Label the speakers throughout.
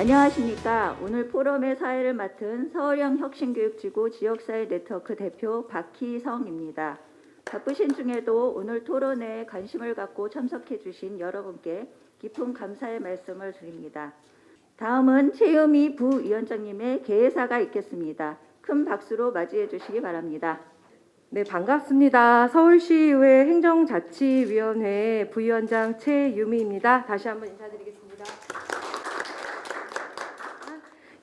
Speaker 1: 안녕하십니까. 오늘 포럼의 사회를 맡은 서울형 혁신교육지구 지역사회 네트워크 대표 박희성입니다. 바쁘신 중에도 오늘 토론회에 관심을 갖고 참석해 주신 여러분께 깊은 감사의 말씀을 드립니다. 다음은 최유미 부위원장님의 개회사가 있겠습니다. 큰 박수로 맞이해 주시기 바랍니다.
Speaker 2: 네, 반갑습니다. 서울시의회 행정자치위원회 부위원장 최유미입니다. 다시 한번 인사드리겠습니다.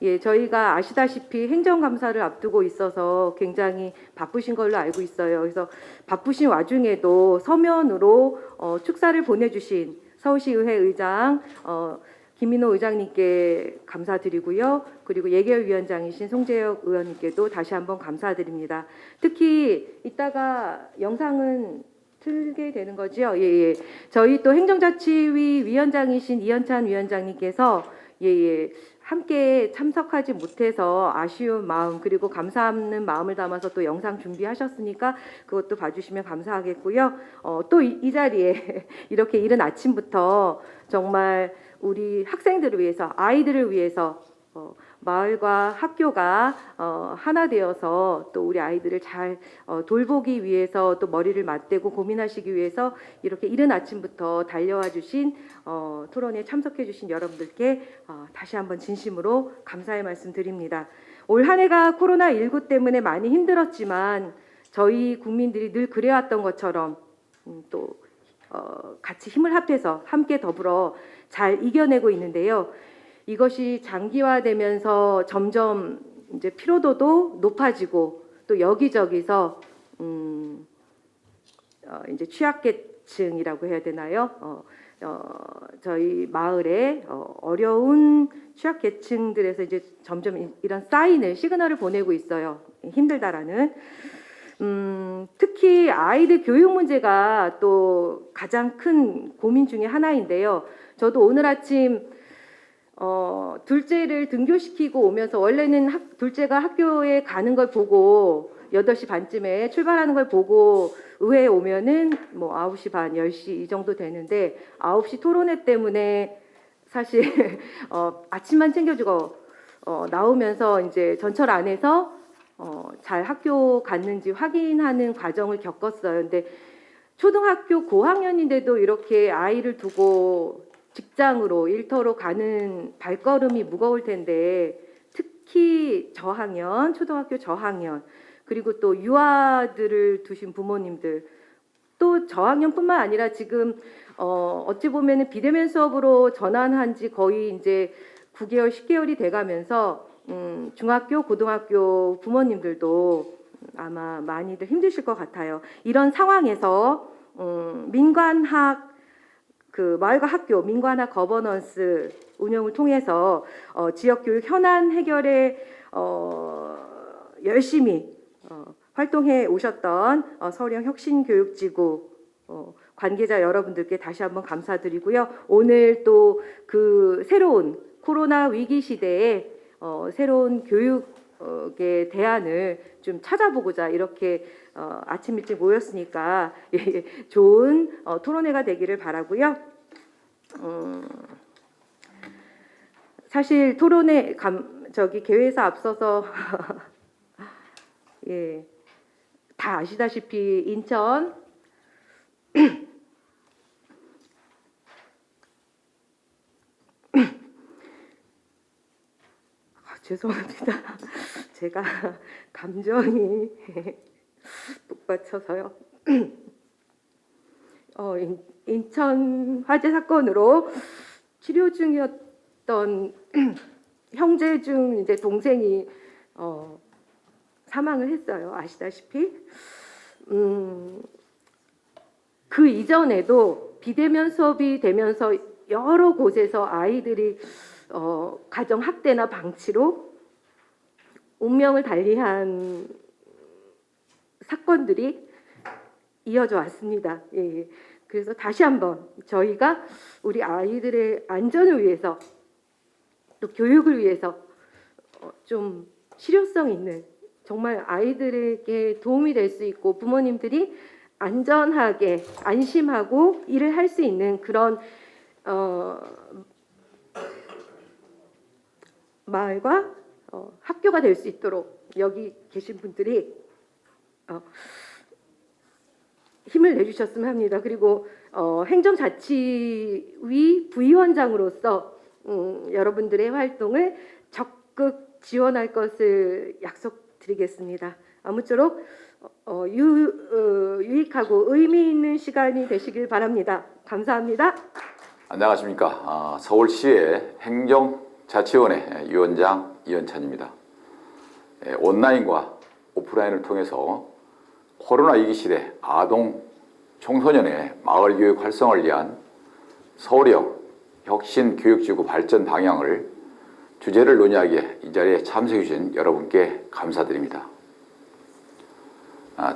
Speaker 2: 예, 저희가 아시다시피 행정감사를 앞두고 있어서 굉장히 바쁘신 걸로 알고 있어요. 그래서 바쁘신 와중에도 서면으로 축사를 보내주신 서울시의회 의장 김민호 의장님께 감사드리고요. 그리고 예결위원장이신 송재혁 의원님께도 다시 한번 감사드립니다. 특히 이따가 영상은 틀게 되는 거죠? 예. 저희 또 행정자치위 위원장이신 이현찬 위원장님께서 함께 참석하지 못해서 아쉬운 마음 그리고 감사하는 마음을 담아서 또 영상 준비하셨으니까 그것도 봐주시면 감사하겠고요. 또 이 자리에 이렇게 이른 아침부터 정말 우리 학생들을 위해서 아이들을 위해서 마을과 학교가 하나 되어서 또 우리 아이들을 잘 돌보기 위해서 또 머리를 맞대고 고민하시기 위해서 이렇게 이른 아침부터 달려와 주신 토론에 참석해 주신 여러분들께 다시 한번 진심으로 감사의 말씀 드립니다. 올 한 해가 코로나19 때문에 많이 힘들었지만 저희 국민들이 늘 그래왔던 것처럼 또 같이 힘을 합해서 함께 더불어 잘 이겨내고 있는데요. 이것이 장기화되면서 점점 이제 피로도도 높아지고 또 여기저기서 이제 취약계층이라고 해야 되나요? 저희 마을에 어려운 취약계층들에서 이제 점점 이런 사인을 시그널을 보내고 있어요. 힘들다라는. 특히 아이들 교육 문제가 또 가장 큰 고민 중에 하나인데요. 저도 오늘 아침 둘째를 등교시키고 오면서 원래는 둘째가 학교에 가는 걸 보고 8시 반쯤에 출발하는 걸 보고 의회에 오면은 뭐 9시 반, 10시 이 정도 되는데 9시 토론회 때문에 사실 아침만 챙겨주고 나오면서 이제 전철 안에서 잘 학교 갔는지 확인하는 과정을 겪었어요. 근데 초등학교 고학년인데도 이렇게 아이를 두고 직장으로 일터로 가는 발걸음이 무거울 텐데 특히 저학년, 초등학교 저학년 그리고 또 유아들을 두신 부모님들 또 저학년뿐만 아니라 지금 어찌 보면은 비대면 수업으로 전환한 지 거의 이제 9개월, 10개월이 돼가면서 중학교, 고등학교 부모님들도 아마 많이들 힘드실 것 같아요. 이런 상황에서 민관학 마을과 학교 민관학 거버넌스 운영을 통해서 지역교육 현안 해결에 열심히 활동해 오셨던 서울형 혁신교육지구 관계자 여러분들께 다시 한번 감사드리고요. 오늘 또 그 새로운 코로나 위기 시대에 새로운 교육의 대안을 좀 찾아보고자 이렇게 아침 일찍 모였으니까 좋은 토론회가 되기를 바라고요. 사실 토론회 개회에서 앞서서 다 아시다시피 인천 죄송합니다. 제가 감정이 북받쳐서요. 인천 화재 사건으로 치료 중이었던 형제 중 이제 동생이 사망을 했어요. 아시다시피. 그 이전에도 비대면 수업이 되면서 여러 곳에서 아이들이 가정 학대나 방치로 운명을 달리한 사건들이 이어져 왔습니다. 그래서 다시 한번 저희가 우리 아이들의 안전을 위해서 또 교육을 위해서 좀 실효성 있는 정말 아이들에게 도움이 될 수 있고 부모님들이 안전하게 안심하고 일을 할 수 있는 그런 마을과 학교가 될 수 있도록 여기 계신 분들이 힘을 내주셨으면 합니다. 그리고 행정자치위 부위원장으로서 여러분들의 활동을 적극 지원할 것을 약속드리겠습니다. 아무쪼록 유익하고 의미 있는 시간이 되시길 바랍니다. 감사합니다.
Speaker 3: 안녕하십니까. 서울시의 행정자치원회 위원장 이현찬입니다. 온라인과 오프라인을 통해서 코로나 위기 시대 아동 청소년의 마을교육 활성화를 위한 서울형 혁신교육지구 발전 방향을 주제를 논의하기에 이 자리에 참석해 주신 여러분께 감사드립니다.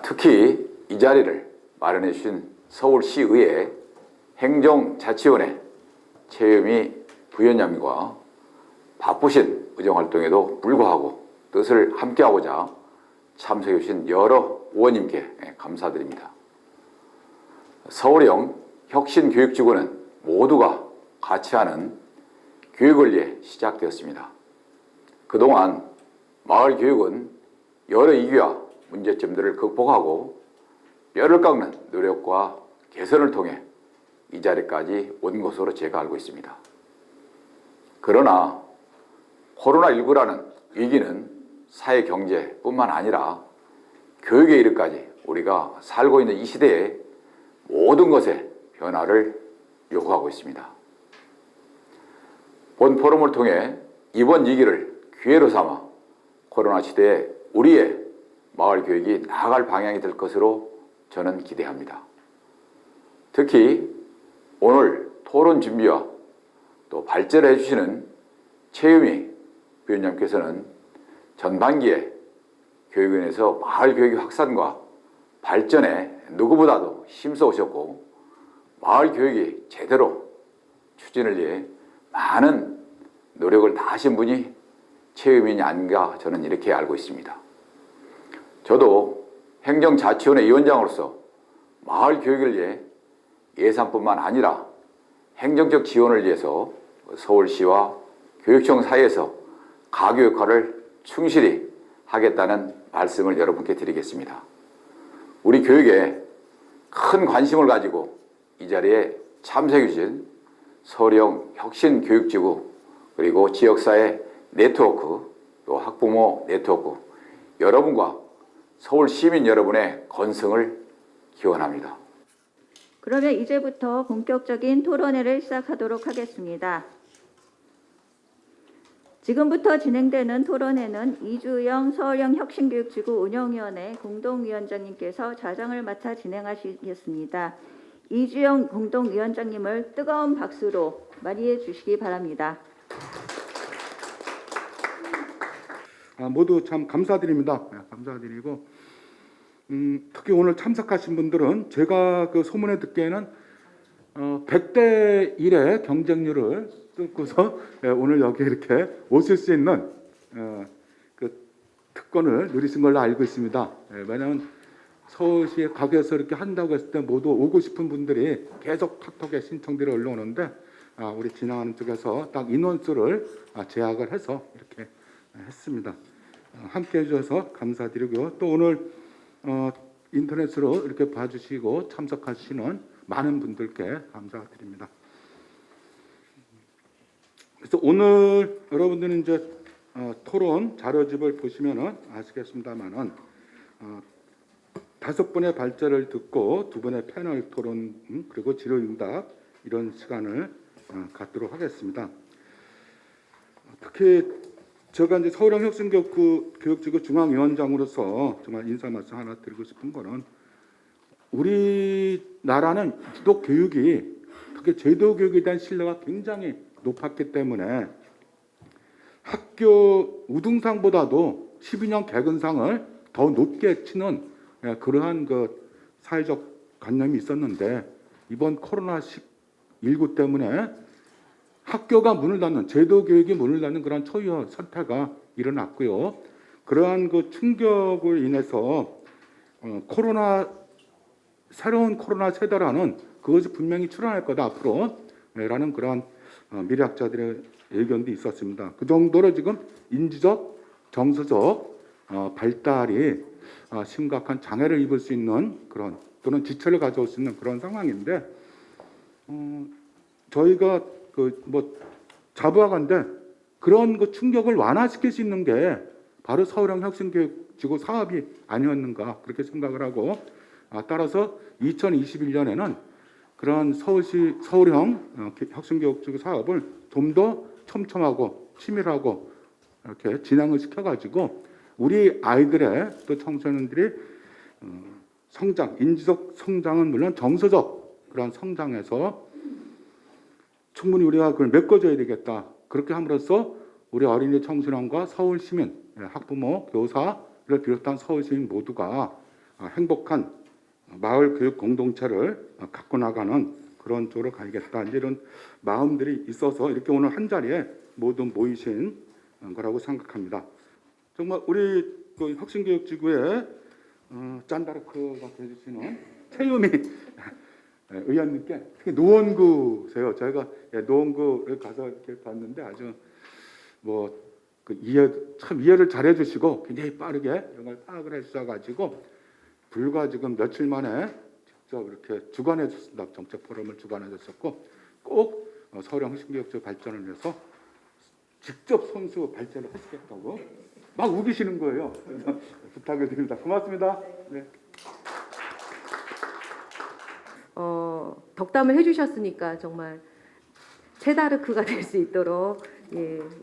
Speaker 3: 특히 이 자리를 마련해 주신 서울시의회 행정자치원회 최유미 부위원장님과 바쁘신 의정활동에도 불구하고 뜻을 함께하고자 참석해 주신 여러 의원님께 감사드립니다. 서울형 혁신교육지구는 모두가 같이 하는 교육을 위해 시작되었습니다. 그동안 마을교육은 여러 위기와 문제점들을 극복하고 뼈를 깎는 노력과 개선을 통해 이 자리까지 온 것으로 제가 알고 있습니다. 그러나 코로나19라는 위기는 사회 경제뿐만 아니라 교육에 이르까지 우리가 살고 있는 이 시대에 모든 것에 변화를 요구하고 있습니다. 본 포럼을 통해 이번 위기를 기회로 삼아 코로나 시대에 우리의 마을 교육이 나아갈 방향이 될 것으로 저는 기대합니다. 특히 오늘 토론 준비와 또 발제를 해주시는 최유미 위원장께서는 전반기에 교육원에서 마을 교육의 확산과 발전에 누구보다도 힘써오셨고 마을 교육이 제대로 추진을 위해 많은 노력을 다하신 분이 최유민이 아닌가 저는 이렇게 알고 있습니다. 저도 행정자치원회 위원장으로서 마을 교육을 위해 예산뿐만 아니라 행정적 지원을 위해서 서울시와 교육청 사이에서 가교 역할을 충실히 하겠다는 말씀을 여러분께 드리겠습니다. 우리 교육에 큰 관심을 가지고 이 자리에 참석해 주신 서울형 혁신교육지구 그리고 지역사회 네트워크 또 학부모 네트워크 여러분과 서울 시민 여러분의 건승을 기원합니다.
Speaker 1: 그러면 이제부터 본격적인 토론회를 시작하도록 하겠습니다. 지금부터 진행되는 토론회는 이주영 서울형 혁신교육지구 운영위원회 공동위원장님께서 좌장을 맡아 진행하시겠습니다. 이주영 공동위원장님을 뜨거운 박수로 맞이해 주시기 바랍니다.
Speaker 4: 모두 참 감사드립니다. 감사드리고 특히 오늘 참석하신 분들은 제가 그 소문에 듣기에는 100대 1의 경쟁률을 뚫고서 오늘 여기 이렇게 오실 수 있는 그 특권을 누리신 걸로 알고 있습니다. 왜냐하면 서울시에 가게에서 이렇게 한다고 했을 때 모두 오고 싶은 분들이 계속 톡톡에 신청들이 올라오는데 우리 진행하는 쪽에서 딱 인원수를 제약을 해서 이렇게 했습니다. 함께해 주셔서 감사드리고요. 또 오늘 인터넷으로 이렇게 봐주시고 참석하시는 많은 분들께 감사드립니다. 그래서 오늘 여러분들은 이제 토론 자료집을 보시면은 아시겠습니다만은 5분의 발제를 듣고 2분의 패널 토론 그리고 질의응답 이런 시간을 갖도록 하겠습니다. 특히 제가 이제 서울형 혁신교육지구 중앙위원장으로서 정말 인사 말씀 하나 드리고 싶은 거는 우리나라는 지도 교육이 특히 제도 교육에 대한 신뢰가 굉장히 높았기 때문에 학교 우등상보다도 12년 개근상을 더 높게 치는 그러한 그 사회적 관념이 있었는데 이번 코로나19 때문에 학교가 문을 닫는 제도 교육이 문을 닫는 그런 초유의 사태가 일어났고요. 그러한 그 충격을 인해서 새로운 코로나 세대라는 그것이 분명히 출현할 거다 앞으로라는 그러한 미래학자들의 의견도 있었습니다. 그 정도로 지금 인지적, 정서적 발달이 심각한 장애를 입을 수 있는 그런 또는 지체를 가져올 수 있는 그런 상황인데 저희가 자부하건대 그런 그 충격을 완화시킬 수 있는 게 바로 서울형 혁신교육지구 사업이 아니었는가 그렇게 생각을 하고 따라서 2021년에는 그런 서울형 혁신교육지구 사업을 좀 더 촘촘하고 치밀하고 이렇게 진행을 시켜가지고 우리 아이들의 또 청소년들이 성장, 인지적 성장은 물론 정서적 그런 성장에서 충분히 우리가 그걸 메꿔줘야 되겠다. 그렇게 함으로써 우리 어린이 청소년과 서울 시민, 학부모, 교사를 비롯한 서울 시민 모두가 행복한 마을 교육 공동체를 갖고 나가는 그런 쪽으로 가야겠다. 이런 마음들이 있어서 이렇게 오늘 한 자리에 모두 모이신 거라고 생각합니다. 정말 우리 그 혁신교육지구의 짠다르크가 되주시는 최유미 의원님께 특히 노원구세요. 저희가 노원구를 가서 이렇게 봤는데 아주 참 이해를 잘해주시고 굉장히 빠르게 이런 걸 파악을 해주셔가지고 불과 지금 며칠 만에 직접 이렇게 주관해 주셨습니다. 정책 포럼을 주관해 주셨고 꼭 서울형 혁신교육지구 발전을 위해서 직접 선수 발제를 하시겠다고 막 우기시는 거예요. 그래서 부탁을 드립니다. 고맙습니다. 네.
Speaker 2: 덕담을 해주셨으니까 정말 체다르크가 될 수 있도록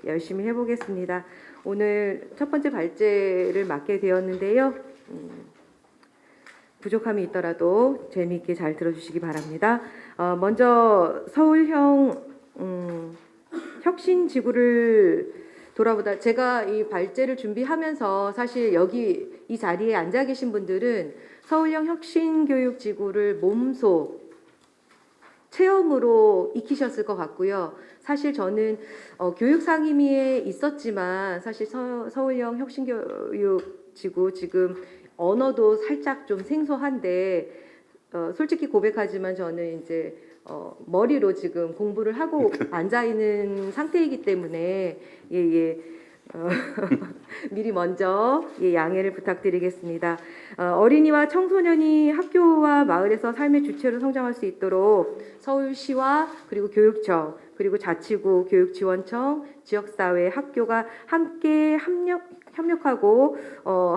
Speaker 2: 열심히 해보겠습니다. 오늘 첫 번째 발제를 맡게 되었는데요. 부족함이 있더라도 재미있게 잘 들어주시기 바랍니다. 먼저 서울형 혁신지구를 돌아보다 제가 이 발제를 준비하면서 사실 여기 이 자리에 앉아 계신 분들은 서울형 혁신교육지구를 몸소 체험으로 익히셨을 것 같고요. 사실 저는 교육상임위에 있었지만 사실 서울형 혁신교육지구 지금 언어도 살짝 좀 생소한데 솔직히 고백하지만 저는 이제 머리로 지금 공부를 하고 앉아 있는 상태이기 때문에 미리 먼저 양해를 부탁드리겠습니다. 어린이와 청소년이 학교와 마을에서 삶의 주체로 성장할 수 있도록 서울시와 그리고 교육청 그리고 자치구, 교육지원청, 지역사회, 학교가 함께 협력하고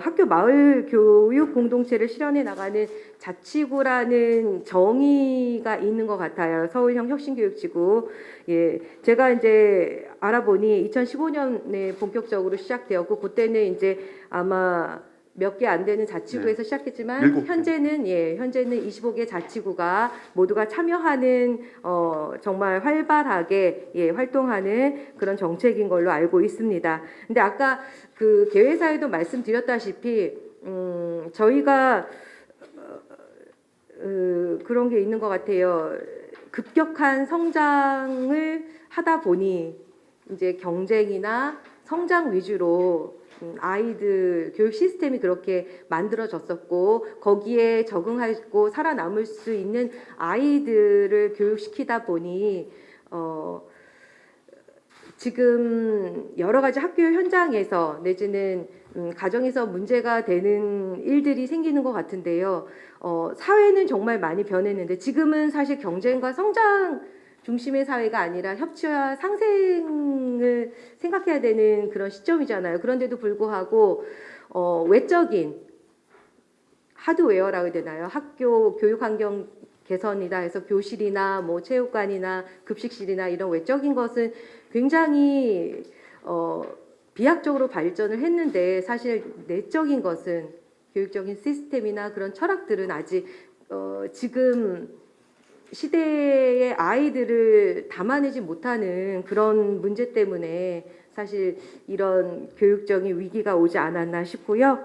Speaker 2: 학교 마을 교육 공동체를 실현해 나가는 자치구라는 정의가 있는 것 같아요. 서울형 혁신교육지구. 제가 이제 알아보니 2015년에 본격적으로 시작되었고 그때는 이제 아마 몇 개 안 되는 자치구에서 시작했지만 현재는 25개 자치구가 모두가 참여하는 정말 활발하게 활동하는 그런 정책인 걸로 알고 있습니다. 근데 아까 그 개회사에도 말씀드렸다시피 저희가 그런 게 있는 것 같아요. 급격한 성장을 하다 보니 이제 경쟁이나 성장 위주로 아이들 교육 시스템이 그렇게 만들어졌었고 거기에 적응하고 살아남을 수 있는 아이들을 교육시키다 보니 지금 여러 가지 학교 현장에서 내지는 가정에서 문제가 되는 일들이 생기는 것 같은데요. 사회는 정말 많이 변했는데 지금은 사실 경쟁과 성장 중심의 사회가 아니라 협치와 상생을 생각해야 되는 그런 시점이잖아요. 그런데도 불구하고 외적인 하드웨어라고 해야 되나요? 학교 교육 환경 개선이다 해서 교실이나 뭐 체육관이나 급식실이나 이런 외적인 것은 굉장히 비약적으로 발전을 했는데 사실 내적인 것은 교육적인 시스템이나 그런 철학들은 아직 지금 시대의 아이들을 담아내지 못하는 그런 문제 때문에 사실 이런 교육적인 위기가 오지 않았나 싶고요.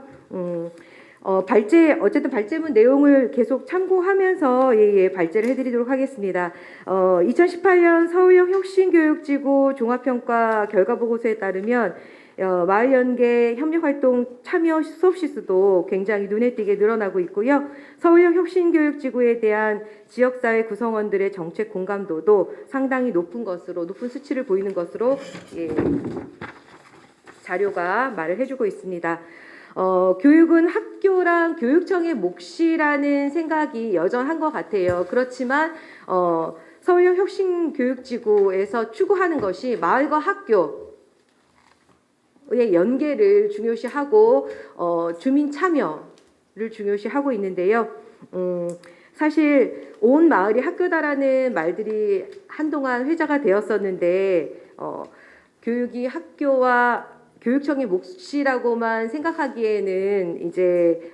Speaker 2: 어쨌든 발제문 내용을 계속 참고하면서 발제를 해드리도록 하겠습니다. 2018년 서울형 혁신교육지구 종합평가 결과보고서에 따르면 마을 연계 협력 활동 참여 수업 시수도 굉장히 눈에 띄게 늘어나고 있고요. 서울형 혁신교육지구에 대한 지역사회 구성원들의 정책 공감도도 상당히 높은 수치를 보이는 것으로 자료가 말을 해주고 있습니다. 교육은 학교랑 교육청의 몫이라는 생각이 여전한 것 같아요. 그렇지만 서울형 혁신교육지구에서 추구하는 것이 마을과 학교의 연계를 중요시하고 주민 참여를 중요시하고 있는데요. 사실 온 마을이 학교다라는 말들이 한동안 회자가 되었었는데 교육이 학교와 교육청의 몫이라고만 생각하기에는 이제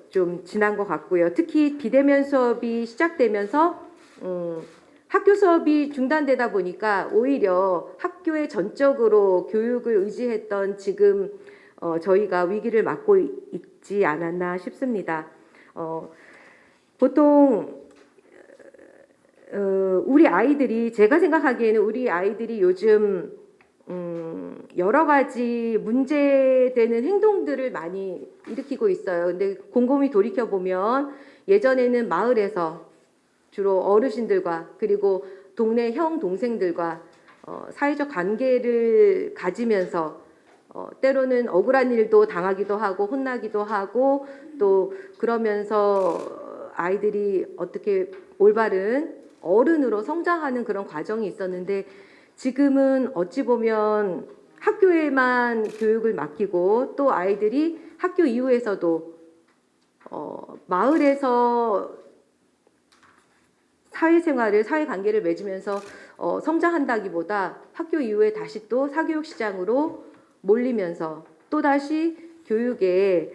Speaker 2: 좀 지난 것 같고요. 특히 비대면 수업이 시작되면서 학교 수업이 중단되다 보니까 오히려 학교에 전적으로 교육을 의지했던 지금 저희가 위기를 맞고 있지 않았나 싶습니다. 보통 우리 아이들이 제가 생각하기에는 우리 아이들이 요즘 여러 가지 문제되는 행동들을 많이 일으키고 있어요. 근데 곰곰이 돌이켜 보면 예전에는 마을에서 주로 어르신들과 그리고 동네 형 동생들과 사회적 관계를 가지면서 때로는 억울한 일도 당하기도 하고 혼나기도 하고 또 그러면서 아이들이 어떻게 올바른 어른으로 성장하는 그런 과정이 있었는데 지금은 어찌 보면 학교에만 교육을 맡기고 또 아이들이 학교 이후에서도 마을에서 사회생활을 사회관계를 맺으면서 성장한다기보다 학교 이후에 다시 또 사교육 시장으로 몰리면서 또다시 교육의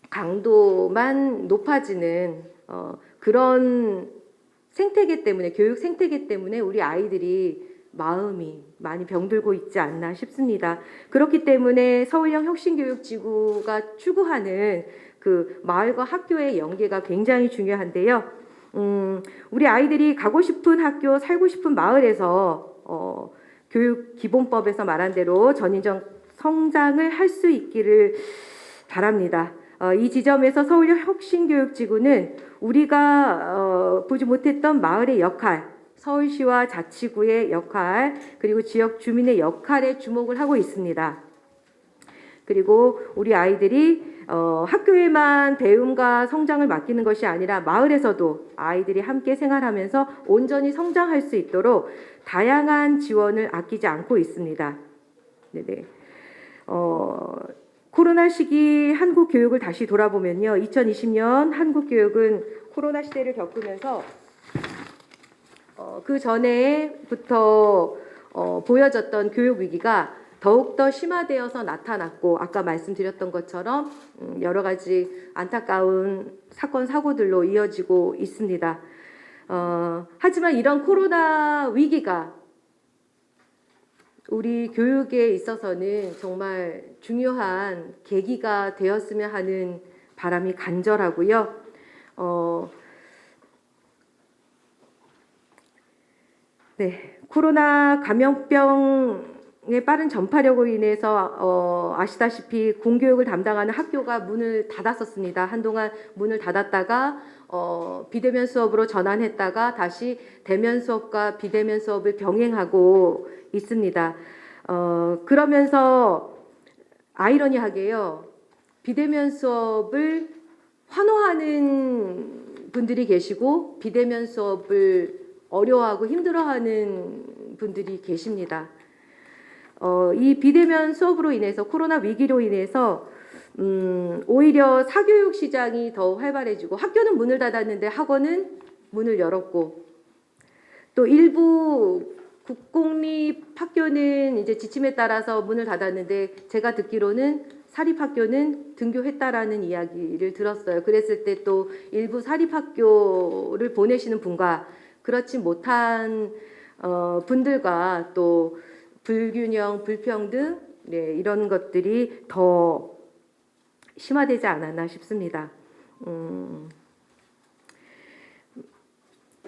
Speaker 2: 강도만 높아지는 그런 생태계 때문에 교육 생태계 때문에 우리 아이들이 마음이 많이 병들고 있지 않나 싶습니다. 그렇기 때문에 서울형 혁신교육지구가 추구하는 그 마을과 학교의 연계가 굉장히 중요한데요. 우리 아이들이 가고 싶은 학교, 살고 싶은 마을에서 교육기본법에서 말한 대로 전인적 성장을 할 수 있기를 바랍니다. 이 지점에서 서울형 혁신교육지구는 우리가 보지 못했던 마을의 역할, 서울시와 자치구의 역할, 그리고 지역 주민의 역할에 주목을 하고 있습니다. 그리고 우리 아이들이 학교에만 배움과 성장을 맡기는 것이 아니라 마을에서도 아이들이 함께 생활하면서 온전히 성장할 수 있도록 다양한 지원을 아끼지 않고 있습니다. 네네. 코로나 시기 한국 교육을 다시 돌아보면요. 2020년 한국 교육은 코로나 시대를 겪으면서 그 전에부터 보여졌던 교육 위기가 더욱더 심화되어서 나타났고 아까 말씀드렸던 것처럼 여러 가지 안타까운 사건 사고들로 이어지고 있습니다. 하지만 이런 코로나 위기가 우리 교육에 있어서는 정말 중요한 계기가 되었으면 하는 바람이 간절하고요. 네, 코로나 감염병의 빠른 전파력으로 인해서 아시다시피 공교육을 담당하는 학교가 문을 닫았었습니다. 한동안 문을 닫았다가 비대면 수업으로 전환했다가 다시 대면 수업과 비대면 수업을 병행하고 있습니다. 그러면서 아이러니하게요. 비대면 수업을 환호하는 분들이 계시고 비대면 수업을 어려워하고 힘들어하는 분들이 계십니다. 이 비대면 수업으로 인해서 코로나 위기로 인해서 오히려 사교육 시장이 더 활발해지고 학교는 문을 닫았는데 학원은 문을 열었고 또 일부 국공립 학교는 이제 지침에 따라서 문을 닫았는데 제가 듣기로는 사립학교는 등교했다라는 이야기를 들었어요. 그랬을 때 또 일부 사립학교를 보내시는 분과 그렇지 못한 분들과 또 불균형, 불평등 이런 것들이 더 심화되지 않았나 싶습니다.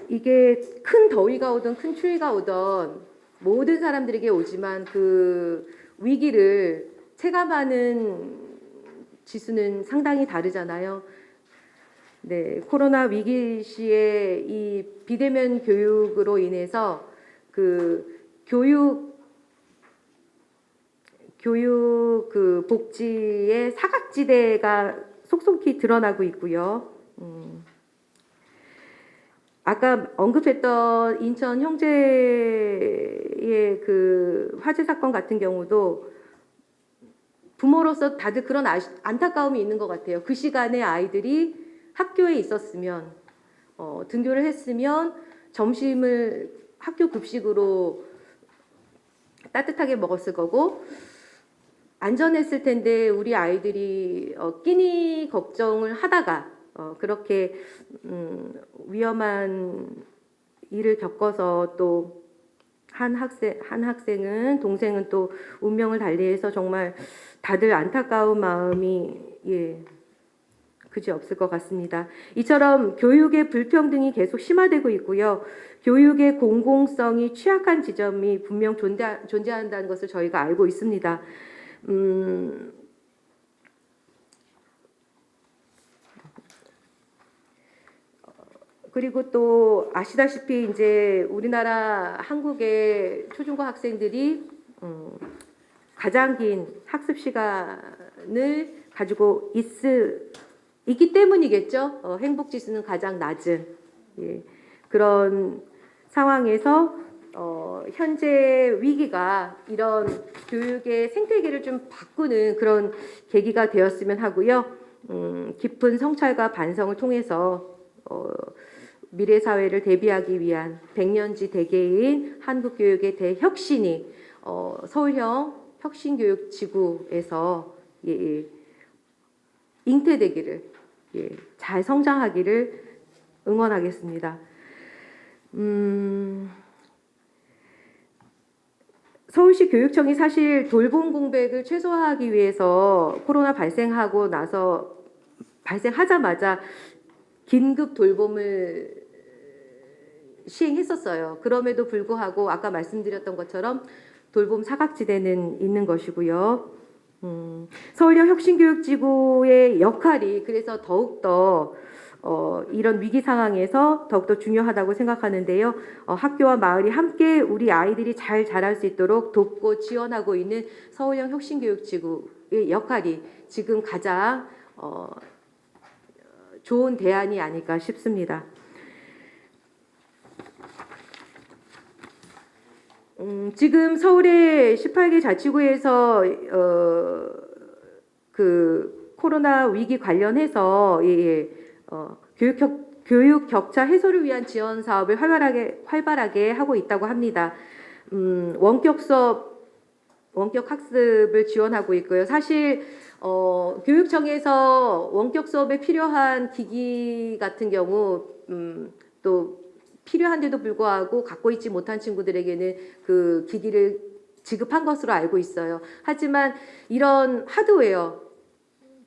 Speaker 2: 이게 큰 더위가 오든 큰 추위가 오든 모든 사람들에게 오지만 그 위기를 체감하는 지수는 상당히 다르잖아요. 네, 코로나 위기 시에 이 비대면 교육으로 인해서 그 교육 그 복지의 사각지대가 속속히 드러나고 있고요. 아까 언급했던 인천 형제의 그 화재 사건 같은 경우도 부모로서 다들 그런 안타까움이 있는 것 같아요. 그 시간에 아이들이 학교에 있었으면 등교를 했으면 점심을 학교 급식으로 따뜻하게 먹었을 거고 안전했을 텐데 우리 아이들이 끼니 걱정을 하다가 그렇게 위험한 일을 겪어서 또 한 학생은 동생은 또 운명을 달리해서 정말 다들 안타까운 마음이 그지 없을 것 같습니다. 이처럼 교육의 불평등이 계속 심화되고 있고요. 교육의 공공성이 취약한 지점이 분명 존재한다는 것을 저희가 알고 있습니다. 그리고 또 아시다시피 이제 우리나라 한국의 초중고 학생들이 가장 긴 학습 시간을 가지고 있기 때문이겠죠. 행복 지수는 가장 낮은 그런 상황에서 현재 위기가 이런 교육의 생태계를 좀 바꾸는 그런 계기가 되었으면 하고요. 깊은 성찰과 반성을 통해서 미래 사회를 대비하기 위한 백년지 대계인 한국 교육의 대혁신이 서울형 혁신교육지구에서 잉태되기를 잘 성장하기를 응원하겠습니다. 서울시 교육청이 사실 돌봄 공백을 최소화하기 위해서 코로나 발생하자마자 긴급 돌봄을 시행했었어요. 그럼에도 불구하고 아까 말씀드렸던 것처럼 돌봄 사각지대는 있는 것이고요. 서울형 혁신교육지구의 역할이 그래서 더욱더 이런 위기 상황에서 더욱더 중요하다고 생각하는데요. 학교와 마을이 함께 우리 아이들이 잘 자랄 수 있도록 돕고 지원하고 있는 서울형 혁신교육지구의 역할이 지금 가장 좋은 대안이 아닐까 싶습니다. 지금 서울의 18개 자치구에서 그 코로나 위기 관련해서 교육 격차 해소를 위한 지원 사업을 활발하게 하고 있다고 합니다. 원격 학습을 지원하고 있고요. 사실 교육청에서 원격 수업에 필요한 기기 같은 경우 또 필요한데도 불구하고 갖고 있지 못한 친구들에게는 그 기기를 지급한 것으로 알고 있어요. 하지만 이런 하드웨어,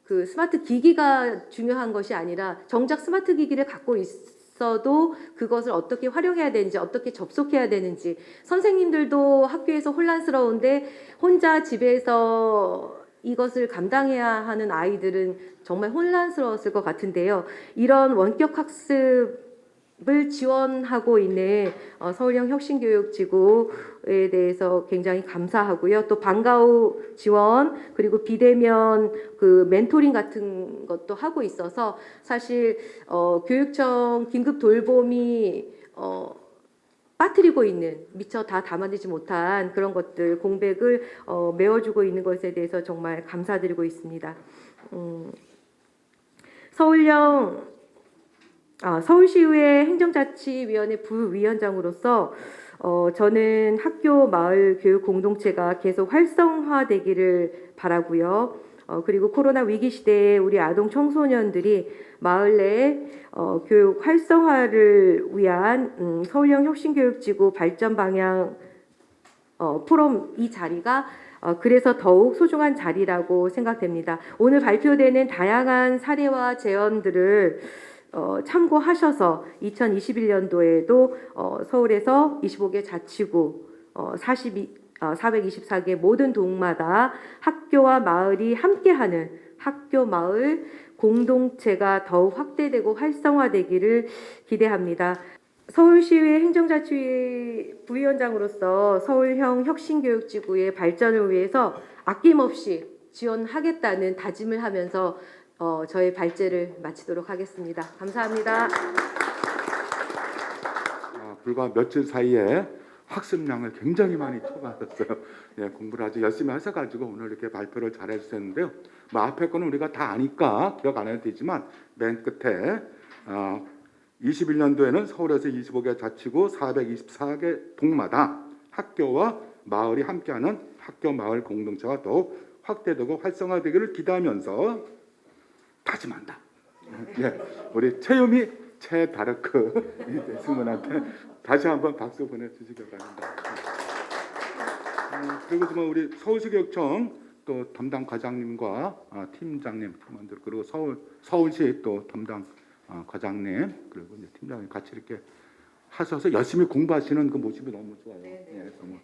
Speaker 2: 그 스마트 기기가 중요한 것이 아니라 정작 스마트 기기를 갖고 있어도 그것을 어떻게 활용해야 되는지, 어떻게 접속해야 되는지, 선생님들도 학교에서 혼란스러운데 혼자 집에서 이것을 감당해야 하는 아이들은 정말 혼란스러웠을 것 같은데요. 이런 원격 학습을 지원하고 있는 서울형 혁신교육지구에 대해서 굉장히 감사하고요. 또 방과후 지원 그리고 비대면 그 멘토링 같은 것도 하고 있어서 사실 교육청 긴급 돌봄이 빠뜨리고 있는 미처 다 담아내지 못한 그런 것들 공백을 메워주고 있는 것에 대해서 정말 감사드리고 있습니다. 서울시의회 행정자치위원회 부위원장으로서 저는 학교 마을 교육 공동체가 계속 활성화되기를 바라고요. 그리고 코로나 위기 시대에 우리 아동 청소년들이 마을 내 교육 활성화를 위한 서울형 혁신교육지구 발전 방향 포럼 이 자리가 그래서 더욱 소중한 자리라고 생각됩니다. 오늘 발표되는 다양한 사례와 제언들을 참고하셔서 2021년도에도 서울에서 25개 자치구 424개 모든 동마다 학교와 마을이 함께하는 학교 마을 공동체가 더욱 확대되고 활성화되기를 기대합니다. 서울시의회 행정자치위 부위원장으로서 서울형 혁신교육지구의 발전을 위해서 아낌없이 지원하겠다는 다짐을 하면서 저의 발제를 마치도록 하겠습니다. 감사합니다.
Speaker 4: 불과 며칠 사이에 학습량을 굉장히 많이 초과하셨어요. 예, 공부를 아주 열심히 하셔가지고 오늘 이렇게 발표를 잘 해주셨는데요. 뭐 앞에 거는 우리가 다 아니까 기억 안 해도 되지만 맨 끝에 21년도에는 서울에서 25개 자치구 424개 동마다 학교와 마을이 함께하는 학교 마을 공동체가 더욱 확대되고 활성화되기를 기대하면서 다짐한다. 예, 우리 최유미 최다르크 승문한테 다시 한번 박수 보내주시기 바랍니다. 그리고 뭐 우리 서울시교육청 또 담당 과장님과 팀장님, 팀원들 그리고 서울시 또 담당 과장님 그리고 이제 팀장님 같이 이렇게 하셔서 열심히 공부하시는 그 모습이 너무 좋아요. 예, 정말.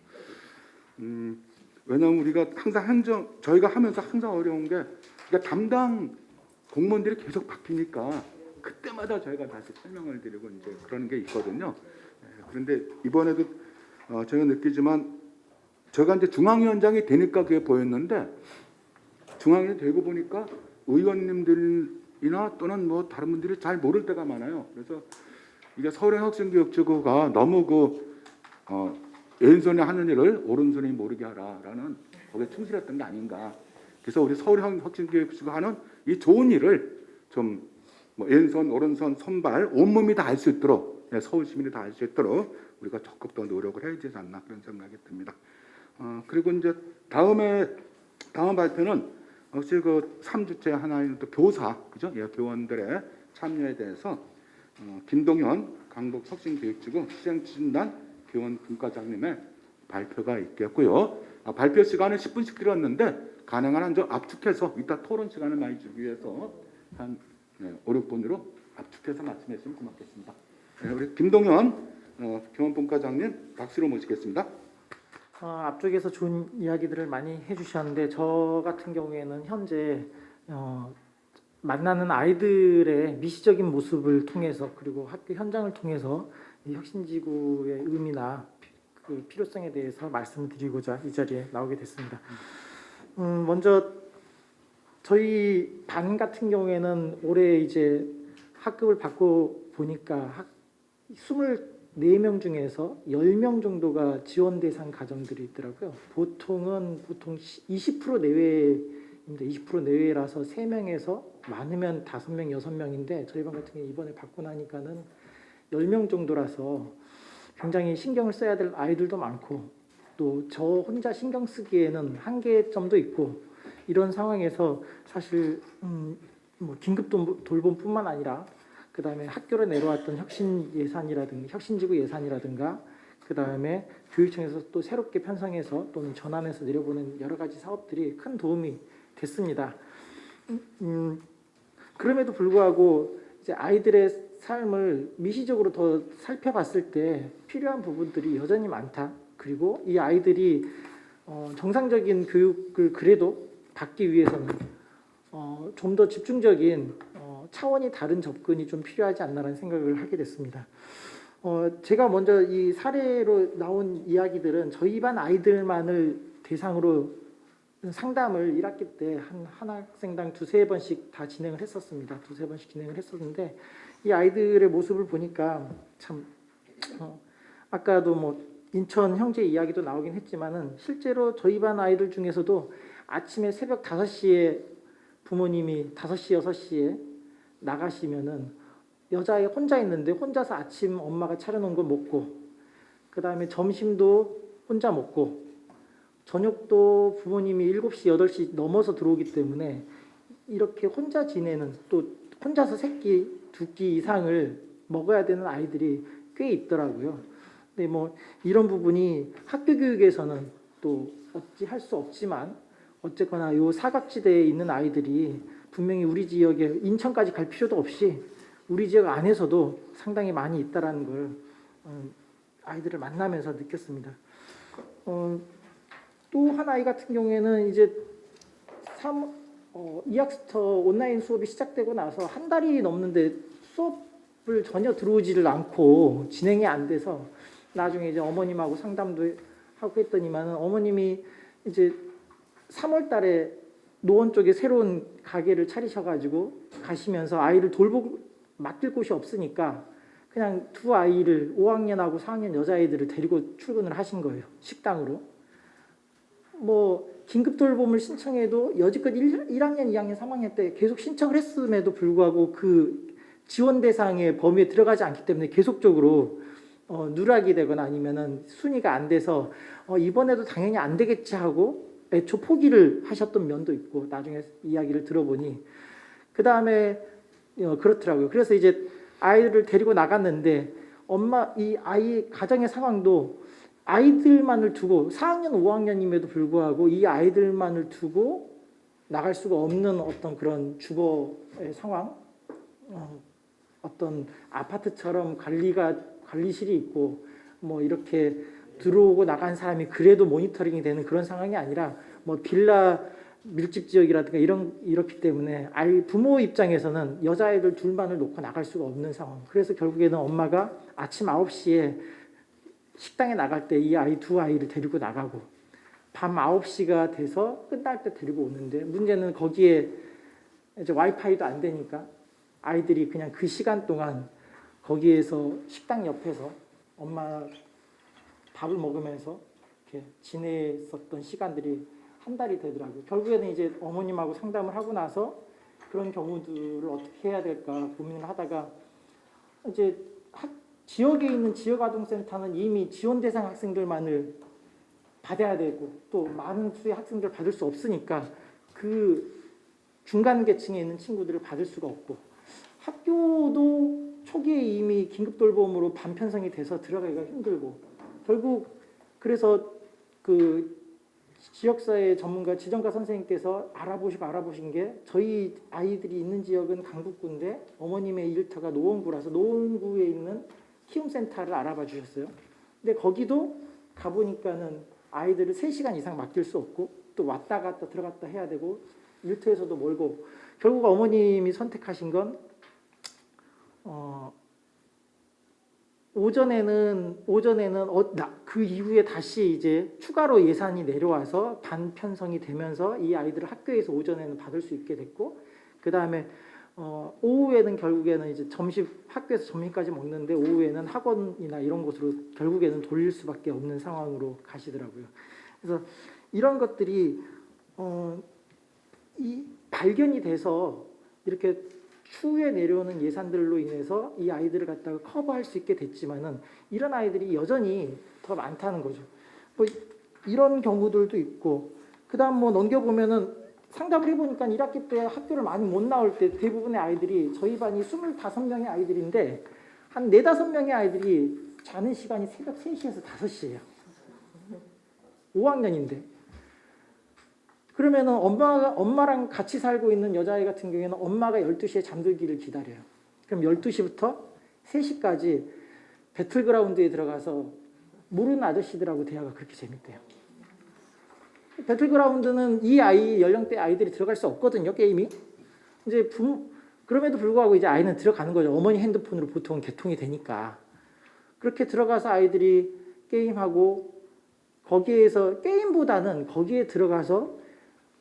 Speaker 4: 왜냐하면 우리가 항상 저희가 하면서 항상 어려운 게 그러니까 담당 공무원들이 계속 바뀌니까 그때마다 저희가 다시 설명을 드리고 이제 그런 게 있거든요. 그런데 이번에도 제가 느끼지만 제가 이제 중앙위원장이 되니까 그게 보였는데 중앙이 되고 보니까 의원님들이나 또는 뭐 다른 분들이 잘 모를 때가 많아요. 그래서 이게 서울의 혁신교육지구가 너무 왼손이 하는 일을 오른손이 모르게 하라라는 거기에 충실했던 게 아닌가. 그래서 우리 서울형 혁신교육지구가 하는 이 좋은 일을 좀 뭐 왼손, 오른손, 손발, 온몸이 다 알 수 있도록 서울 시민이 다 알 수 있도록 우리가 적극 더 노력을 해야 되지 않나 그런 생각이 듭니다. 그리고 이제 다음 발표는 역시 그 3주째 하나인 또 교사, 그죠? 예, 교원들의 참여에 대해서 김동현 강북 혁신교육지구 시행진단 교원 분과장님의 발표가 있겠고요. 발표 시간은 10분씩 드렸는데 가능한 한 좀 압축해서 이따 토론 시간을 많이 주기 위해서 한 5, 6분으로 압축해서 말씀해 주시면 고맙겠습니다. 네, 우리 김동현 교원분과장님 박수로 모시겠습니다.
Speaker 5: 앞쪽에서 좋은 이야기들을 많이 해주셨는데 저 같은 경우에는 현재 만나는 아이들의 미시적인 모습을 통해서 그리고 학교 현장을 통해서 이 혁신지구의 의미나 그 필요성에 대해서 말씀드리고자 이 자리에 나오게 됐습니다. 먼저 저희 반 같은 경우에는 올해 이제 학급을 받고 보니까 24명 중에서 10명 정도가 지원 대상 가정들이 있더라고요. 보통 20% 내외입니다. 20% 내외라서 3명에서 많으면 5명, 6명인데 저희 반 같은 경우 이번에 받고 나니까는 10명 정도라서 굉장히 신경을 써야 될 아이들도 많고 또 저 혼자 신경 쓰기에는 한계점도 있고 이런 상황에서 사실 뭐 긴급 돌봄뿐만 아니라 그 다음에 학교로 내려왔던 혁신 예산이라든가 혁신지구 예산이라든가 그 다음에 교육청에서 또 새롭게 편성해서 또는 전환해서 내려보는 여러 가지 사업들이 큰 도움이 됐습니다. 그럼에도 불구하고 이제 아이들의 삶을 미시적으로 더 살펴봤을 때 필요한 부분들이 여전히 많다. 그리고 이 아이들이 정상적인 교육을 그래도 받기 위해서는 좀 더 집중적인 차원이 다른 접근이 좀 필요하지 않나라는 생각을 하게 됐습니다. 제가 먼저 이 사례로 나온 이야기들은 저희 반 아이들만을 대상으로 상담을 1학기 때 한 학생당 2-3번씩 다 진행을 했었습니다. 2-3번씩 진행을 했었는데 이 아이들의 모습을 보니까 참 아까도 뭐 인천 형제 이야기도 나오긴 했지만은 실제로 저희 반 아이들 중에서도 아침에 새벽 5시에 부모님이 5시, 6시에 나가시면은 여자애 혼자 있는데 혼자서 아침 엄마가 차려놓은 걸 먹고 그 다음에 점심도 혼자 먹고 저녁도 부모님이 7시, 8시 넘어서 들어오기 때문에 이렇게 혼자 지내는 또 혼자서 새끼 2끼 이상을 먹어야 되는 아이들이 꽤 있더라고요. 근데 뭐 이런 부분이 학교 교육에서는 또 어찌할 수 없지만 어쨌거나 요 사각지대에 있는 아이들이 분명히 우리 지역에 인천까지 갈 필요도 없이 우리 지역 안에서도 상당히 많이 있다라는 걸 아이들을 만나면서 느꼈습니다. 또 한 아이 같은 경우에는 이제 2학스터 온라인 수업이 시작되고 나서 한 달이 넘는데 수업을 전혀 들어오지를 않고 진행이 안 돼서 나중에 이제 어머님하고 상담도 하고 했더니만은 어머님이 이제 3월 달에 노원 쪽에 새로운 가게를 차리셔가지고 가시면서 아이를 맡길 곳이 없으니까 그냥 두 아이를 5학년하고 4학년 여자아이들을 데리고 출근을 하신 거예요. 식당으로. 뭐 긴급 돌봄을 신청해도 여지껏 1학년, 2학년, 3학년 때 계속 신청을 했음에도 불구하고 그 지원 대상의 범위에 들어가지 않기 때문에 계속적으로 누락이 되거나 아니면은 순위가 안 돼서 이번에도 당연히 안 되겠지 하고 애초 포기를 하셨던 면도 있고 나중에 이야기를 들어보니 그 다음에 그렇더라고요. 그래서 이제 아이들을 데리고 나갔는데 이 아이 가정의 상황도 아이들만을 두고 4학년, 5학년임에도 불구하고 이 아이들만을 두고 나갈 수가 없는 어떤 그런 주거의 상황, 어떤 아파트처럼 관리실이 있고 뭐 이렇게 들어오고 나간 사람이 그래도 모니터링이 되는 그런 상황이 아니라 뭐 빌라 밀집 지역이라든가 이렇기 때문에 부모 입장에서는 여자아이들 둘만을 놓고 나갈 수가 없는 상황. 그래서 결국에는 엄마가 아침 9시에 식당에 나갈 때 이 아이 두 아이를 데리고 나가고 밤 9시가 돼서 끝날 때 데리고 오는데 문제는 거기에 이제 와이파이도 안 되니까 아이들이 그냥 그 시간 동안 거기에서 식당 옆에서 엄마 밥을 먹으면서 이렇게 지냈었던 시간들이 한 달이 되더라고요. 결국에는 이제 어머님하고 상담을 하고 나서 그런 경우들을 어떻게 해야 될까 고민을 하다가 이제 지역에 있는 지역아동센터는 이미 지원 대상 학생들만을 받아야 되고 또 많은 수의 학생들을 받을 수 없으니까 그 중간 계층에 있는 친구들을 받을 수가 없고 학교도 초기에 이미 긴급 돌봄으로 반편성이 돼서 들어가기가 힘들고 결국 그래서 그 지역사회 전문가 지정과 선생님께서 알아보신 게 저희 아이들이 있는 지역은 강북구인데 어머님의 일터가 노원구라서 노원구에 있는 키움센터를 알아봐 주셨어요. 근데 거기도 가보니까는 아이들을 3시간 이상 맡길 수 없고 또 왔다 갔다 들어갔다 해야 되고 일터에서도 멀고 결국 어머님이 선택하신 건 오전에는 그 이후에 다시 이제 추가로 예산이 내려와서 반편성이 되면서 이 아이들을 학교에서 오전에는 받을 수 있게 됐고 그 다음에 오후에는 결국에는 이제 학교에서 점심까지 먹는데 오후에는 학원이나 이런 곳으로 결국에는 돌릴 수밖에 없는 상황으로 가시더라고요. 그래서 이런 것들이 이 발견이 돼서 이렇게 추후에 내려오는 예산들로 인해서 이 아이들을 갖다가 커버할 수 있게 됐지만은 이런 아이들이 여전히 더 많다는 거죠. 뭐 이런 경우들도 있고 그다음 뭐 넘겨보면은 상담을 해보니까 1학기 때 학교를 많이 못 나올 때 대부분의 아이들이 저희 반이 25명의 아이들인데 한 4, 5명의 아이들이 자는 시간이 새벽 3시에서 5시예요. 5학년인데. 그러면은 엄마랑 같이 살고 있는 여자아이 같은 경우에는 엄마가 12시에 잠들기를 기다려요. 그럼 12시부터 3시까지 배틀그라운드에 들어가서 모르는 아저씨들하고 대화가 그렇게 재밌대요. 배틀그라운드는 이 아이 연령대 아이들이 들어갈 수 없거든요, 게임이. 이제 그럼에도 불구하고 이제 아이는 들어가는 거죠. 어머니 핸드폰으로 보통 개통이 되니까. 그렇게 들어가서 아이들이 게임하고 거기에서 게임보다는 거기에 들어가서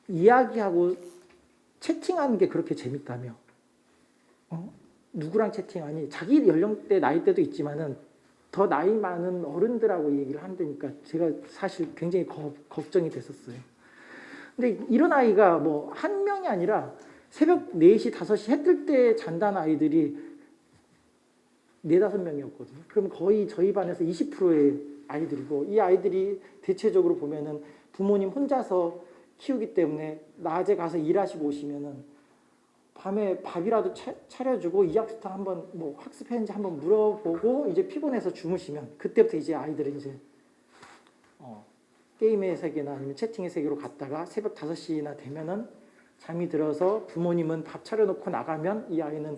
Speaker 5: 이야기하고 채팅하는 게 그렇게 재밌다며. 누구랑 채팅하니? 자기 연령대 나이대도 있지만은 더 나이 많은 어른들하고 얘기를 한다니까 제가 사실 굉장히 걱정이 됐었어요. 근데 이런 아이가 뭐 한 명이 아니라 새벽 4시, 5시 해 뜰 때 잔다는 아이들이 4, 5명이었거든요. 그럼 거의 저희 반에서 20%의 아이들이고 이 아이들이 대체적으로 보면은 부모님 혼자서 키우기 때문에 낮에 가서 일하시고 오시면은 밤에 밥이라도 차려주고 2학스터 한번 뭐 학습했는지 한번 물어보고 이제 피곤해서 주무시면 그때부터 이제 아이들은 이제 게임의 세계나 아니면 채팅의 세계로 갔다가 새벽 5시나 되면은 잠이 들어서 부모님은 밥 차려놓고 나가면 이 아이는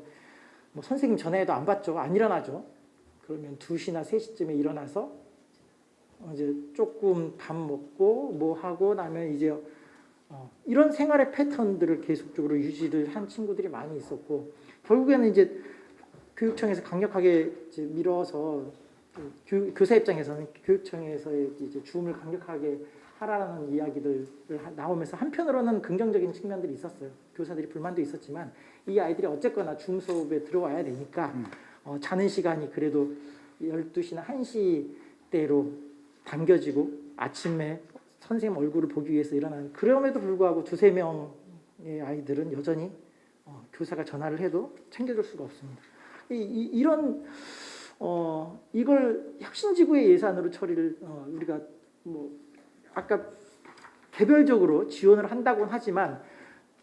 Speaker 5: 뭐 선생님 전화해도 안 받죠. 안 일어나죠. 그러면 2시나 3시쯤에 일어나서 이제 조금 밥 먹고 뭐 하고 나면 이제 이런 생활의 패턴들을 계속적으로 유지를 한 친구들이 많이 있었고, 결국에는 이제 교육청에서 강력하게 이제 밀어서 교사 입장에서는 교육청에서의 이제 줌을 강력하게 하라는 이야기들 나오면서 한편으로는 긍정적인 측면들이 있었어요. 교사들이 불만도 있었지만 이 아이들이 어쨌거나 줌 수업에 들어와야 되니까 자는 시간이 그래도 12시나 1시대로 당겨지고 아침에 선생님 얼굴을 보기 위해서 일어나는, 그럼에도 불구하고 2-3명의 아이들은 여전히 교사가 전화를 해도 챙겨줄 수가 없습니다. 이런 이걸 혁신지구의 예산으로 처리를 우리가 뭐 아까 개별적으로 지원을 한다고는 하지만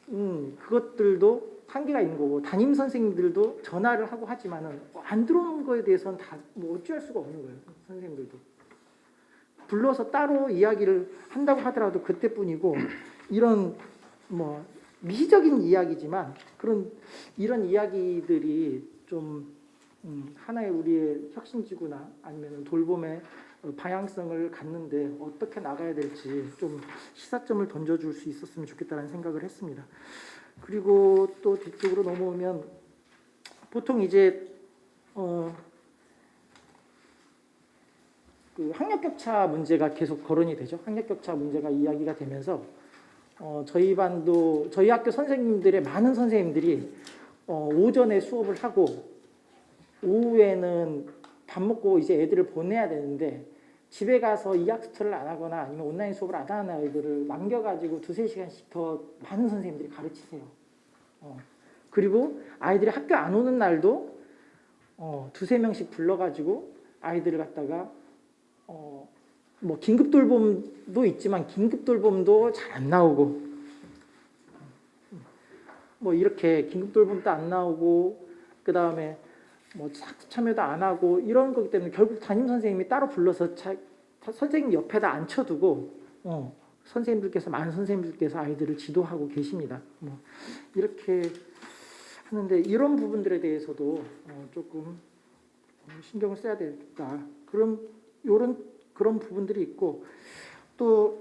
Speaker 5: 그것들도 한계가 있는 거고, 담임 선생님들도 전화를 하고 하지만은 안 들어오는 거에 대해서는 다 뭐 어찌할 수가 없는 거예요. 선생님들도 불러서 따로 이야기를 한다고 하더라도 그때뿐이고, 이런 뭐 미시적인 이야기지만 이런 이야기들이 좀 하나의 우리의 혁신지구나 아니면 돌봄의 방향성을 갖는데 어떻게 나가야 될지 좀 시사점을 던져줄 수 있었으면 좋겠다는 생각을 했습니다. 그리고 또 뒤쪽으로 넘어오면 보통 이제 그 학력격차 문제가 계속 거론이 되죠. 학력격차 문제가 이야기가 되면서 저희 반도 저희 학교 선생님들의 많은 선생님들이 오전에 수업을 하고 오후에는 밥 먹고 이제 애들을 보내야 되는데 집에 가서 이학스터를 안 하거나 아니면 온라인 수업을 안 하는 아이들을 남겨가지고 2-3시간씩 더 많은 선생님들이 가르치세요. 그리고 아이들이 학교 안 오는 날도 2-3명씩 불러가지고 아이들을 갖다가 뭐 긴급 돌봄도 있지만 긴급 돌봄도 잘 안 나오고 뭐 이렇게 긴급 돌봄도 안 나오고 그 다음에 뭐 학습 참여도 안 하고 이런 거기 때문에 결국 담임 선생님이 따로 불러서 선생님 옆에다 앉혀두고 선생님들께서 많은 선생님들께서 아이들을 지도하고 계십니다. 뭐 이렇게 하는데 이런 부분들에 대해서도 조금 신경을 써야 되겠다. 그런 부분들이 있고 또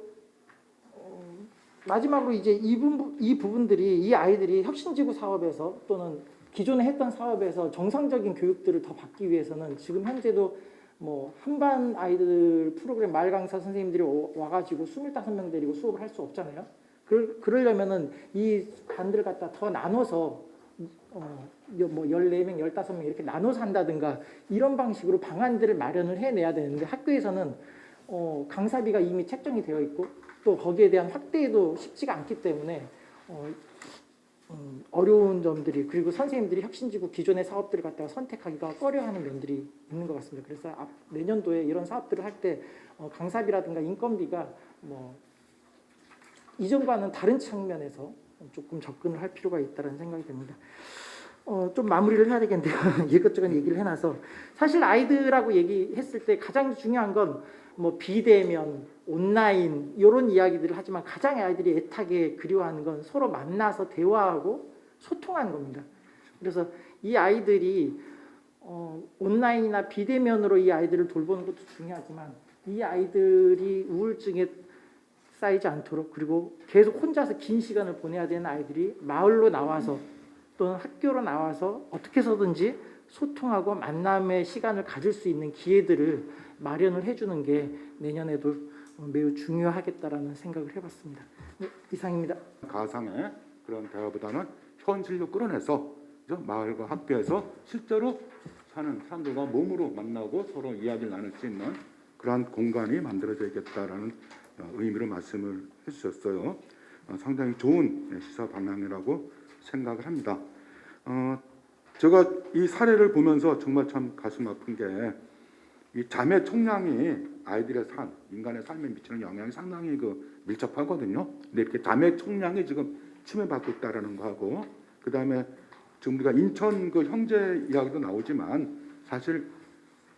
Speaker 5: 마지막으로 이제 이 부분들이 이 아이들이 혁신지구 사업에서 또는 기존에 했던 사업에서 정상적인 교육들을 더 받기 위해서는 지금 현재도 뭐 한반 아이들 프로그램 마을 강사 선생님들이 와가지고 25명 데리고 수업을 할 수 없잖아요. 그러려면은 이 반들을 갖다 더 나눠서 뭐 14명, 15명 이렇게 나눠서 한다든가 이런 방식으로 방안들을 마련을 해내야 되는데 학교에서는 강사비가 이미 책정이 되어 있고 또 거기에 대한 확대도 쉽지가 않기 때문에 어려운 점들이, 그리고 선생님들이 혁신지구 기존의 사업들을 갖다가 선택하기가 꺼려하는 면들이 있는 것 같습니다. 그래서 내년도에 이런 사업들을 할 때 강사비라든가 인건비가 뭐 이전과는 다른 측면에서 조금 접근을 할 필요가 있다는 생각이 듭니다. 좀 마무리를 해야 되겠는데요. 이것저것 얘기를 해놔서 사실 아이들하고 얘기했을 때 가장 중요한 건 뭐 비대면, 온라인 이런 이야기들을 하지만 가장 아이들이 애타게 그리워하는 건 서로 만나서 대화하고 소통하는 겁니다. 그래서 이 아이들이 온라인이나 비대면으로 이 아이들을 돌보는 것도 중요하지만 이 아이들이 우울증에 쌓이지 않도록, 그리고 계속 혼자서 긴 시간을 보내야 되는 아이들이 마을로 나와서 또는 학교로 나와서 어떻게 해서든지 소통하고 만남의 시간을 가질 수 있는 기회들을 마련을 해주는 게 내년에도 매우 중요하겠다라는 생각을 해봤습니다. 네, 이상입니다.
Speaker 4: 가상의 그런 대화보다는 현실로 끌어내서 그죠? 마을과 학교에서 실제로 사는 사람들과 몸으로 만나고 서로 이야기를 나눌 수 있는 그러한 공간이 만들어져야겠다라는 의미로 말씀을 해주셨어요. 상당히 좋은 시사 방향이라고 생각을 합니다. 제가 이 사례를 보면서 정말 참 가슴 아픈 게 이 자매 총량이 아이들의 삶, 인간의 삶에 미치는 영향이 상당히 밀접하거든요. 근데 이렇게 자매 총량이 지금 침해받고 있다라는 거하고, 그 다음에 지금 우리가 인천 형제 이야기도 나오지만 사실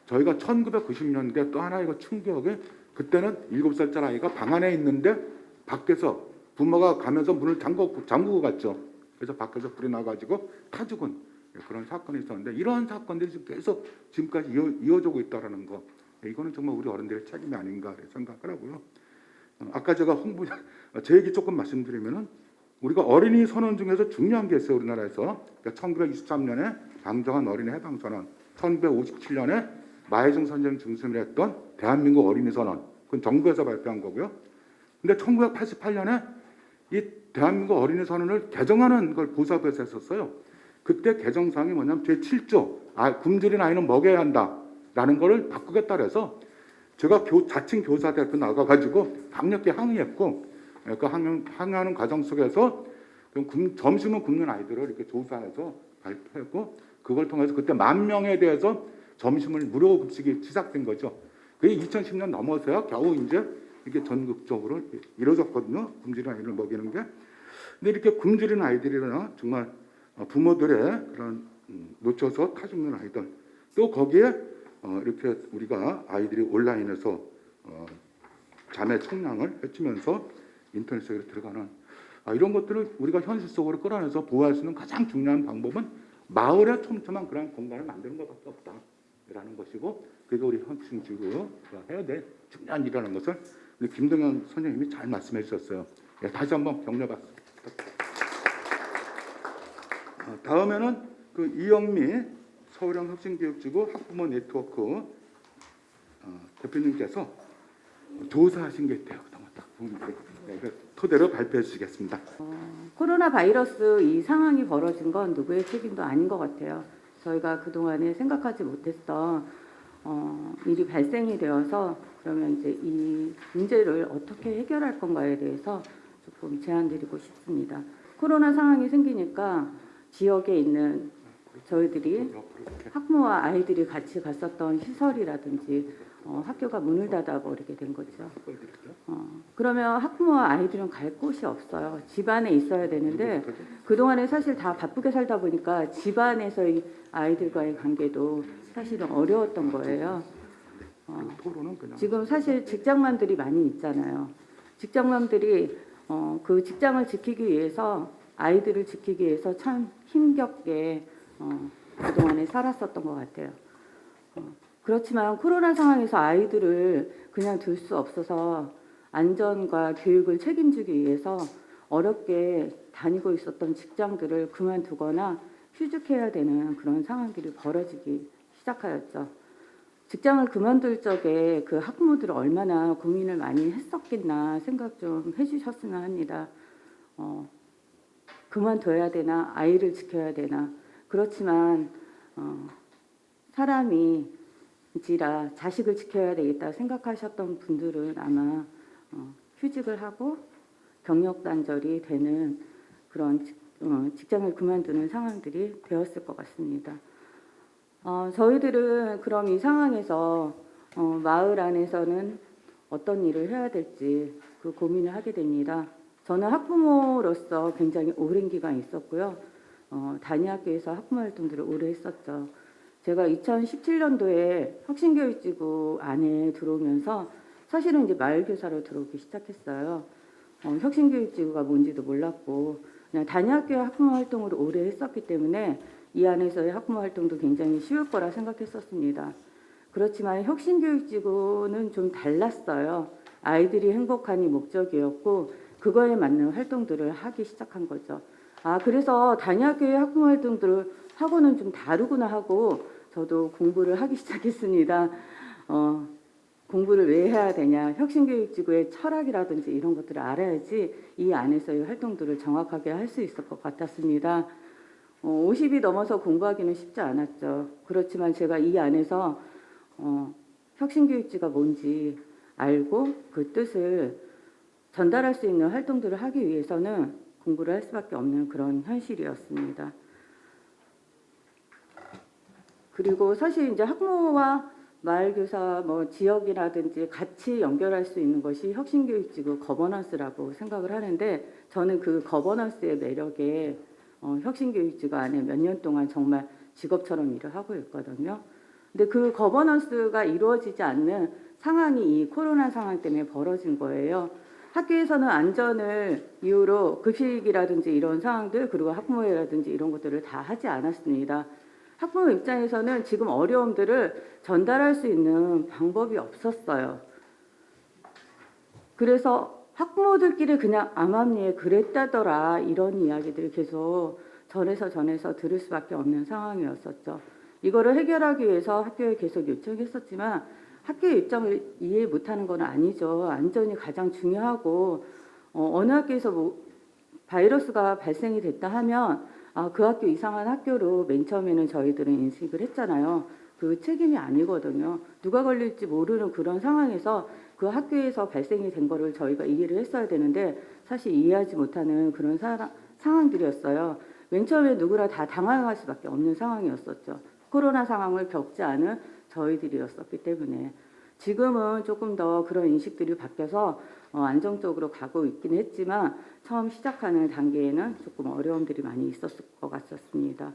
Speaker 4: 저희가 1990년대 또 하나의 충격이, 그때는 7살짜리 아이가 방 안에 있는데 밖에서 부모가 가면서 문을 잠그고 갔죠. 그래서 밖에서 불이 나가지고 타 죽은 그런 사건이 있었는데, 이런 사건들이 지금 계속 지금까지 이어지고 있다라는 거, 이거는 정말 우리 어른들의 책임이 아닌가 생각을 하고요. 아까 제가 제 얘기 조금 말씀드리면은 우리가 어린이 선언 중에서 중요한 게 있어요. 우리나라에서. 그러니까 1923년에 방정한 어린이 해방 선언, 1957년에 마해종 선생 중심을 했던 대한민국 어린이 선언, 그건 정부에서 발표한 거고요. 근데 1988년에 이 대한민국 어린이 선언을 개정하는 걸 보사부에서 했었어요. 그때 개정사항이 뭐냐면 제7조 굶주린 아이는 먹여야 한다라는 거를 바꾸겠다 그래서 제가 자칭 교사대학교 나가가지고 강력히 항의했고, 그 항의하는 과정 속에서 점심은 굶는 아이들을 이렇게 조사해서 발표했고, 그걸 통해서 그때 10,000명에 대해서 점심을 무료 급식이 시작된 거죠. 그게 2010년 넘어서야 겨우 이제 이게 전국적으로 이루어졌거든요. 굶주린 아이를 먹이는 게. 근데 이렇게 굶주린 아이들이나 정말 부모들의 그런 놓쳐서 타 죽는 아이들, 또 거기에 이렇게 우리가 아이들이 온라인에서 자매 청량을 해치면서 인터넷 세계로 들어가는 이런 것들을 우리가 현실 속으로 끌어내서 보호할 수 있는 가장 중요한 방법은 마을에 촘촘한 그런 공간을 만드는 것밖에 없다라는 것이고, 그게 우리 혁신지구가 해야 될 중요한 일이라는 것을 우리 김동현 선생님이 잘 말씀해 주셨어요. 예, 다시 한번 격려 박수. 다음에는 그 이영미 서울형 혁신교육지구 학부모 네트워크 대표님께서 조사하신 게 있대요. 그 토대로 발표해 주시겠습니다.
Speaker 1: 코로나 바이러스 이 상황이 벌어진 건 누구의 책임도 아닌 것 같아요. 저희가 그동안에 생각하지 못했던 일이 발생이 되어서 그러면 이제 이 문제를 어떻게 해결할 건가에 대해서 조금 제안드리고 싶습니다. 코로나 상황이 생기니까 지역에 있는 저희들이 학부모와 아이들이 같이 갔었던 시설이라든지 학교가 문을 닫아버리게 된 거죠. 그러면 학부모와 아이들은 갈 곳이 없어요. 집안에 있어야 되는데 그동안에 사실 다 바쁘게 살다 보니까 집안에서의 아이들과의 관계도 사실은 어려웠던 거예요. 지금 사실 직장맘들이 많이 있잖아요. 직장맘들이 그 직장을 지키기 위해서 아이들을 지키기 위해서 참 힘겹게 그동안에 살았었던 것 같아요. 그렇지만 코로나 상황에서 아이들을 그냥 둘 수 없어서 안전과 교육을 책임지기 위해서 어렵게 다니고 있었던 직장들을 그만두거나 휴직해야 되는 그런 상황들이 벌어지기 시작하였죠. 직장을 그만둘 적에 그 학부모들은 얼마나 고민을 많이 했었겠나 생각 좀 해주셨으면 합니다. 그만둬야 되나, 아이를 지켜야 되나. 그렇지만 사람이지라 자식을 지켜야 되겠다 생각하셨던 분들은 아마 휴직을 하고 경력 단절이 되는 그런 직장을 그만두는 상황들이 되었을 것 같습니다. 저희들은 그럼 이 상황에서 마을 안에서는 어떤 일을 해야 될지 그 고민을 하게 됩니다. 저는 학부모로서 굉장히 오랜 기간 있었고요. 단위학교에서 학부모 활동들을 오래 했었죠. 제가 2017년도에 혁신교육지구 안에 들어오면서 사실은 이제 마을교사로 들어오기 시작했어요. 혁신교육지구가 뭔지도 몰랐고 그냥 단위학교의 학부모 활동을 오래 했었기 때문에 이 안에서의 학부모 활동도 굉장히 쉬울 거라 생각했었습니다. 그렇지만 혁신교육지구는 좀 달랐어요. 아이들이 행복하니 목적이었고 그거에 맞는 활동들을 하기 시작한 거죠. 그래서 단위학교의 학부모 활동들을 하고는 좀 다르구나 하고 저도 공부를 하기 시작했습니다. 공부를 왜 해야 되냐. 혁신교육지구의 철학이라든지 이런 것들을 알아야지 이 안에서의 활동들을 정확하게 할 수 있을 것 같았습니다. 50이 넘어서 공부하기는 쉽지 않았죠. 그렇지만 제가 이 안에서 혁신교육지가 뭔지 알고 그 뜻을 전달할 수 있는 활동들을 하기 위해서는 공부를 할 수밖에 없는 그런 현실이었습니다. 그리고 사실 이제 학부모와 마을교사 지역이라든지 같이 연결할 수 있는 것이 혁신교육지구 거버넌스라고 생각을 하는데 저는 그 거버넌스의 매력에 혁신교육지구 안에 몇 년 동안 정말 직업처럼 일을 하고 있거든요. 근데 그 거버넌스가 이루어지지 않는 상황이 이 코로나 상황 때문에 벌어진 거예요. 학교에서는 안전을 이유로 급식이라든지 이런 상황들 그리고 학부모회라든지 이런 것들을 다 하지 않았습니다.
Speaker 6: 학부모 입장에서는 지금 어려움들을 전달할 수 있는 방법이 없었어요. 그래서 학부모들끼리 그냥 암암리에 그랬다더라 이런 이야기들이 계속 전해서 들을 수밖에 없는 상황이었었죠. 이거를 해결하기 위해서 학교에 계속 요청했었지만 학교의 입장을 이해 못하는 건 아니죠. 안전이 가장 중요하고 어느 학교에서 뭐 바이러스가 발생이 됐다 하면 그 학교 이상한 학교로 맨 처음에는 저희들은 인식을 했잖아요. 그 책임이 아니거든요. 누가 걸릴지 모르는 그런 상황에서 그 학교에서 발생이 된 거를 저희가 이해를 했어야 되는데 사실 이해하지 못하는 그런 상황들이었어요. 맨 처음에 누구나 다 당황할 수밖에 없는 상황이었었죠. 코로나 상황을 겪지 않은 저희들이었었기 때문에 지금은 조금 더 그런 인식들이 바뀌어서 안정적으로 가고 있긴 했지만 처음 시작하는 단계에는 조금 어려움들이 많이 있었을 것 같았습니다.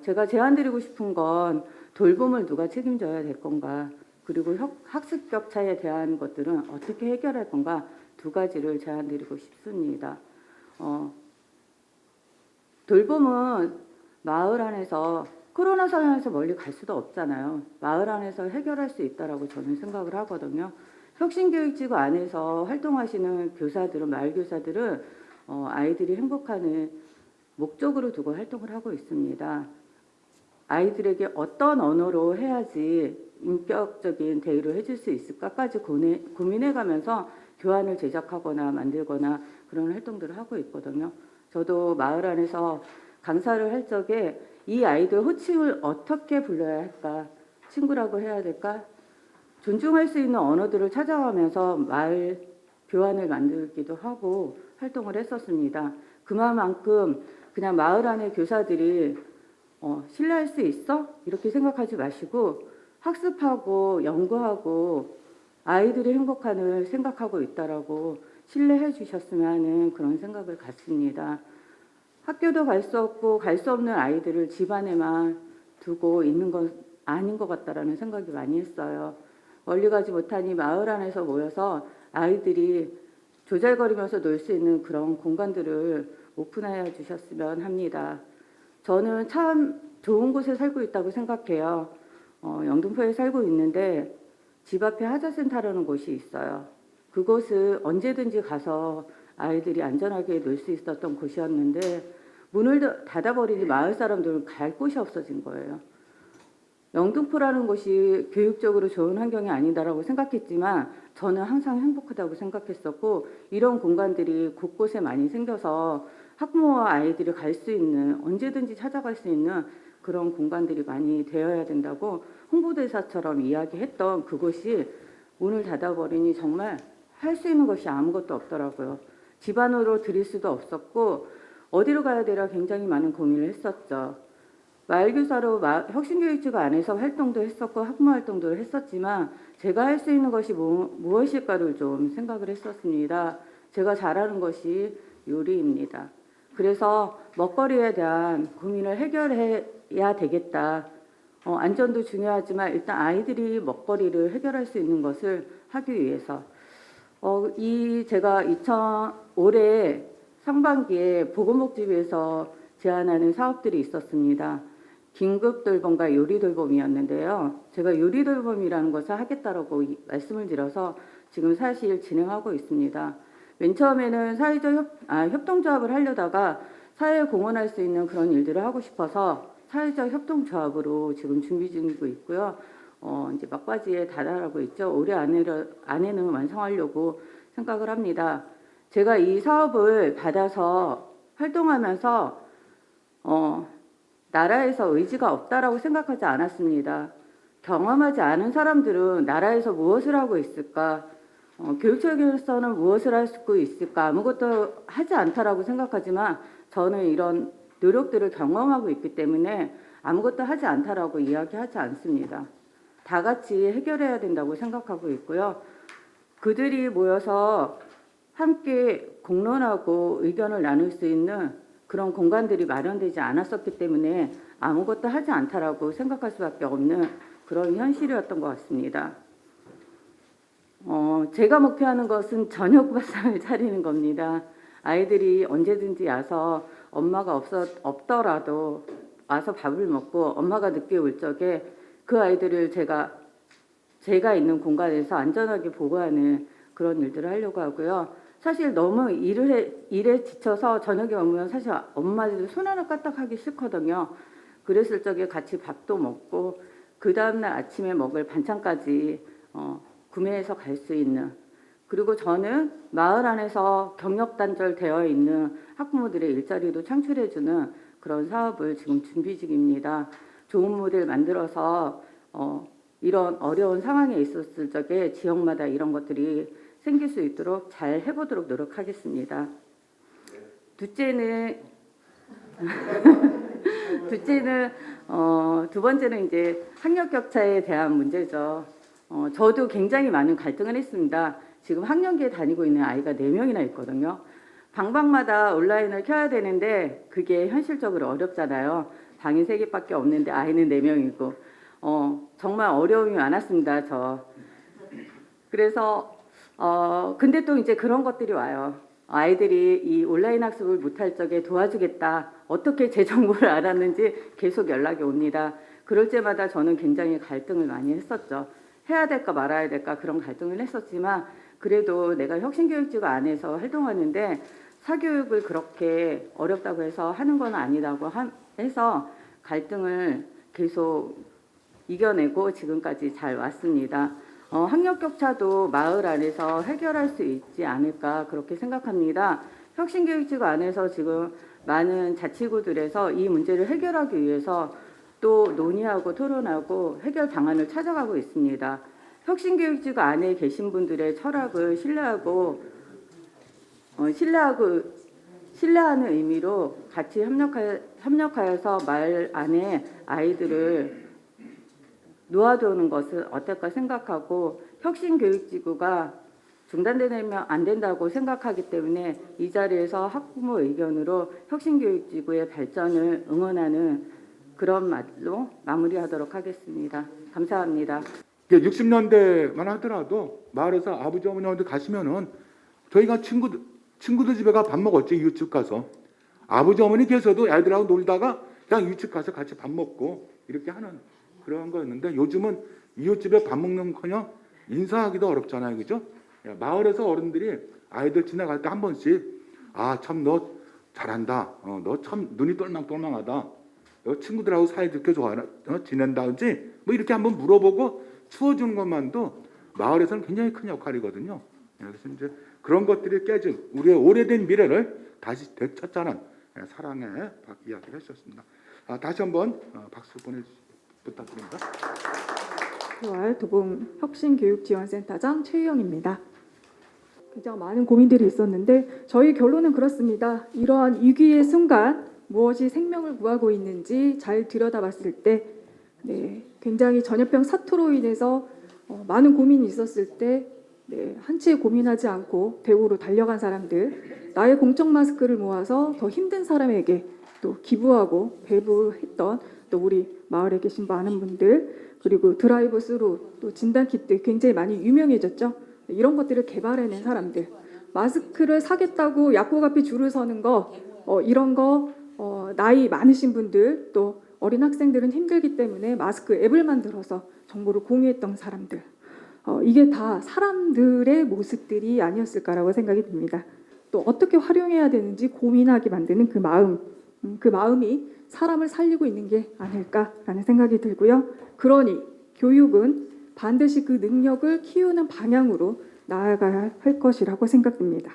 Speaker 6: 제가 제안드리고 싶은 건 돌봄을 누가 책임져야 될 건가, 그리고 학습 격차에 대한 것들은 어떻게 해결할 건가, 두 가지를 제안드리고 싶습니다. 돌봄은 마을 안에서 코로나 상황에서 멀리 갈 수도 없잖아요. 마을 안에서 해결할 수 있다라고 저는 생각을 하거든요. 혁신교육지구 안에서 활동하시는 교사들은, 마을 교사들은 아이들이 행복하는 목적으로 두고 활동을 하고 있습니다. 아이들에게 어떤 언어로 해야지 인격적인 대우를 해줄 수 있을까까지 고민해가면서 교환을 제작하거나 만들거나 그런 활동들을 하고 있거든요. 저도 마을 안에서 강사를 할 적에 이 아이들 호칭을 어떻게 불러야 할까, 친구라고 해야 될까, 존중할 수 있는 언어들을 찾아가면서 마을 교환을 만들기도 하고 활동을 했었습니다. 그만큼 그냥 마을 안의 교사들이 신뢰할 수 있어? 이렇게 생각하지 마시고 학습하고 연구하고 아이들이 행복함을 생각하고 있다라고 신뢰해 주셨으면 하는 그런 생각을 갖습니다. 학교도 갈 수 없고 갈 수 없는 아이들을 집안에만 두고 있는 건 아닌 것 같다라는 생각이 많이 했어요. 멀리 가지 못하니 마을 안에서 모여서 아이들이 조잘거리면서 놀 수 있는 그런 공간들을 오픈하여 주셨으면 합니다. 저는 참 좋은 곳에 살고 있다고 생각해요. 영등포에 살고 있는데 집 앞에 하자센터라는 곳이 있어요. 그곳을 언제든지 가서 아이들이 안전하게 놀 수 있었던 곳이었는데 문을 닫아버리니 마을 사람들은 갈 곳이 없어진 거예요. 영등포라는 곳이 교육적으로 좋은 환경이 아니다라고 생각했지만 저는 항상 행복하다고 생각했었고 이런 공간들이 곳곳에 많이 생겨서 학부모와 아이들이 갈 수 있는, 언제든지 찾아갈 수 있는 그런 공간들이 많이 되어야 된다고 홍보대사처럼 이야기했던 그곳이 문을 닫아버리니 정말 할 수 있는 것이 아무것도 없더라고요. 집안으로 들일 수도 없었고 어디로 가야 되라 굉장히 많은 고민을 했었죠. 마을교사로 혁신교육지구 안에서 활동도 했었고 학부모 활동도 했었지만 제가 할 수 있는 것이 무엇일까를 좀 생각을 했었습니다. 제가 잘하는 것이 요리입니다. 그래서 먹거리에 대한 고민을 해결해야 되겠다. 안전도 중요하지만 일단 아이들이 먹거리를 해결할 수 있는 것을 하기 위해서 제가 올해 상반기에 보건복지부에서 제안하는 사업들이 있었습니다. 긴급돌봄과 요리돌봄이었는데요. 제가 요리돌봄이라는 것을 하겠다라고 말씀을 드려서 지금 사실 진행하고 있습니다. 맨 처음에는 사회적 협동조합을 하려다가 사회에 공헌할 수 있는 그런 일들을 하고 싶어서 사회적 협동조합으로 지금 준비 중이고 있고요. 이제 막바지에 다다라고 있죠. 올해 안에는 완성하려고 생각을 합니다. 제가 이 사업을 받아서 활동하면서 나라에서 의지가 없다라고 생각하지 않았습니다. 경험하지 않은 사람들은 나라에서 무엇을 하고 있을까? 교육청에서는 무엇을 할 수 있을까? 아무것도 하지 않다라고 생각하지만 저는 이런 노력들을 경험하고 있기 때문에 아무것도 하지 않다라고 이야기하지 않습니다. 다 같이 해결해야 된다고 생각하고 있고요. 그들이 모여서 함께 공론하고 의견을 나눌 수 있는 그런 공간들이 마련되지 않았었기 때문에 아무것도 하지 않다라고 생각할 수밖에 없는 그런 현실이었던 것 같습니다. 제가 목표하는 것은 저녁밥상을 차리는 겁니다. 아이들이 언제든지 와서 엄마가 없더라도 와서 밥을 먹고 엄마가 늦게 올 적에 그 아이들을 제가 있는 공간에서 안전하게 보호하는 그런 일들을 하려고 하고요. 사실 너무 일에 지쳐서 저녁에 오면 사실 엄마들 손 하나 까딱하기 싫거든요. 그랬을 적에 같이 밥도 먹고 그 다음날 아침에 먹을 반찬까지 구매해서 갈 수 있는, 그리고 저는 마을 안에서 경력 단절되어 있는 학부모들의 일자리도 창출해주는 그런 사업을 지금 준비 중입니다. 좋은 모델 만들어서 이런 어려운 상황에 있었을 적에 지역마다 이런 것들이 생길 수 있도록 잘 해보도록 노력하겠습니다. 둘째는 두 번째는 이제 학력 격차에 대한 문제죠. 저도 굉장히 많은 갈등을 했습니다. 지금 학년기에 다니고 있는 아이가 4명이나 있거든요. 방방마다 온라인을 켜야 되는데 그게 현실적으로 어렵잖아요. 방이 3개밖에 없는데 아이는 4명이고 정말 어려움이 많았습니다. 그래서 근데 또 이제 그런 것들이 와요. 아이들이 이 온라인 학습을 못할 적에 도와주겠다. 어떻게 제 정보를 알았는지 계속 연락이 옵니다. 그럴 때마다 저는 굉장히 갈등을 많이 했었죠. 해야 될까 말아야 될까 그런 갈등을 했었지만 그래도 내가 혁신교육지구 안에서 활동하는데 사교육을 그렇게 어렵다고 해서 하는 건 아니라고 해서 갈등을 계속 이겨내고 지금까지 잘 왔습니다. 학력 격차도 마을 안에서 해결할 수 있지 않을까 그렇게 생각합니다. 혁신교육지구 안에서 지금 많은 자치구들에서 이 문제를 해결하기 위해서 또 논의하고 토론하고 해결 방안을 찾아가고 있습니다. 혁신교육지구 안에 계신 분들의 철학을 신뢰하는 의미로 같이 협력하여서 마을 안에 아이들을 놓아두는 것은 어떨까 생각하고, 혁신교육지구가 중단되면 안 된다고 생각하기 때문에 이 자리에서 학부모 의견으로 혁신교육지구의 발전을 응원하는 그런 말로 마무리하도록 하겠습니다. 감사합니다.
Speaker 4: 60년대만 하더라도 마을에서 아버지 어머니한테 가시면은 저희가 친구들 집에 가 밥 먹었지. 이웃집 가서 아버지 어머니 계셔도 애들하고 놀다가 그냥 이웃집 가서 같이 밥 먹고 이렇게 하는 그런 거였는데 요즘은 이웃집에 밥 먹는커녕 인사하기도 어렵잖아요. 그죠? 마을에서 어른들이 아이들 지나갈 때 한 번씩 참 너 잘한다. 너 참 눈이 똘망똘망하다. 친구들하고 사이좋게 지낸다든지 뭐 이렇게 한번 물어보고 추워주는 것만도 마을에서는 굉장히 큰 역할이거든요. 그래서 이제 그런 것들이 깨진 우리의 오래된 미래를 다시 되찾자는 사랑의 이야기를 했었습니다. 다시 한번 박수 부탁드립니다.
Speaker 7: 도봉 혁신교육지원센터장 최유영입니다. 굉장히 많은 고민들이 있었는데 저희 결론은 그렇습니다. 이러한 위기의 순간 무엇이 생명을 구하고 있는지 잘 들여다봤을 때 굉장히 전염병 사투로 인해서 많은 고민이 있었을 때 한치의 고민하지 않고 대우로 달려간 사람들, 나의 공적 마스크를 모아서 더 힘든 사람에게 또 기부하고 배부했던 또 우리 마을에 계신 많은 분들, 그리고 드라이브 스루 또 진단키트 굉장히 많이 유명해졌죠. 이런 것들을 개발해낸 사람들, 마스크를 사겠다고 약국 앞에 줄을 서는 거 이런 거 나이 많으신 분들 또 어린 학생들은 힘들기 때문에 마스크 앱을 만들어서 정보를 공유했던 사람들, 이게 다 사람들의 모습들이 아니었을까라고 생각이 듭니다. 또 어떻게 활용해야 되는지 고민하게 만드는 그 마음이 사람을 살리고 있는 게 아닐까라는 생각이 들고요. 그러니 교육은 반드시 그 능력을 키우는 방향으로 나아가야 할 것이라고 생각됩니다.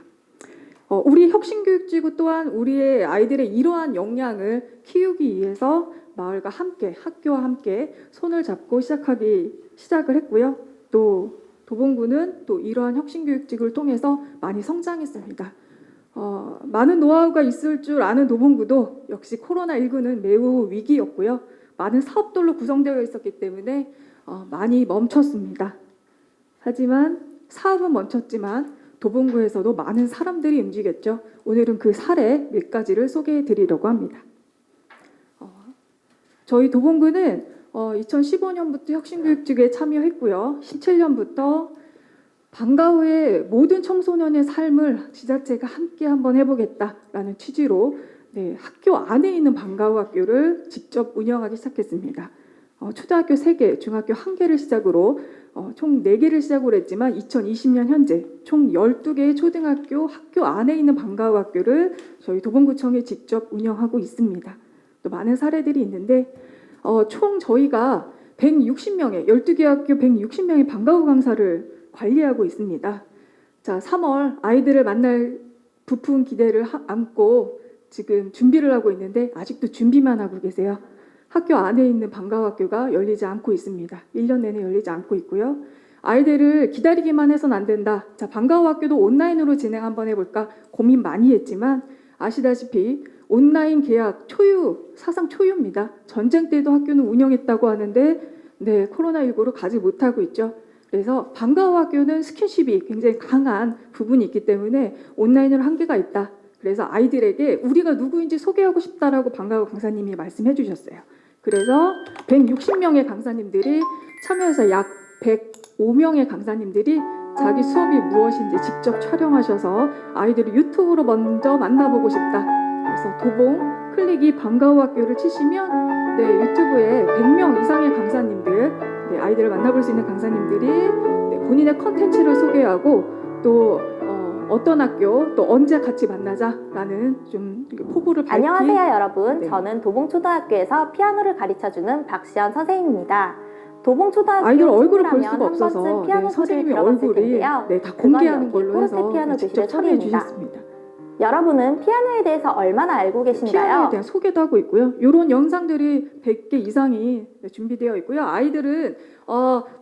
Speaker 7: 우리 혁신교육지구 또한 우리의 아이들의 이러한 역량을 키우기 위해서 마을과 함께, 학교와 함께 손을 잡고 시작을 했고요. 또 도봉구는 또 이러한 혁신교육지구를 통해서 많이 성장했습니다. 많은 노하우가 있을 줄 아는 도봉구도 역시 코로나19는 매우 위기였고요. 많은 사업들로 구성되어 있었기 때문에 많이 멈췄습니다. 하지만 사업은 멈췄지만 도봉구에서도 많은 사람들이 움직였죠. 오늘은 그 사례 몇 가지를 소개해 드리려고 합니다. 저희 도봉구는 2015년부터 혁신교육지구에 참여했고요. 17년부터 방과 후에 모든 청소년의 삶을 지자체가 함께 한번 해보겠다라는 취지로 네, 학교 안에 있는 방과 후 학교를 직접 운영하기 시작했습니다. 초등학교 3개, 중학교 1개를 시작으로 총 4개를 시작으로 했지만 2020년 현재 총 12개의 초등학교 학교 안에 있는 방과 후 학교를 저희 도봉구청이 직접 운영하고 있습니다. 또 많은 사례들이 있는데 총 저희가 160명의 12개 학교 160명의 방과 후 강사를 관리하고 있습니다. 자, 3월 아이들을 만날 부푼 기대를 안고 지금 준비를 하고 있는데 아직도 준비만 하고 계세요. 학교 안에 있는 방과 후 학교가 열리지 않고 있습니다. 1년 내내 열리지 않고 있고요. 아이들을 기다리기만 해서는 안 된다. 자, 방과 후 학교도 온라인으로 진행 한번 해볼까 고민 많이 했지만 아시다시피 온라인 계약 초유, 사상 초유입니다. 전쟁 때도 학교는 운영했다고 하는데 네, 코로나19로 가지 못하고 있죠. 그래서 방과 후 학교는 스킨십이 굉장히 강한 부분이 있기 때문에 온라인으로 한계가 있다. 그래서 아이들에게 우리가 누구인지 소개하고 싶다라고 방과 후 강사님이 말씀해 주셨어요. 그래서 160명의 강사님들이 참여해서 약 105명의 강사님들이 자기 수업이 무엇인지 직접 촬영하셔서 아이들을 유튜브로 먼저 만나보고 싶다. 그래서 도봉 클릭이 방과 후 학교를 치시면 네, 유튜브에 100명 이상의 강사님들, 네, 아이들을 만나볼 수 있는 강사님들이 네, 본인의 컨텐츠를 소개하고 또 어떤 학교 또 언제 같이 만나자라는 좀 포부를 밝힌
Speaker 8: 안녕하세요 여러분.
Speaker 7: 네.
Speaker 8: 저는 도봉초등학교에서 피아노를 가르쳐주는 박시연 선생님입니다. 도봉초등학교
Speaker 7: 아이들 얼굴을 볼
Speaker 8: 친구라면
Speaker 7: 수가
Speaker 8: 한
Speaker 7: 없어서
Speaker 8: 번쯤 피아노
Speaker 7: 네,
Speaker 8: 소리를
Speaker 7: 선생님이
Speaker 8: 들어봤을
Speaker 7: 얼굴이
Speaker 8: 텐데요.
Speaker 7: 네, 다
Speaker 8: 그건
Speaker 7: 공개하는
Speaker 8: 여기
Speaker 7: 걸로
Speaker 8: 포르테
Speaker 7: 해서
Speaker 8: 피아노
Speaker 7: 직접
Speaker 8: 교실의
Speaker 7: 참여해
Speaker 8: 소리입니다.
Speaker 7: 주셨습니다.
Speaker 8: 여러분은 피아노에 대해서 얼마나 알고
Speaker 7: 피아노에
Speaker 8: 계신가요?
Speaker 7: 대한 소개도 하고 있고요. 이런 영상들이 100개 이상이 준비되어 있고요. 아이들은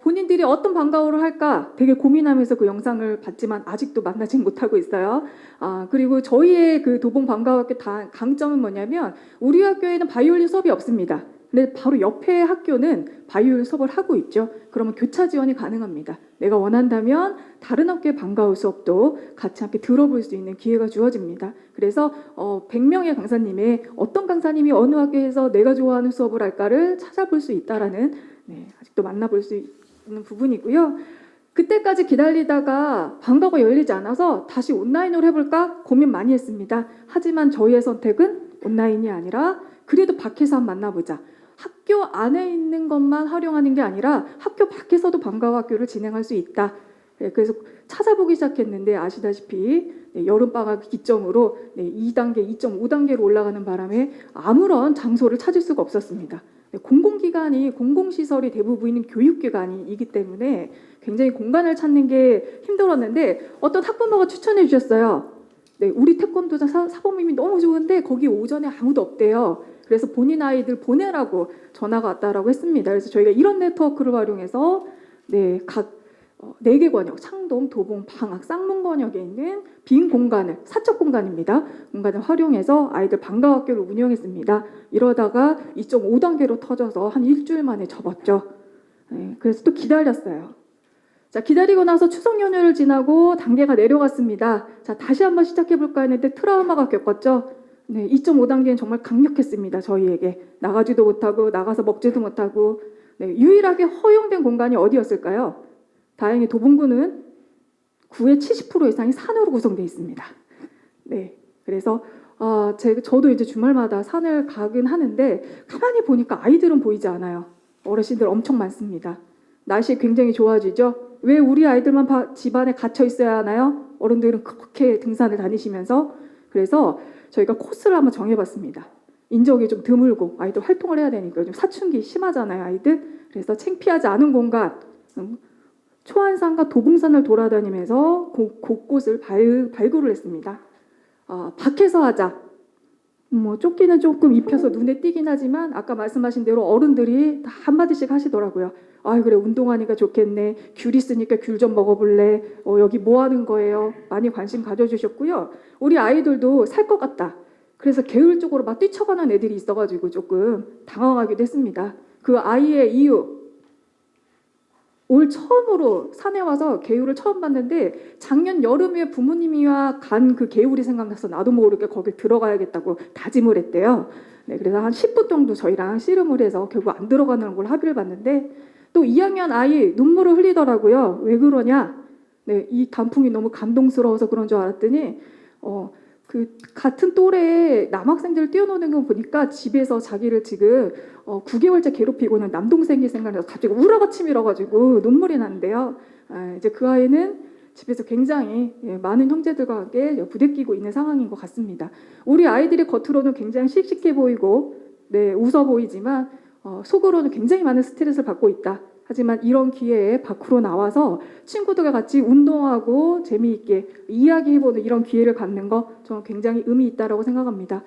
Speaker 7: 본인들이 어떤 방과후를 할까 되게 고민하면서 그 영상을 봤지만 아직도 만나지 못하고 있어요. 그리고 저희의 그 도봉 방과후학교 강점은 뭐냐면 우리 학교에는 바이올린 수업이 없습니다. 근데 바로 옆에 학교는 바이올린 수업을 하고 있죠. 그러면 교차 지원이 가능합니다. 내가 원한다면 다른 학교의 방과후 수업도 같이 함께 들어볼 수 있는 기회가 주어집니다. 그래서 100명의 강사님의 어떤 강사님이 어느 학교에서 내가 좋아하는 수업을 할까를 찾아볼 수 있다라는 네, 아직도 만나볼 수 있는 부분이고요. 그때까지 기다리다가 방과후가 열리지 않아서 다시 온라인으로 해볼까 고민 많이 했습니다. 하지만 저희의 선택은 온라인이 아니라 그래도 밖에서 한번 만나보자. 학교 안에 있는 것만 활용하는 게 아니라 학교 밖에서도 방과후 학교를 진행할 수 있다. 네, 그래서 찾아보기 시작했는데 아시다시피 네, 여름방학 기점으로 네, 2단계, 2.5단계로 올라가는 바람에 아무런 장소를 찾을 수가 없었습니다. 네, 공공기관이, 공공시설이 대부분인 교육기관이기 때문에 굉장히 공간을 찾는 게 힘들었는데 어떤 학부모가 추천해 주셨어요. 네, 우리 태권도장 사범님이 너무 좋은데 거기 오전에 아무도 없대요. 그래서 본인 아이들 보내라고 전화가 왔다라고 했습니다. 그래서 저희가 이런 네트워크를 활용해서 네, 각 4개 권역, 창동, 도봉, 방학, 쌍문 권역에 있는 빈 공간을, 사적 공간입니다. 공간을 활용해서 아이들 방과후 학교를 운영했습니다. 이러다가 2.5단계로 터져서 한 일주일 만에 접었죠. 네, 그래서 또 기다렸어요. 자, 기다리고 나서 추석 연휴를 지나고 단계가 내려갔습니다. 자, 다시 한번 시작해볼까 했는데 트라우마가 겪었죠. 네, 2.5단계는 정말 강력했습니다. 저희에게. 나가지도 못하고 나가서 먹지도 못하고 네, 유일하게 허용된 공간이 어디였을까요? 다행히 도봉구는 구의 70% 이상이 산으로 구성되어 있습니다. 네, 그래서 저도 이제 주말마다 산을 가긴 하는데 가만히 보니까 아이들은 보이지 않아요. 어르신들 엄청 많습니다. 날씨 굉장히 좋아지죠. 왜 우리 아이들만 집안에 갇혀 있어야 하나요? 어른들은 그렇게 등산을 다니시면서. 그래서 저희가 코스를 한번 정해봤습니다. 인적이 좀 드물고 아이들 활동을 해야 되니까 좀 사춘기 심하잖아요, 아이들. 그래서 창피하지 않은 공간, 초안산과 도봉산을 돌아다니면서 곳곳을 발굴을 했습니다. 밖에서 하자. 조끼는 조금 입혀서 눈에 띄긴 하지만 아까 말씀하신 대로 어른들이 다 한마디씩 하시더라고요. 그래, 운동하니까 좋겠네. 귤 있으니까 귤 좀 먹어볼래. 여기 뭐 하는 거예요? 많이 관심 가져주셨고요. 우리 아이들도 살 것 같다. 그래서 개울 쪽으로 막 뛰쳐가는 애들이 있어가지고 조금 당황하기도 했습니다. 그 아이의 이유, 올 처음으로 산에 와서 개울을 처음 봤는데 작년 여름에 부모님이와 간 그 개울이 생각나서 나도 모르게 거길 들어가야겠다고 다짐을 했대요. 네, 그래서 한 10분 정도 저희랑 씨름을 해서 결국 안 들어가는 걸 합의를 봤는데 또 2학년 아이 눈물을 흘리더라고요. 왜 그러냐? 네, 이 단풍이 너무 감동스러워서 그런 줄 알았더니 그 같은 또래의 남학생들 뛰어노는 거 보니까 집에서 자기를 지금 9개월째 괴롭히고 있는 남동생이 생각나서 갑자기 우라가 치밀어가지고 눈물이 나는데요. 이제 그 아이는 집에서 굉장히 많은 형제들과 함께 부대끼고 있는 상황인 것 같습니다. 우리 아이들이 겉으로는 굉장히 씩씩해 보이고 웃어 보이지만 속으로는 굉장히 많은 스트레스를 받고 있다. 하지만 이런 기회에 밖으로 나와서 친구들과 같이 운동하고 재미있게 이야기해보는 이런 기회를 갖는 거 저는 굉장히 의미 있다고 생각합니다.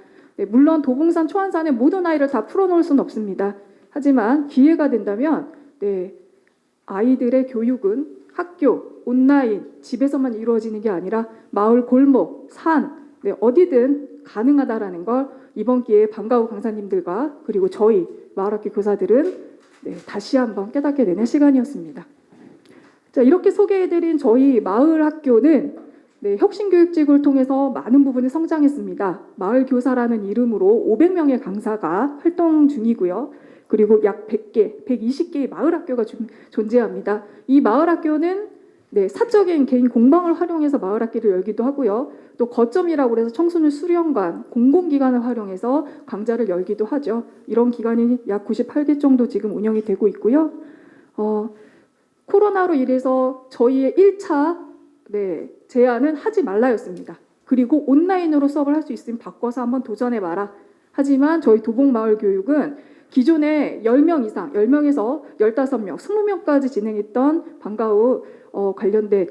Speaker 7: 물론 도봉산, 초안산의 모든 아이를 다 풀어놓을 수는 없습니다. 하지만 기회가 된다면 아이들의 교육은 학교, 온라인, 집에서만 이루어지는 게 아니라 마을, 골목, 산, 어디든 가능하다라는 걸 이번 기회에 방과후 강사님들과 그리고 저희 마을학교 교사들은 다시 한번 깨닫게 되는 시간이었습니다. 자, 이렇게 소개해드린 저희 마을 학교는 혁신교육직을 통해서 많은 부분이 성장했습니다. 마을 교사라는 이름으로 500명의 강사가 활동 중이고요. 그리고 약 100개, 120개의 마을 학교가 존재합니다. 이 마을 학교는 사적인 개인 공방을 활용해서 마을 학기를 열기도 하고요. 또 거점이라고 해서 청소년 수련관, 공공기관을 활용해서 강좌를 열기도 하죠. 이런 기관이 약 98개 정도 지금 운영이 되고 있고요. 코로나로 인해서 저희의 1차 제안은 하지 말라였습니다. 그리고 온라인으로 수업을 할 수 있으면 바꿔서 한번 도전해봐라. 하지만 저희 도봉마을교육은 기존에 10명 이상, 10명에서 15명, 20명까지 진행했던 방과후 관련된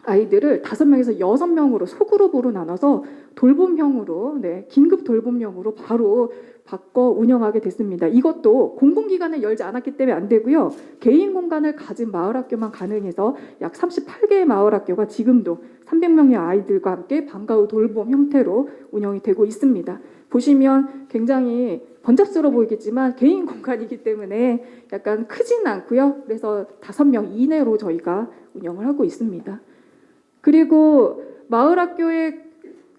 Speaker 7: 아이들을 5명에서 6명으로 소그룹으로 나눠서 돌봄형으로, 긴급 돌봄형으로 바로 바꿔 운영하게 됐습니다. 이것도 공공기관을 열지 않았기 때문에 안 되고요. 개인 공간을 가진 마을학교만 가능해서 약 38개의 마을학교가 지금도 300명의 아이들과 함께 방과후 돌봄 형태로 운영이 되고 있습니다. 보시면 굉장히 번잡스러워 보이겠지만 개인 공간이기 때문에 약간 크진 않고요. 그래서 5명 이내로 저희가 운영을 하고 있습니다. 그리고 마을학교의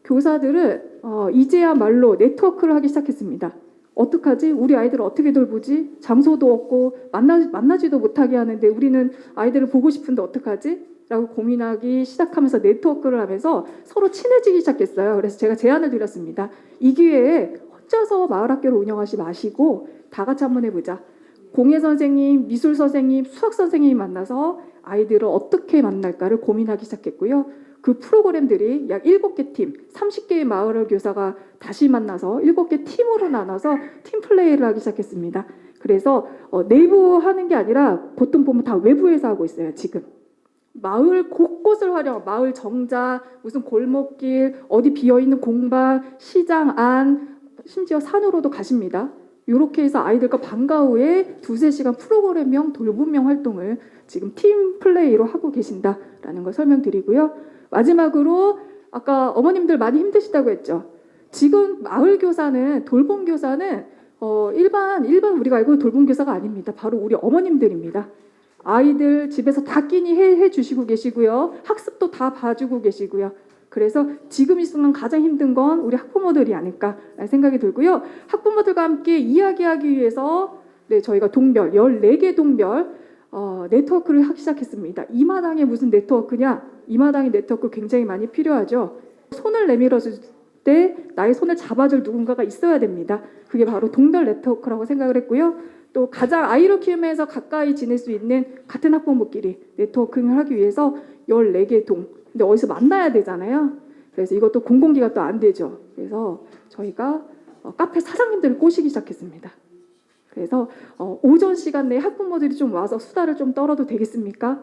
Speaker 7: 교사들은 이제야말로 네트워크를 하기 시작했습니다. 어떡하지? 우리 아이들을 어떻게 돌보지? 장소도 없고 만나지도 못하게 하는데 우리는 아이들을 보고 싶은데 어떡하지? 라고 고민하기 시작하면서 네트워크를 하면서 서로 친해지기 시작했어요. 그래서 제가 제안을 드렸습니다. 이 기회에 혼자서 마을학교를 운영하지 마시고 다 같이 한번 해보자. 공예 선생님, 미술 선생님, 수학 선생님이 만나서 아이들을 어떻게 만날까를 고민하기 시작했고요. 그 프로그램들이 약 7개 팀, 30개의 마을 교사가 다시 만나서 7개 팀으로 나눠서 팀 플레이를 하기 시작했습니다. 그래서 내부 하는 게 아니라 보통 보면 다 외부에서 하고 있어요, 지금. 마을 곳곳을 활용, 마을 정자, 무슨 골목길, 어디 비어있는 공방, 시장 안, 심지어 산으로도 가십니다. 이렇게 해서 아이들과 방과후에 2-3시간 프로그램형 돌봄형 활동을 지금 팀 플레이로 하고 계신다라는 걸 설명드리고요. 마지막으로 아까 어머님들 많이 힘드시다고 했죠. 지금 마을 교사는 돌봄 교사는 일반 우리가 알고 있는 돌봄 교사가 아닙니다. 바로 우리 어머님들입니다. 아이들 집에서 다 끼니 해주시고 계시고요. 학습도 다 봐주고 계시고요. 그래서 지금 이 순간 가장 힘든 건 우리 학부모들이 아닐까라는 생각이 들고요. 학부모들과 함께 이야기하기 위해서 저희가 동별, 14개 동별 네트워크를 하기 시작했습니다. 이 마당에 무슨 네트워크냐? 이 마당의 네트워크 굉장히 많이 필요하죠. 손을 내밀어 줄 때 나의 손을 잡아줄 누군가가 있어야 됩니다. 그게 바로 동별 네트워크라고 생각을 했고요. 또 가장 아이를 키우면서 가까이 지낼 수 있는 같은 학부모끼리 네트워킹을 하기 위해서 14개 동. 근데 어디서 만나야 되잖아요. 그래서 이것도 공공기가 또 안 되죠. 그래서 저희가 카페 사장님들을 꼬시기 시작했습니다. 그래서 오전 시간 내에 학부모들이 좀 와서 수다를 좀 떨어도 되겠습니까?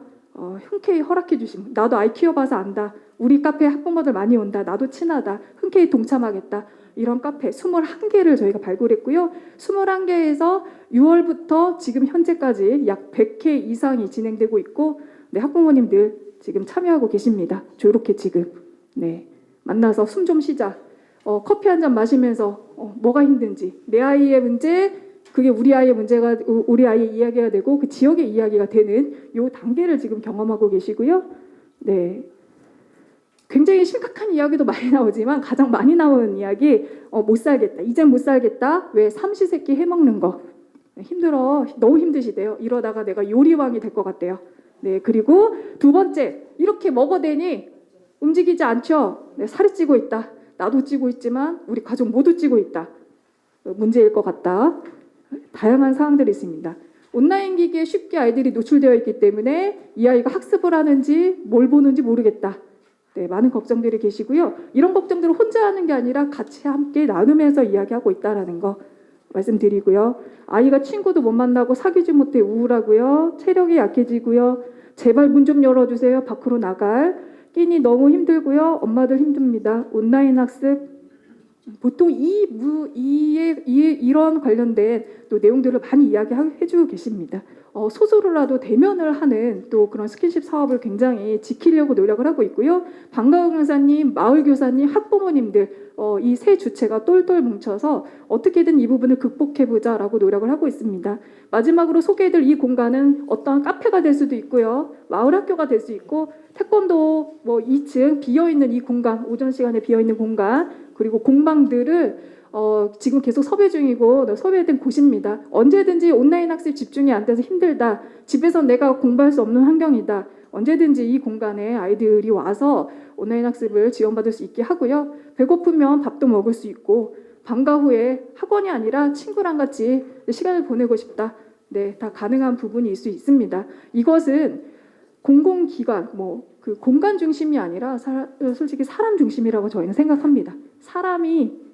Speaker 7: 흔쾌히 허락해 주시면 나도 아이 키워봐서 안다. 우리 카페에 학부모들 많이 온다. 나도 친하다. 흔쾌히 동참하겠다. 이런 카페 21개를 저희가 발굴했고요. 21개에서 6월부터 지금 현재까지 약 100회 이상이 진행되고 있고 학부모님들 지금 참여하고 계십니다. 이렇게 지금 만나서 숨 좀 쉬자. 커피 한 잔 마시면서 뭐가 힘든지 내 아이의 문제 그게 우리 아이의 문제가 우리 아이의 이야기가 되고 그 지역의 이야기가 되는 요 단계를 지금 경험하고 계시고요. 굉장히 심각한 이야기도 많이 나오지만 가장 많이 나오는 이야기 못 살겠다. 이젠 못 살겠다. 왜 삼시세끼 해먹는 거 힘들어. 너무 힘드시대요. 이러다가 내가 요리왕이 될 것 같대요. 그리고 두 번째 이렇게 먹어대니 움직이지 않죠. 살이 찌고 있다. 나도 찌고 있지만 우리 가족 모두 찌고 있다. 문제일 것 같다. 다양한 사항들이 있습니다. 온라인 기기에 쉽게 아이들이 노출되어 있기 때문에 이 아이가 학습을 하는지 뭘 보는지 모르겠다. 네, 많은 걱정들이 계시고요. 이런 걱정들을 혼자 하는 게 아니라 같이 함께 나누면서 이야기하고 있다는 거 말씀드리고요. 아이가 친구도 못 만나고 사귀지 못해 우울하고요. 체력이 약해지고요. 제발 문 좀 열어주세요. 밖으로 나갈. 끼니 너무 힘들고요. 엄마들 힘듭니다. 온라인 학습. 보통 이런 관련된 또 내용들을 많이 이야기해주고 계십니다. 소수로라도 대면을 하는 또 그런 스킨십 사업을 굉장히 지키려고 노력을 하고 있고요. 방과후 강사님, 마을 교사님, 학부모님들 이 세 주체가 똘똘 뭉쳐서 어떻게든 이 부분을 극복해보자라고 노력을 하고 있습니다. 마지막으로 소개해드릴 이 공간은 어떠한 카페가 될 수도 있고요. 마을 학교가 될 수 있고 태권도 2층 비어있는 이 공간, 오전 시간에 비어있는 공간 그리고 공방들을 지금 계속 섭외 중이고 섭외된 곳입니다. 언제든지 온라인 학습 집중이 안 돼서 힘들다. 집에서 내가 공부할 수 없는 환경이다. 언제든지 이 공간에 아이들이 와서 온라인 학습을 지원받을 수 있게 하고요. 배고프면 밥도 먹을 수 있고 방과 후에 학원이 아니라 친구랑 같이 시간을 보내고 싶다. 네, 다 가능한 부분이 있을 수 있습니다. 이것은 공공기관, 그 공간 중심이 아니라 솔직히 사람 중심이라고 저희는 생각합니다. 사람이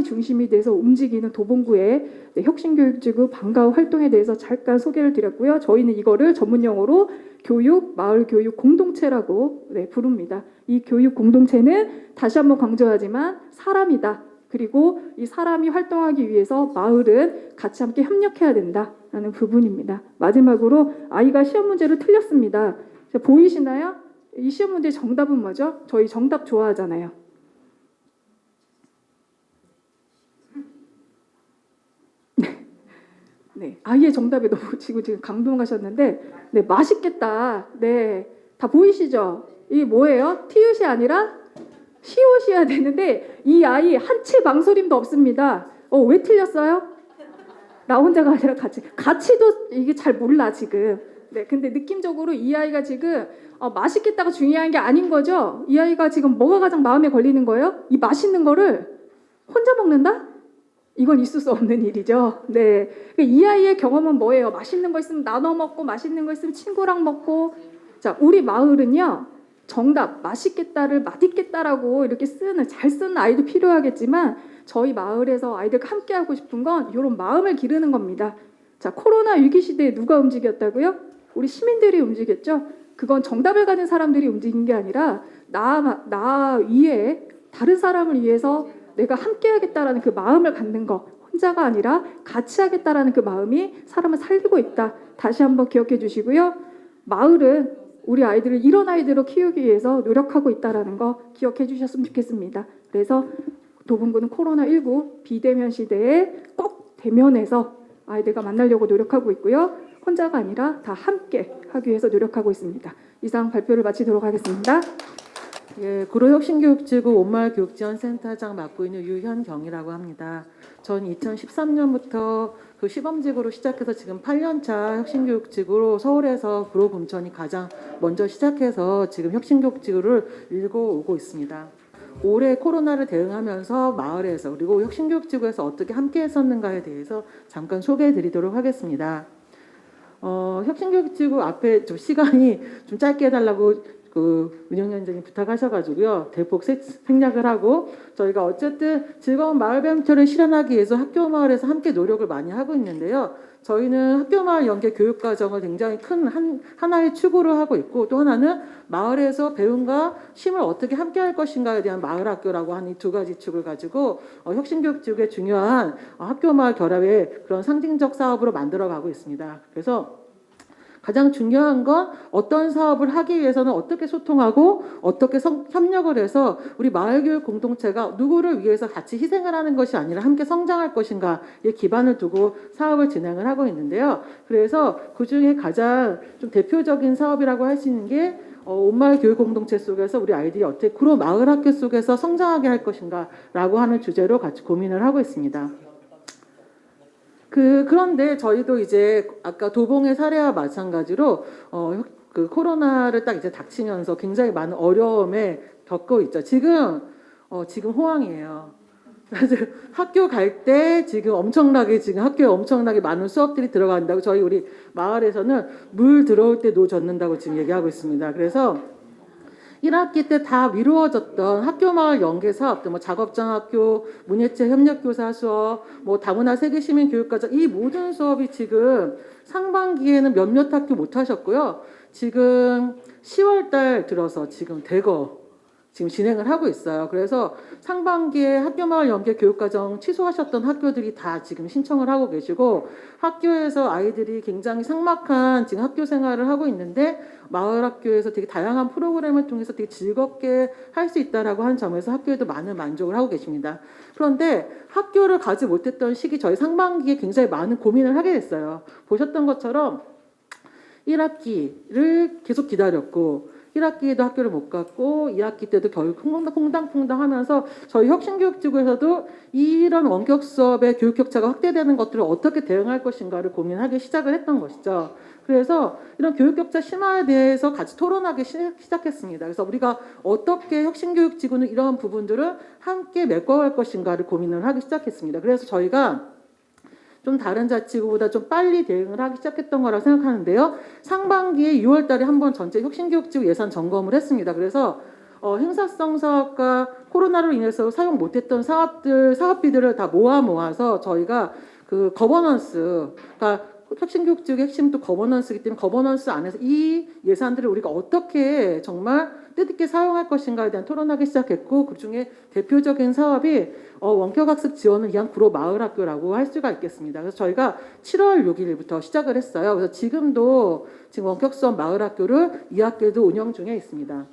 Speaker 7: 중심이 돼서 움직이는 도봉구의 혁신교육지구 방과후 활동에 대해서 잠깐 소개를 드렸고요. 저희는 이거를 전문용어로 교육, 마을교육 공동체라고 부릅니다. 이 교육 공동체는 다시 한번 강조하지만 사람이다. 그리고 이 사람이 활동하기 위해서 마을은 같이 함께 협력해야 된다라는 부분입니다. 마지막으로 아이가 시험 문제를 틀렸습니다. 보이시나요? 이 시험 문제 정답은 뭐죠? 저희 정답 좋아하잖아요. 네, 아이의 정답에 너무 지금 감동하셨는데, 네, 맛있겠다. 네, 다 보이시죠? 이게 뭐예요? 티읕이 아니라 시옷이어야 되는데 이 아이 한 채 망설임도 없습니다. 왜 틀렸어요? 나 혼자가 아니라 같이도 이게 잘 몰라 지금. 네, 근데 느낌적으로 이 아이가 지금 맛있겠다가 중요한 게 아닌 거죠? 이 아이가 지금 뭐가 가장 마음에 걸리는 거예요? 이 맛있는 거를 혼자 먹는다? 이건 있을 수 없는 일이죠. 네, 이 아이의 경험은 뭐예요? 맛있는 거 있으면 나눠 먹고 맛있는 거 있으면 친구랑 먹고. 자, 우리 마을은요. 정답, 맛있겠다를 맛있겠다라고 이렇게 잘 쓰는 아이도 필요하겠지만 저희 마을에서 아이들과 함께 하고 싶은 건 이런 마음을 기르는 겁니다. 자, 코로나 위기 시대에 누가 움직였다고요? 우리 시민들이 움직였죠. 그건 정답을 가진 사람들이 움직인 게 아니라 나 위에 다른 사람을 위해서 내가 함께 하겠다라는 그 마음을 갖는 거. 혼자가 아니라 같이 하겠다라는 그 마음이 사람을 살리고 있다. 다시 한번 기억해 주시고요. 마을은 우리 아이들을 이런 아이들로 키우기 위해서 노력하고 있다는 거 기억해 주셨으면 좋겠습니다. 그래서 도봉구는 코로나19 비대면 시대에 꼭 대면해서 아이들과 만나려고 노력하고 있고요. 혼자가 아니라 다 함께 하기 위해서 노력하고 있습니다. 이상 발표를 마치도록 하겠습니다.
Speaker 9: 예, 구로혁신교육지구 온마을교육지원센터장 맡고 있는 유현경이라고 합니다. 전 2013년부터 그 시범직으로 시작해서 지금 8년차 혁신교육지구로 서울에서 구로 금천이 가장 먼저 시작해서 지금 혁신교육지구를 일고 오고 있습니다. 올해 코로나를 대응하면서 마을에서 그리고 혁신교육지구에서 어떻게 함께 했었는가에 대해서 잠깐 소개해 드리도록 하겠습니다. 혁신교육지구 앞에 좀 시간이 좀 짧게 해달라고 운영위원장님 부탁하셔가지고요. 대폭 생략을 하고 저희가 어쨌든 즐거운 마을 벤처를 실현하기 위해서 학교 마을에서 함께 노력을 많이 하고 있는데요. 저희는 학교 마을 연계 교육 과정을 굉장히 큰 하나의 축으로 하고 있고 또 하나는 마을에서 배움과 쉼을 어떻게 함께 할 것인가에 대한 마을 학교라고 하는 이 두 가지 축을 가지고 혁신교육지구의 중요한 학교 마을 결합의 그런 상징적 사업으로 만들어가고 있습니다. 그래서 가장 중요한 건 어떤 사업을 하기 위해서는 어떻게 소통하고 어떻게 협력을 해서 우리 마을교육 공동체가 누구를 위해서 같이 희생을 하는 것이 아니라 함께 성장할 것인가에 기반을 두고 사업을 진행을 하고 있는데요. 그래서 그중에 가장 좀 대표적인 사업이라고 할 수 있는 게 온마을 교육 공동체 속에서 우리 아이들이 어떻게 구로 마을 학교 속에서 성장하게 할 것인가라고 하는 주제로 같이 고민을 하고 있습니다. 그런데 저희도 이제 아까 도봉의 사례와 마찬가지로 그 코로나를 딱 이제 닥치면서 굉장히 많은 어려움에 겪고 있죠. 지금 호황이에요. 그래서 학교 갈 때 지금 학교에 엄청나게 많은 수업들이 들어간다고 저희 우리 마을에서는 물 들어올 때 노 젓는다고 지금 얘기하고 있습니다. 그래서 1학기 때 다 미루어졌던 학교 마을 연계 사업들, 뭐 작업장학교, 문예체 협력교사 수업, 뭐 다문화 세계시민 교육과정 이 모든 수업이 지금 상반기에는 몇몇 학교 못 하셨고요. 지금 10월달 들어서 지금 대거 지금 진행을 하고 있어요. 그래서 상반기에 학교 마을 연계 교육과정 취소하셨던 학교들이 다 지금 신청을 하고 계시고 학교에서 아이들이 굉장히 삭막한 지금 학교 생활을 하고 있는데 마을 학교에서 되게 다양한 프로그램을 통해서 되게 즐겁게 할 수 있다라고 한 점에서 학교에도 많은 만족을 하고 계십니다. 그런데 학교를 가지 못했던 시기 저희 상반기에 굉장히 많은 고민을 하게 됐어요. 보셨던 것처럼 1학기를 계속 기다렸고 1학기에도 학교를 못 갔고 2학기 때도 결국 퐁당퐁당 하면서 저희 혁신교육지구에서도 이런 원격 수업의 교육 격차가 확대되는 것들을 어떻게 대응할 것인가를 고민하기 시작을 했던 것이죠. 그래서 이런 교육 격차 심화에 대해서 같이 토론하기 시작했습니다. 그래서 우리가 어떻게 혁신교육지구는 이런 부분들을 함께 메꿔갈 것인가를 고민을 하기 시작했습니다. 그래서 저희가 좀 다른 자치구보다 좀 빨리 대응을 하기 시작했던 거라고 생각하는데요. 상반기에 6월 달에 한번 전체 혁신교육지구 예산 점검을 했습니다. 그래서 행사성 사업과 코로나로 인해서 사용 못했던 사업비들을 다 모아서 저희가 그 거버넌스, 그러니까 혁신교육지구의 핵심 또 거버넌스이기 때문에 거버넌스 안에서 이 예산들을 우리가 어떻게 정말 뜻있게 사용할 것인가에 대한 토론하기 시작했고 그중에 대표적인 사업이 원격학습 지원을 위한 구로 마을학교라고 할 수가 있겠습니다. 그래서 저희가 7월 6일부터 시작을 했어요. 그래서 지금도 지금 원격수업 마을학교를 2학기에도 운영 중에 있습니다.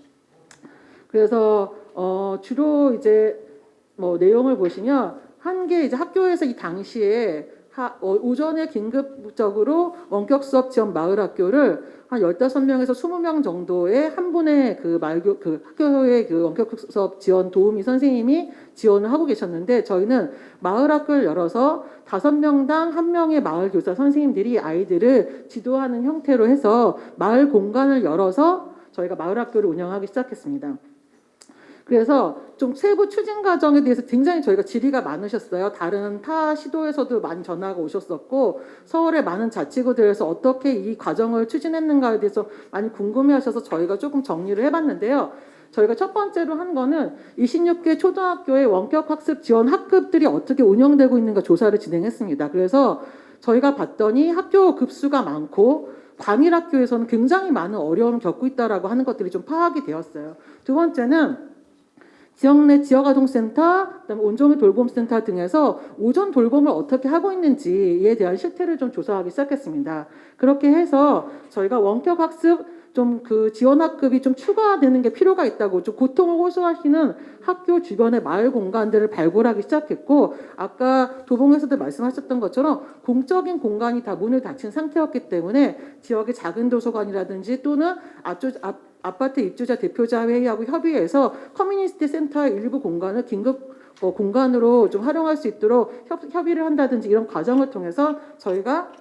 Speaker 9: 그래서 주로 이제 뭐 내용을 보시면 한 개 이제 학교에서 이 당시에 오전에 긴급적으로 원격 수업 지원 마을 학교를 한 15명에서 20명 정도의 한 분의 그 학교의 그 원격 수업 지원 도우미 선생님이 지원을 하고 계셨는데 저희는 마을 학교를 열어서 5명당 1명의 마을 교사 선생님들이 아이들을 지도하는 형태로 해서 마을 공간을 열어서 저희가 마을 학교를 운영하기 시작했습니다. 그래서 좀 세부 추진 과정에 대해서 굉장히 저희가 질의가 많으셨어요. 다른 타 시도에서도 많이 전화가 오셨었고 서울의 많은 자치구들에서 어떻게 이 과정을 추진했는가에 대해서 많이 궁금해하셔서 저희가 조금 정리를 해봤는데요. 저희가 첫 번째로 한 거는 26개 초등학교의 원격학습 지원 학급들이 어떻게 운영되고 있는가 조사를 진행했습니다. 그래서 저희가 봤더니 학교 급수가 많고 과밀 학교에서는 굉장히 많은 어려움을 겪고 있다라고 하는 것들이 좀 파악이 되었어요. 두 번째는 지역 내 지역아동센터, 그다음에 온종일 돌봄센터 등에서 오전 돌봄을 어떻게 하고 있는지에 대한 실태를 좀 조사하기 시작했습니다. 그렇게 해서 저희가 원격학습 좀 그 지원학급이 좀 추가되는 게 필요가 있다고 좀 고통을 호소하시는 학교 주변의 마을 공간들을 발굴하기 시작했고 아까 도봉에서도 말씀하셨던 것처럼 공적인 공간이 다 문을 닫힌 상태였기 때문에 지역의 작은 도서관이라든지 또는 아파트 입주자 대표자 회의하고 협의해서 커뮤니티 센터의 일부 공간을 긴급 공간으로 좀 활용할 수 있도록 협의를 한다든지 이런 과정을 통해서 저희가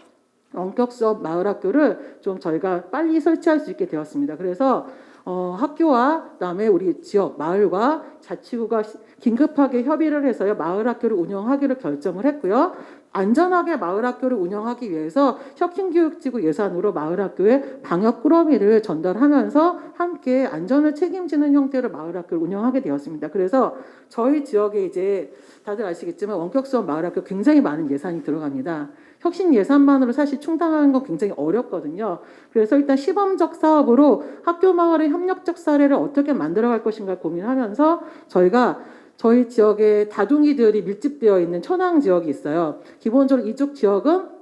Speaker 9: 원격 수업 마을 학교를 좀 저희가 빨리 설치할 수 있게 되었습니다. 그래서 학교와 그다음에 우리 지역 마을과 자치구가 긴급하게 협의를 해서요 마을 학교를 운영하기로 결정을 했고요. 안전하게 마을 학교를 운영하기 위해서 혁신교육지구 예산으로 마을 학교에 방역 꾸러미를 전달하면서 함께 안전을 책임지는 형태로 마을 학교를 운영하게 되었습니다. 그래서 저희 지역에 이제 다들 아시겠지만 원격 수업 마을 학교 굉장히 많은 예산이 들어갑니다. 혁신 예산만으로 사실 충당하는 건 굉장히 어렵거든요. 그래서 일단 시범적 사업으로 학교 마을의 협력적 사례를 어떻게 만들어갈 것인가 고민하면서 저희가 저희 지역에 다둥이들이 밀집되어 있는 천황 지역이 있어요. 기본적으로 이쪽 지역은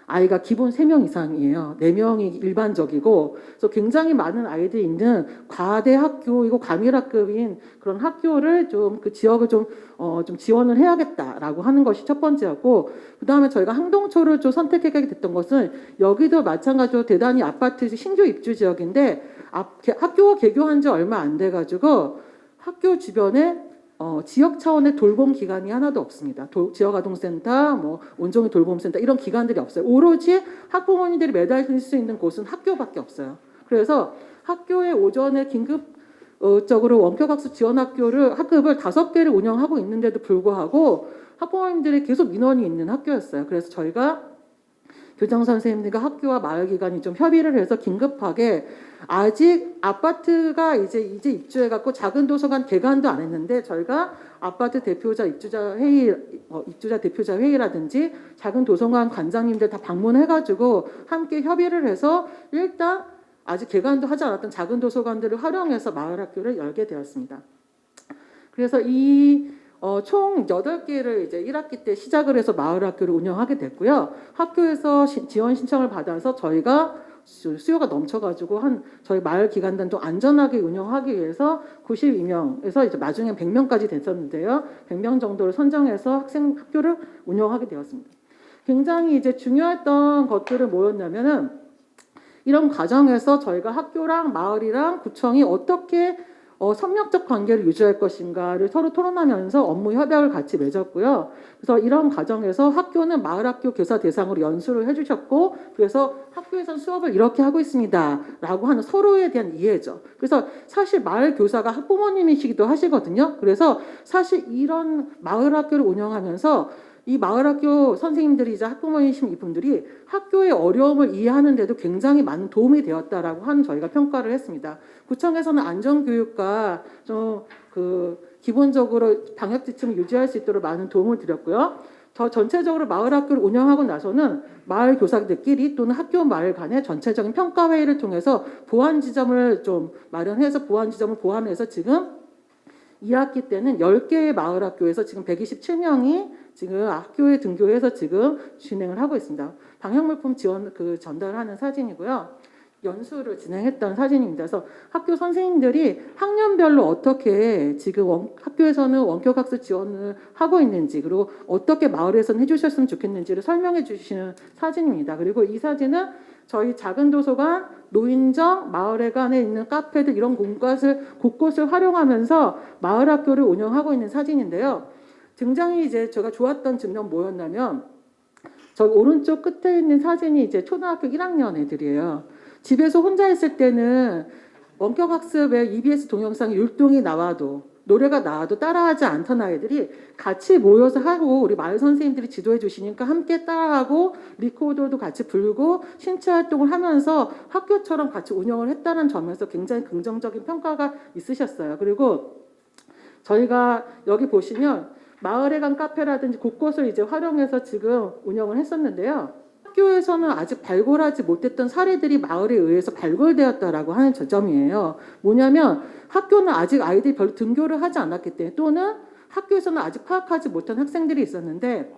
Speaker 9: 아이가 기본 3명 이상이에요. 4명이 일반적이고 그래서 굉장히 많은 아이들이 있는 과대 학교이고 과밀학급인 그런 학교를 좀 그 지역을 좀 지원을 해야겠다라고 하는 것이 첫 번째였고 그다음에 저희가 항동초를 좀 선택하게 됐던 것은 여기도 마찬가지로 대단히 아파트 신규 입주 지역인데 학교가 개교한 지 얼마 안 돼가지고 학교 주변에 지역 차원의 돌봄 기관이 하나도 없습니다. 지역아동센터, 뭐 온종일 돌봄센터 이런 기관들이 없어요. 오로지 학부모님들이 매달릴 수 있는 곳은 학교밖에 없어요. 그래서 학교에 오전에 긴급적으로 원격학습 지원 학급을 5개를 운영하고 있는데도 불구하고 학부모님들이 계속 민원이 있는 학교였어요. 그래서 저희가 교장 선생님들과 학교와 마을 기관이 좀 협의를 해서 긴급하게 아직 아파트가 이제 입주해 갖고 작은 도서관 개관도 안 했는데 저희가 아파트 대표자 입주자 대표자 회의라든지 작은 도서관 관장님들 다 방문해 가지고 함께 협의를 해서 일단 아직 개관도 하지 않았던 작은 도서관들을 활용해서 마을 학교를 열게 되었습니다. 그래서 총 8개를 이제 1학기 때 시작을 해서 마을 학교를 운영하게 됐고요. 학교에서 지원 신청을 받아서 저희가 수요가 넘쳐가지고 저희 마을 기관단도 안전하게 운영하기 위해서 92명에서 이제 나중에 100명까지 됐었는데요. 100명 정도를 선정해서 학교를 운영하게 되었습니다. 굉장히 이제 중요했던 것들은 뭐였냐면은 이런 과정에서 저희가 학교랑 마을이랑 구청이 어떻게 협력적 관계를 유지할 것인가를 서로 토론하면서 업무 협약을 같이 맺었고요. 그래서 이런 과정에서 학교는 마을학교 교사 대상으로 연수를 해주셨고, 그래서 학교에서는 수업을 이렇게 하고 있습니다라고 하는 서로에 대한 이해죠. 그래서 사실 마을 교사가 학부모님이시기도 하시거든요. 그래서 사실 이런 마을학교를 운영하면서 이 마을학교 선생님들이자 학부모이신 이분들이 학교의 어려움을 이해하는 데도 굉장히 많은 도움이 되었다라고 하는 저희가 평가를 했습니다. 구청에서는 안전교육과 기본적으로 방역 지침을 유지할 수 있도록 많은 도움을 드렸고요. 더 전체적으로 마을학교를 운영하고 나서는 마을 교사들끼리 또는 학교 마을 간의 전체적인 평가회의를 통해서 보완 지점을 좀 마련해서 보완 지점을 보완해서 지금 2학기 때는 10개의 마을학교에서 지금 127명이 지금 학교에 등교해서 지금 진행을 하고 있습니다. 방역물품 지원 전달하는 사진이고요. 연수를 진행했던 사진입니다. 그래서 학교 선생님들이 학년별로 어떻게 지금 학교에서는 원격학습 지원을 하고 있는지, 그리고 어떻게 마을에서는 해주셨으면 좋겠는지를 설명해 주시는 사진입니다. 그리고 이 사진은 저희 작은 도서관, 노인정, 마을회관에 있는 카페들 이런 곳곳을 활용하면서 마을 학교를 운영하고 있는 사진인데요. 굉장히 이제 제가 좋았던 점은 뭐였냐면, 저기 오른쪽 끝에 있는 사진이 이제 초등학교 1학년 애들이에요. 집에서 혼자 있을 때는 원격학습에 EBS 동영상 율동이 나와도 노래가 나와도 따라하지 않던 아이들이 같이 모여서 하고 우리 마을 선생님들이 지도해 주시니까 함께 따라하고 리코더도 같이 불고 신체 활동을 하면서 학교처럼 같이 운영을 했다는 점에서 굉장히 긍정적인 평가가 있으셨어요. 그리고 저희가 여기 보시면 마을회관 카페라든지 곳곳을 이제 활용해서 지금 운영을 했었는데요. 학교에서는 아직 발굴하지 못했던 사례들이 마을에 의해서 발굴되었다라고 하는 점이에요. 뭐냐면 학교는 아직 아이들이 별로 등교를 하지 않았기 때문에, 또는 학교에서는 아직 파악하지 못한 학생들이 있었는데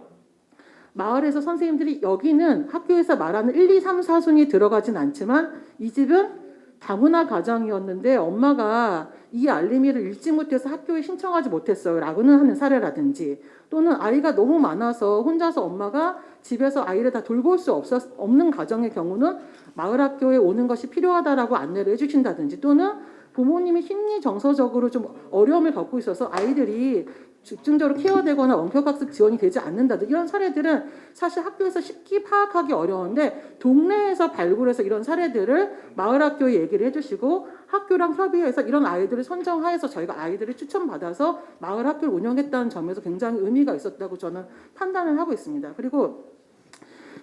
Speaker 9: 마을에서 선생님들이 여기는 학교에서 말하는 1, 2, 3, 4순위 들어가진 않지만 이 집은 다문화 가정이었는데 엄마가 이 알림이를 읽지 못해서 학교에 신청하지 못했어요 라고는 하는 사례라든지, 또는 아이가 너무 많아서 혼자서 엄마가 집에서 아이를 다 돌볼 수 없는 가정의 경우는 마을 학교에 오는 것이 필요하다라고 안내를 해주신다든지, 또는 부모님이 심리 정서적으로 좀 어려움을 겪고 있어서 아이들이 집중적으로 케어되거나 원격학습 지원이 되지 않는다든지, 이런 사례들은 사실 학교에서 쉽게 파악하기 어려운데 동네에서 발굴해서 이런 사례들을 마을학교에 얘기를 해주시고 학교랑 협의해서 이런 아이들을 선정하여서 저희가 아이들을 추천받아서 마을학교를 운영했다는 점에서 굉장히 의미가 있었다고 저는 판단을 하고 있습니다. 그리고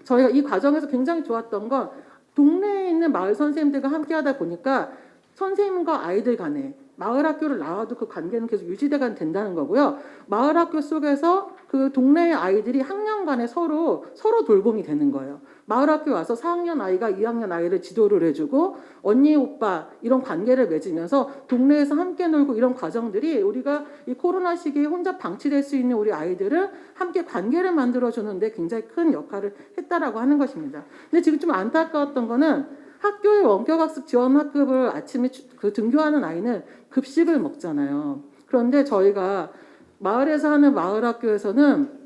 Speaker 9: 저희가 이 과정에서 굉장히 좋았던 건 동네에 있는 마을 선생님들과 함께 하다 보니까 선생님과 아이들 간에 마을 학교를 나와도 그 관계는 계속 유지가 된다는 거고요. 마을 학교 속에서 그 동네의 아이들이 학년 간에 서로 돌봄이 되는 거예요. 마을 학교 와서 4학년 아이가 2학년 아이를 지도를 해주고 언니 오빠 이런 관계를 맺으면서 동네에서 함께 놀고, 이런 과정들이 우리가 이 코로나 시기에 혼자 방치될 수 있는 우리 아이들을 함께 관계를 만들어주는데 굉장히 큰 역할을 했다라고 하는 것입니다. 근데 지금 좀 안타까웠던 거는 학교의 원격학습 지원 학급을 아침에 등교하는 아이는 급식을 먹잖아요. 그런데 저희가 마을에서 하는 마을학교에서는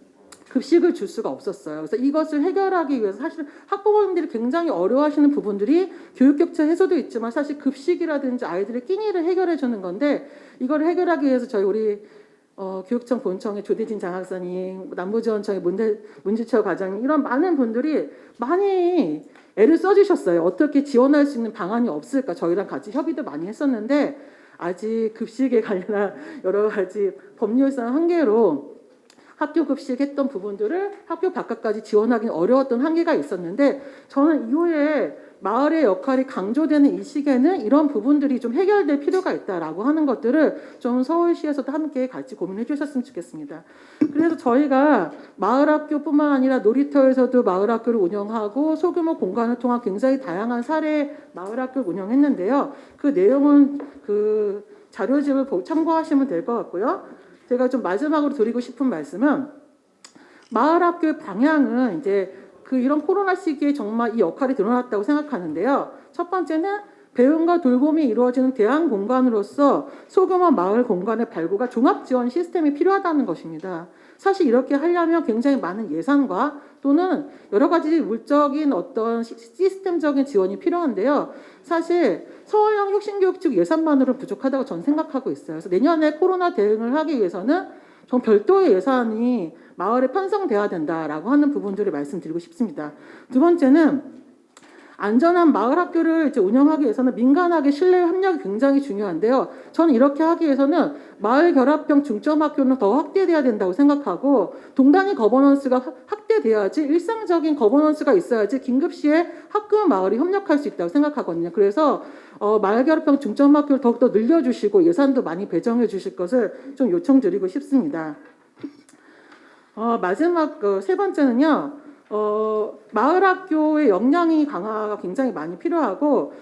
Speaker 9: 급식을 줄 수가 없었어요. 그래서 이것을 해결하기 위해서 사실 학부모님들이 굉장히 어려워하시는 부분들이 교육격차 해소도 있지만 사실 급식이라든지 아이들의 끼니를 해결해 주는 건데, 이걸 해결하기 위해서 저희 우리 교육청 본청의 조대진 장학사님, 남부지원청의 문지철 과장님 이런 많은 분들이 많이 애를 써주셨어요. 어떻게 지원할 수 있는 방안이 없을까 저희랑 같이 협의도 많이 했었는데 아직 급식에 관련한 여러 가지 법률상 한계로 학교 급식했던 부분들을 학교 바깥까지 지원하기는 어려웠던 한계가 있었는데 저는 이후에 마을의 역할이 강조되는 이 시기에는 이런 부분들이 좀 해결될 필요가 있다라고 하는 것들을 좀 서울시에서도 함께 같이 고민해 주셨으면 좋겠습니다. 그래서 저희가 마을학교뿐만 아니라 놀이터에서도 마을학교를 운영하고 소규모 공간을 통한 굉장히 다양한 사례 마을학교를 운영했는데요. 그 내용은 그 자료집을 참고하시면 될 것 같고요. 제가 좀 마지막으로 드리고 싶은 말씀은 마을학교의 방향은 이제 이런 코로나 시기에 정말 이 역할이 드러났다고 생각하는데요. 첫 번째는 배움과 돌봄이 이루어지는 대안 공간으로서 소규모 마을 공간의 발굴과 종합 지원 시스템이 필요하다는 것입니다. 사실 이렇게 하려면 굉장히 많은 예산과 또는 여러 가지 물적인 어떤 시스템적인 지원이 필요한데요. 사실 서울형 혁신교육직 예산만으로 부족하다고 저는 생각하고 있어요. 그래서 내년에 코로나 대응을 하기 위해서는 좀 별도의 예산이 마을에 편성돼야 된다라고 하는 부분들을 말씀드리고 싶습니다. 두 번째는 안전한 마을 학교를 이제 운영하기 위해서는 민간학의 신뢰 협력이 굉장히 중요한데요. 저는 이렇게 하기 위해서는 마을 결합형 중점 학교는 더 확대돼야 된다고 생각하고 동단위 거버넌스가 확대돼야지 일상적인 거버넌스가 있어야지 긴급시에 학교 마을이 협력할 수 있다고 생각하거든요. 그래서 마을 결합형 중점 학교를 더욱더 늘려주시고 예산도 많이 배정해 주실 것을 좀 요청드리고 싶습니다. 마지막 세 번째는요. 마을 학교의 역량이 강화가 굉장히 많이 필요하고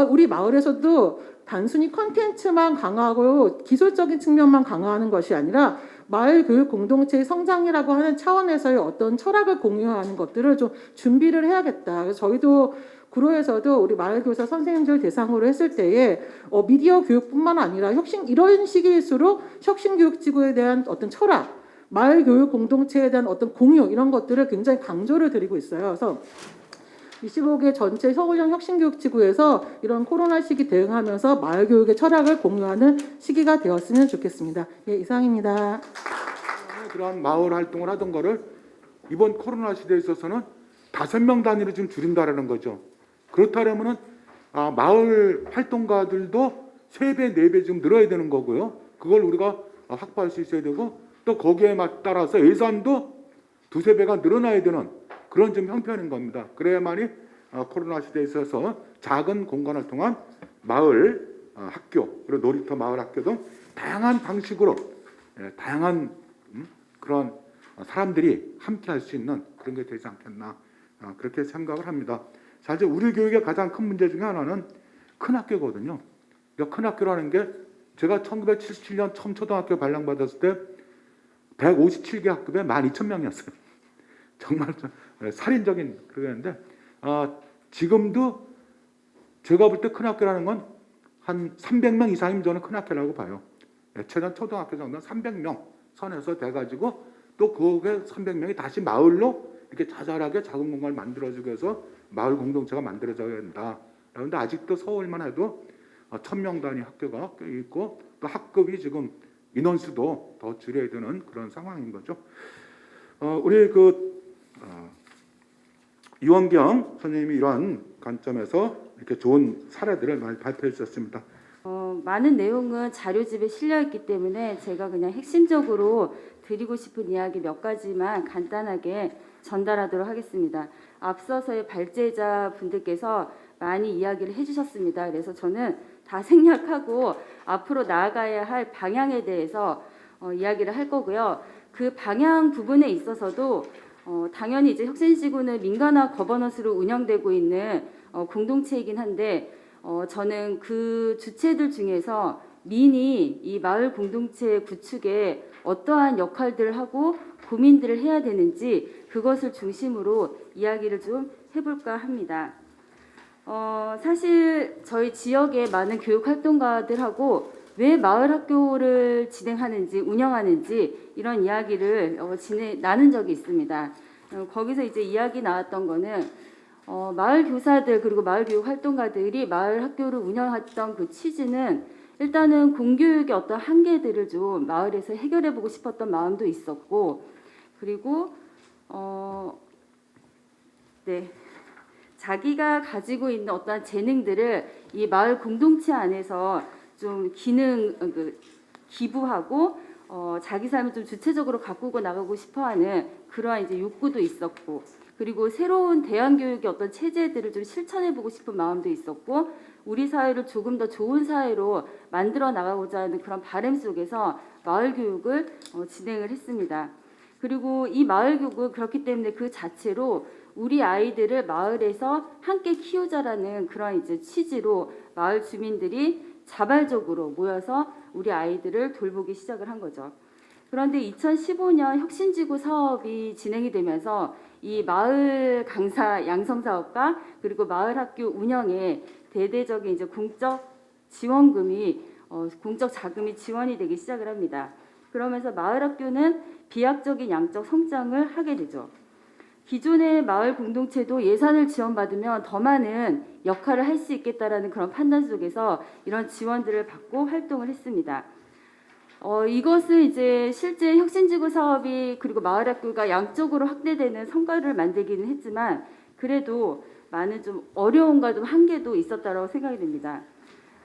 Speaker 9: 우리 마을에서도 단순히 컨텐츠만 강화하고 기술적인 측면만 강화하는 것이 아니라 마을 교육 공동체의 성장이라고 하는 차원에서의 어떤 철학을 공유하는 것들을 좀 준비를 해야겠다. 그래서 저희도 구로에서도 우리 마을교사 선생님들 대상으로 했을 때에 미디어 교육뿐만 아니라 이런 시기일수록 혁신교육지구에 대한 어떤 철학, 마을 교육 공동체에 대한 어떤 공유 이런 것들을 굉장히 강조를 드리고 있어요. 그래서 25개 전체 서울형 혁신교육지구에서 이런 코로나 시기 대응하면서 마을 교육의 철학을 공유하는 시기가 되었으면 좋겠습니다. 예, 이상입니다.
Speaker 4: 그런 마을 활동을 하던 거를 이번 코로나 시대에 있어서는 5명 단위로 좀 줄인다라는 거죠. 그렇다면은 마을 활동가들도 3배, 4배 좀 늘어야 되는 거고요. 그걸 우리가 확보할 수 있어야 되고 또 거기에 따라서 예산도 2~3배가 늘어나야 되는 그런 좀 형편인 겁니다. 그래야만이 코로나 시대에 있어서 작은 공간을 통한 마을 학교 그리고 놀이터 마을 학교 등 다양한 방식으로 다양한 그런 사람들이 함께 할 수 있는 그런 게 되지 않겠나 그렇게 생각을 합니다. 사실 우리 교육의 가장 큰 문제 중에 하나는 큰 학교거든요. 큰 학교라는 게 제가 1977년 처음 초등학교 발령받았을 때 157개 학급에 12,000명이었어요. 정말 살인적인 그거였는데 지금도 제가 볼 때 큰 학교라는 건 한 300명 이상이면 저는 큰 학교라고 봐요. 최단 초등학교 정도는 300명 선에서 돼가지고 또 그게 300명이 다시 마을로 이렇게 자잘하게 작은 공간을 만들어주기 위해서 마을 공동체가 만들어져야 된다. 그런데 아직도 서울만 해도 1,000명 단위 학교가 꽤 있고 또 학급이 지금 인원수도 더 줄여야 되는 그런 상황인 거죠. 우리 이원경 선생님이 이러한 관점에서 이렇게 좋은 사례들을 많이 발표해 주셨습니다.
Speaker 6: 많은 내용은 자료집에 실려 있기 때문에 제가 그냥 핵심적으로 드리고 싶은 이야기 몇 가지만 간단하게 전달하도록 하겠습니다. 앞서서의 발제자 분들께서 많이 이야기를 해주셨습니다. 그래서 저는 다 생략하고 앞으로 나아가야 할 방향에 대해서 이야기를 할 거고요. 그 방향 부분에 있어서도 당연히 이제 혁신지구는 민간화 거버넌스로 운영되고 있는 공동체이긴 한데 저는 그 주체들 중에서 민이 이 마을 공동체 구축에 어떠한 역할들을 하고 고민들을 해야 되는지 그것을 중심으로 이야기를 좀 해볼까 합니다. 사실 저희 지역의 많은 교육 활동가들하고 왜 마을 학교를 진행하는지 운영하는지 이런 이야기를 나눈 적이 있습니다. 거기서 이제 이야기 나왔던 거는 마을 교사들 그리고 마을 교육 활동가들이 마을 학교를 운영했던 그 취지는 일단은 공교육의 어떤 한계들을 좀 마을에서 해결해보고 싶었던 마음도 있었고, 그리고 네, 자기가 가지고 있는 어떤 재능들을 이 마을 공동체 안에서 좀 기부하고 자기 삶을 좀 주체적으로 가꾸고 나가고 싶어하는 그러한 이제 욕구도 있었고, 그리고 새로운 대안교육의 어떤 체제들을 좀 실천해보고 싶은 마음도 있었고, 우리 사회를 조금 더 좋은 사회로 만들어 나가고자 하는 그런 바람 속에서 마을 교육을 진행을 했습니다. 그리고 이 마을 교육은 그렇기 때문에 그 자체로 우리 아이들을 마을에서 함께 키우자라는 그런 이제 취지로 마을 주민들이 자발적으로 모여서 우리 아이들을 돌보기 시작을 한 거죠. 그런데 2015년 혁신지구 사업이 진행이 되면서 이 마을 강사 양성 사업과 그리고 마을 학교 운영에 대대적인 이제 공적 자금이 지원이 되기 시작을 합니다. 그러면서 마을 학교는 비약적인 양적 성장을 하게 되죠. 기존의 마을 공동체도 예산을 지원받으면 더 많은 역할을 할 수 있겠다라는 그런 판단 속에서 이런 지원들을 받고 활동을 했습니다. 이것은 이제 실제 혁신지구 사업이 그리고 마을 학교가 양적으로 확대되는 성과를 만들기는 했지만 그래도 많은 좀 어려움과 좀 한계도 있었다고 생각이 됩니다.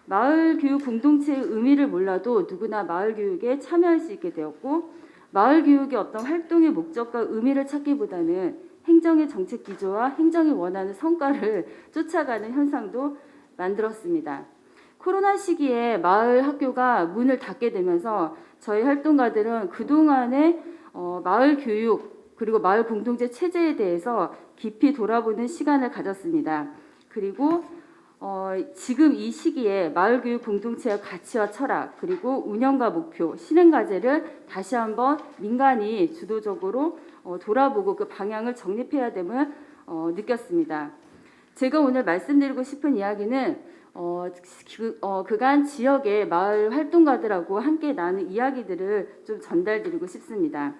Speaker 6: 마을 교육 공동체의 의미를 몰라도 누구나 마을 교육에 참여할 수 있게 되었고, 마을 교육의 어떤 활동의 목적과 의미를 찾기보다는 행정의 정책 기조와 행정이 원하는 성과를 쫓아가는 현상도 만들었습니다. 코로나 시기에 마을 학교가 문을 닫게 되면서 저희 활동가들은 그동안의 마을 교육 그리고 마을 공동체 체제에 대해서 깊이 돌아보는 시간을 가졌습니다. 그리고 지금 이 시기에 마을 교육 공동체의 가치와 철학 그리고 운영과 목표, 실행 과제를 다시 한번 민간이 주도적으로 돌아보고 그 방향을 정립해야 됨을 느꼈습니다. 제가 오늘 말씀드리고 싶은 이야기는 그간 지역의 마을 활동가들하고 함께 나눈 이야기들을 좀 전달드리고 싶습니다.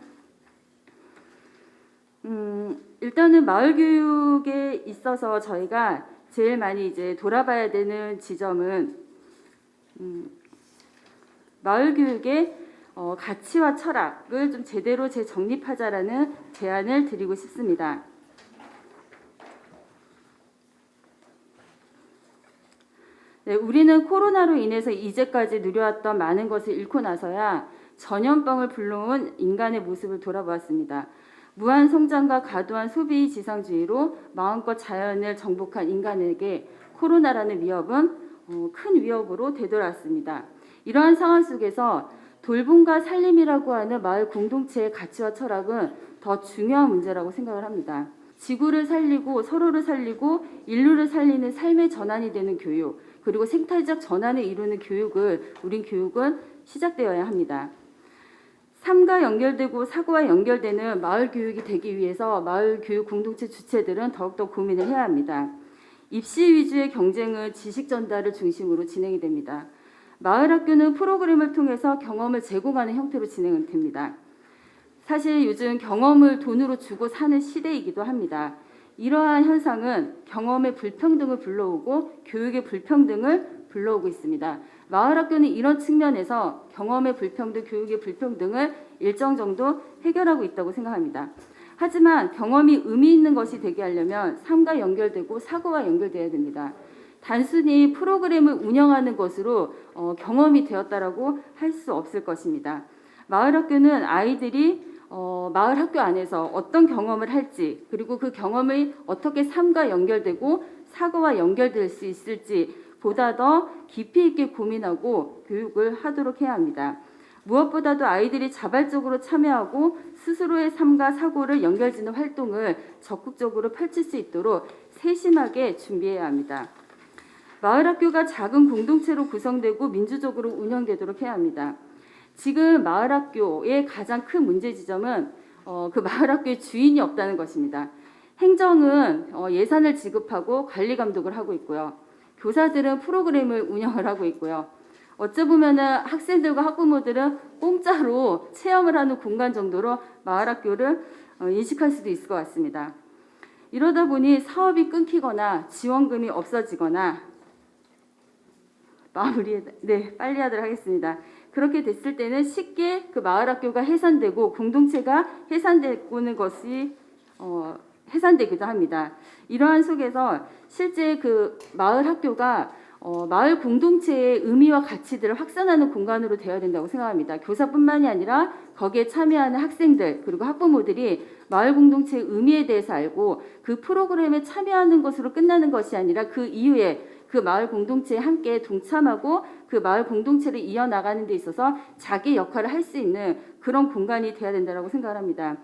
Speaker 6: 일단은 마을 교육에 있어서 저희가 제일 많이 이제 돌아봐야 되는 지점은 마을 교육의 가치와 철학을 좀 제대로 재정립하자라는 제안을 드리고 싶습니다. 네, 우리는 코로나로 인해서 이제까지 누려왔던 많은 것을 잃고 나서야 전염병을 불러온 인간의 모습을 돌아보았습니다. 무한 성장과 과도한 소비 지상주의로 마음껏 자연을 정복한 인간에게 코로나라는 위협은 큰 위협으로 되돌아왔습니다. 이러한 상황 속에서 돌봄과 살림이라고 하는 마을 공동체의 가치와 철학은 더 중요한 문제라고 생각을 합니다. 지구를 살리고 서로를 살리고 인류를 살리는 삶의 전환이 되는 교육, 그리고 생태적 전환을 이루는 우린 교육은 시작되어야 합니다. 삶과 연결되고 사고와 연결되는 마을 교육이 되기 위해서 마을 교육 공동체 주체들은 더욱더 고민을 해야 합니다. 입시 위주의 경쟁은 지식 전달을 중심으로 진행이 됩니다. 마을 학교는 프로그램을 통해서 경험을 제공하는 형태로 진행이 됩니다. 사실 요즘 경험을 돈으로 주고 사는 시대이기도 합니다. 이러한 현상은 경험의 불평등을 불러오고 교육의 불평등을 불러오고 있습니다. 마을 학교는 이런 측면에서 경험의 불평등, 교육의 불평등을 일정 정도 해결하고 있다고 생각합니다. 하지만 경험이 의미 있는 것이 되게 하려면 삶과 연결되고 사고와 연결돼야 됩니다. 단순히 프로그램을 운영하는 것으로 경험이 되었다라고 할 수 없을 것입니다. 마을 학교는 아이들이 마을 학교 안에서 어떤 경험을 할지, 그리고 그 경험이 어떻게 삶과 연결되고 사고와 연결될 수 있을지 보다 더 깊이 있게 고민하고 교육을 하도록 해야 합니다. 무엇보다도 아이들이 자발적으로 참여하고 스스로의 삶과 사고를 연결짓는 활동을 적극적으로 펼칠 수 있도록 세심하게 준비해야 합니다. 마을 학교가 작은 공동체로 구성되고 민주적으로 운영되도록 해야 합니다. 지금 마을 학교의 가장 큰 문제 지점은 그 마을 학교의 주인이 없다는 것입니다. 행정은 예산을 지급하고 관리 감독을 하고 있고요. 교사들은 프로그램을 운영을 하고 있고요. 어찌 보면은 학생들과 학부모들은 공짜로 체험을 하는 공간 정도로 마을 학교를 인식할 수도 있을 것 같습니다. 이러다 보니 사업이 끊기거나 지원금이 없어지거나 빨리 하도록 하겠습니다. 그렇게 됐을 때는 쉽게 그 마을 학교가 해산되고 공동체가 해산되는 것이 해산되기도 합니다. 이러한 속에서 실제 그 마을 학교가 마을 공동체의 의미와 가치들을 확산하는 공간으로 되어야 된다고 생각합니다. 교사뿐만이 아니라 거기에 참여하는 학생들 그리고 학부모들이 마을 공동체의 의미에 대해서 알고 그 프로그램에 참여하는 것으로 끝나는 것이 아니라 그 이후에 그 마을 공동체에 함께 동참하고 그 마을 공동체를 이어나가는 데 있어서 자기 역할을 할 수 있는 그런 공간이 되어야 된다고 생각합니다.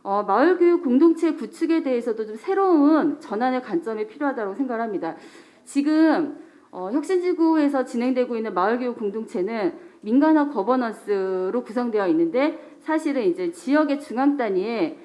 Speaker 6: 마을교육 공동체 구축에 대해서도 좀 새로운 전환의 관점이 필요하다고 생각합니다. 지금 혁신지구에서 진행되고 있는 마을교육 공동체는 민간화 거버넌스로 구성되어 있는데 사실은 이제 지역의 중앙 단위의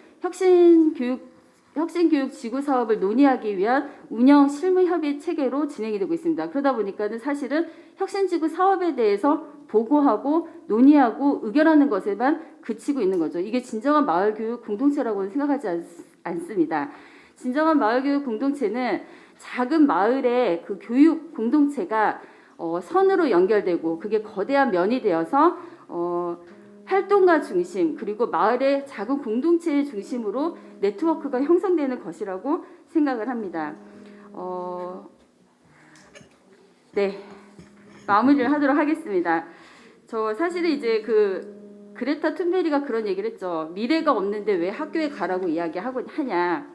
Speaker 6: 혁신교육 지구 사업을 논의하기 위한 운영 실무 협의 체계로 진행이 되고 있습니다. 그러다 보니까는 사실은 혁신지구 사업에 대해서 보고하고 논의하고 의결하는 것에만 그치고 있는 거죠. 이게 진정한 마을교육 공동체라고는 생각하지 않습니다. 진정한 마을교육 공동체는 작은 마을의 그 교육 공동체가 선으로 연결되고 그게 거대한 면이 되어서 활동가 중심 그리고 마을의 작은 공동체의 중심으로 네트워크가 형성되는 것이라고 생각을 합니다. 마무리를 하도록 하겠습니다. 저 사실은 이제 그레타 툰베리가 그런 얘기를 했죠. 미래가 없는데 왜 학교에 가라고 하냐.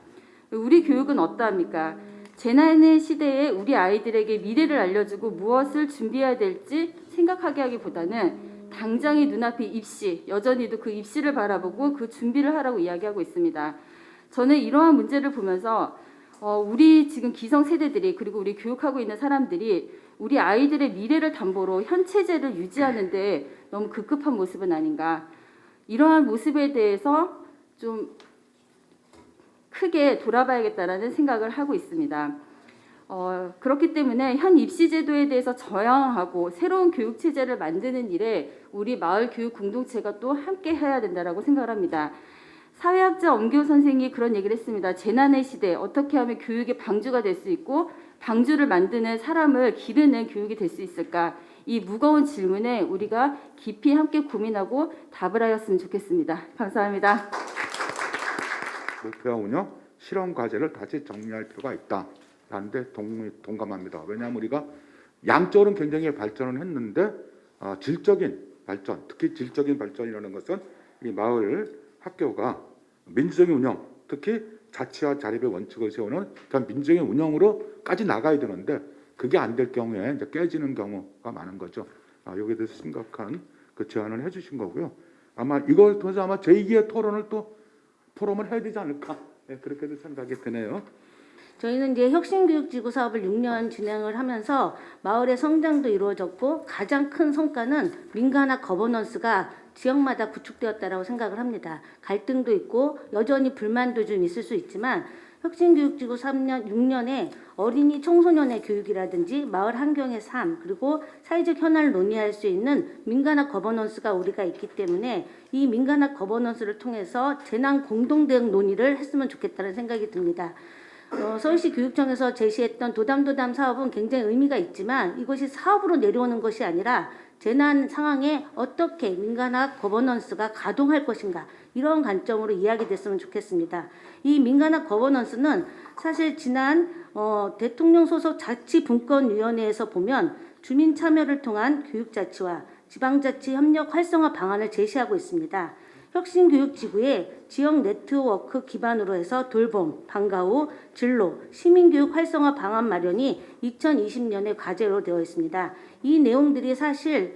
Speaker 6: 우리 교육은 어떠합니까? 재난의 시대에 우리 아이들에게 미래를 알려주고 무엇을 준비해야 될지 생각하게 하기보다는 당장의 눈앞에 입시, 여전히도 그 입시를 바라보고 그 준비를 하라고 이야기하고 있습니다. 저는 이러한 문제를 보면서 우리 지금 기성 세대들이 그리고 우리 교육하고 있는 사람들이 우리 아이들의 미래를 담보로 현 체제를 유지하는데 너무 급급한 모습은 아닌가. 이러한 모습에 대해서 좀 크게 돌아봐야겠다라는 생각을 하고 있습니다. 그렇기 때문에 현 입시 제도에 대해서 저항하고 새로운 교육 체제를 만드는 일에 우리 마을 교육 공동체가 또 함께 해야 된다라고 생각을 합니다. 사회학자 엄교 선생이 그런 얘기를 했습니다. 재난의 시대 어떻게 하면 교육의 방주가 될 수 있고 방주를 만드는 사람을 기르는 교육이 될 수 있을까? 이 무거운 질문에 우리가 깊이 함께 고민하고 답을 하였으면 좋겠습니다. 감사합니다.
Speaker 4: 목표와 운영, 실험 과제를 다시 정리할 필요가 있다. 라는데 동감합니다. 왜냐하면 우리가 양적으로는 굉장히 발전을 했는데 질적인 발전, 특히 질적인 발전이라는 것은 이 마을 학교가 민주적인 운영, 특히 자치와 자립의 원칙을 세우는 그런 민주적인 운영으로까지 나가야 되는데 그게 안 될 경우에 이제 깨지는 경우가 많은 거죠. 여기에 대해서 심각한 그 제안을 해주신 거고요. 아마 이걸 통해서 아마 제2기의 토론을 해야 되지 않을까 그렇게도 생각이 드네요.
Speaker 10: 저희는 이제 혁신교육지구 사업을 6년 진행을 하면서 마을의 성장도 이루어졌고 가장 큰 성과는 민간화 거버넌스가 지역마다 구축되었다라고 생각을 합니다. 갈등도 있고 여전히 불만도 좀 있을 수 있지만 혁신교육지구 6년에 어린이 청소년의 교육이라든지 마을 환경의 삶 그리고 사회적 현안을 논의할 수 있는 민간화 거버넌스가 우리가 있기 때문에 이 민간화 거버넌스를 통해서 재난 공동대응 논의를 했으면 좋겠다는 생각이 듭니다. 서울시 교육청에서 제시했던 도담도담 사업은 굉장히 의미가 있지만 이것이 사업으로 내려오는 것이 아니라 재난 상황에 어떻게 민간화 거버넌스가 가동할 것인가 이런 관점으로 이야기됐으면 좋겠습니다. 이 민간화 거버넌스는 사실 지난 대통령 소속 자치분권위원회에서 보면 주민 참여를 통한 교육자치와 지방자치 협력 활성화 방안을 제시하고 있습니다. 혁신교육지구에 지역 네트워크 기반으로 해서 돌봄, 방과 후, 진로, 시민교육 활성화 방안 마련이 2020년에 과제로 되어 있습니다. 이 내용들이 사실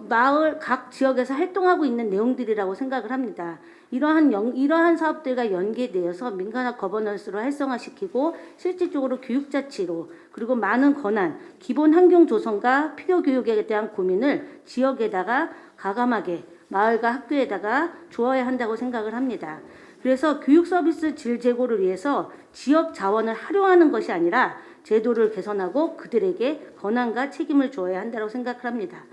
Speaker 10: 마을 각 지역에서 활동하고 있는 내용들이라고 생각을 합니다. 이러한 사업들과 연계되어서 민간화 거버넌스로 활성화시키고 실질적으로 교육자치로 그리고 많은 권한, 기본 환경 조성과 필요 교육에 대한 고민을 지역에다가 가감하게 마을과 학교에다가 주어야 한다고 생각을 합니다. 그래서 교육 서비스 질 제고를 위해서 지역 자원을 활용하는 것이 아니라 제도를 개선하고 그들에게 권한과 책임을 주어야 한다고 생각을 합니다.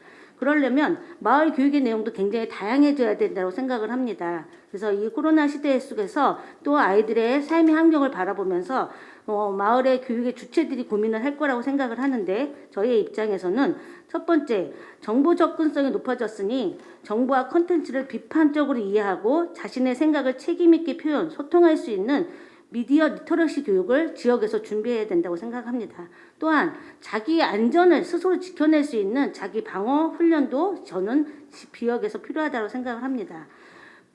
Speaker 10: 그러려면 마을 교육의 내용도 굉장히 다양해져야 된다고 생각을 합니다. 그래서 이 코로나 시대 속에서 또 아이들의 삶의 환경을 바라보면서 마을의 교육의 주체들이 고민을 할 거라고 생각을 하는데, 저희의 입장에서는 첫 번째, 정보 접근성이 높아졌으니 정보와 콘텐츠를 비판적으로 이해하고 자신의 생각을 책임 있게 표현, 소통할 수 있는 미디어 리터러시 교육을 지역에서 준비해야 된다고 생각합니다. 또한 자기 안전을 스스로 지켜낼 수 있는 자기 방어 훈련도 저는 지역에서 필요하다고 생각을 합니다.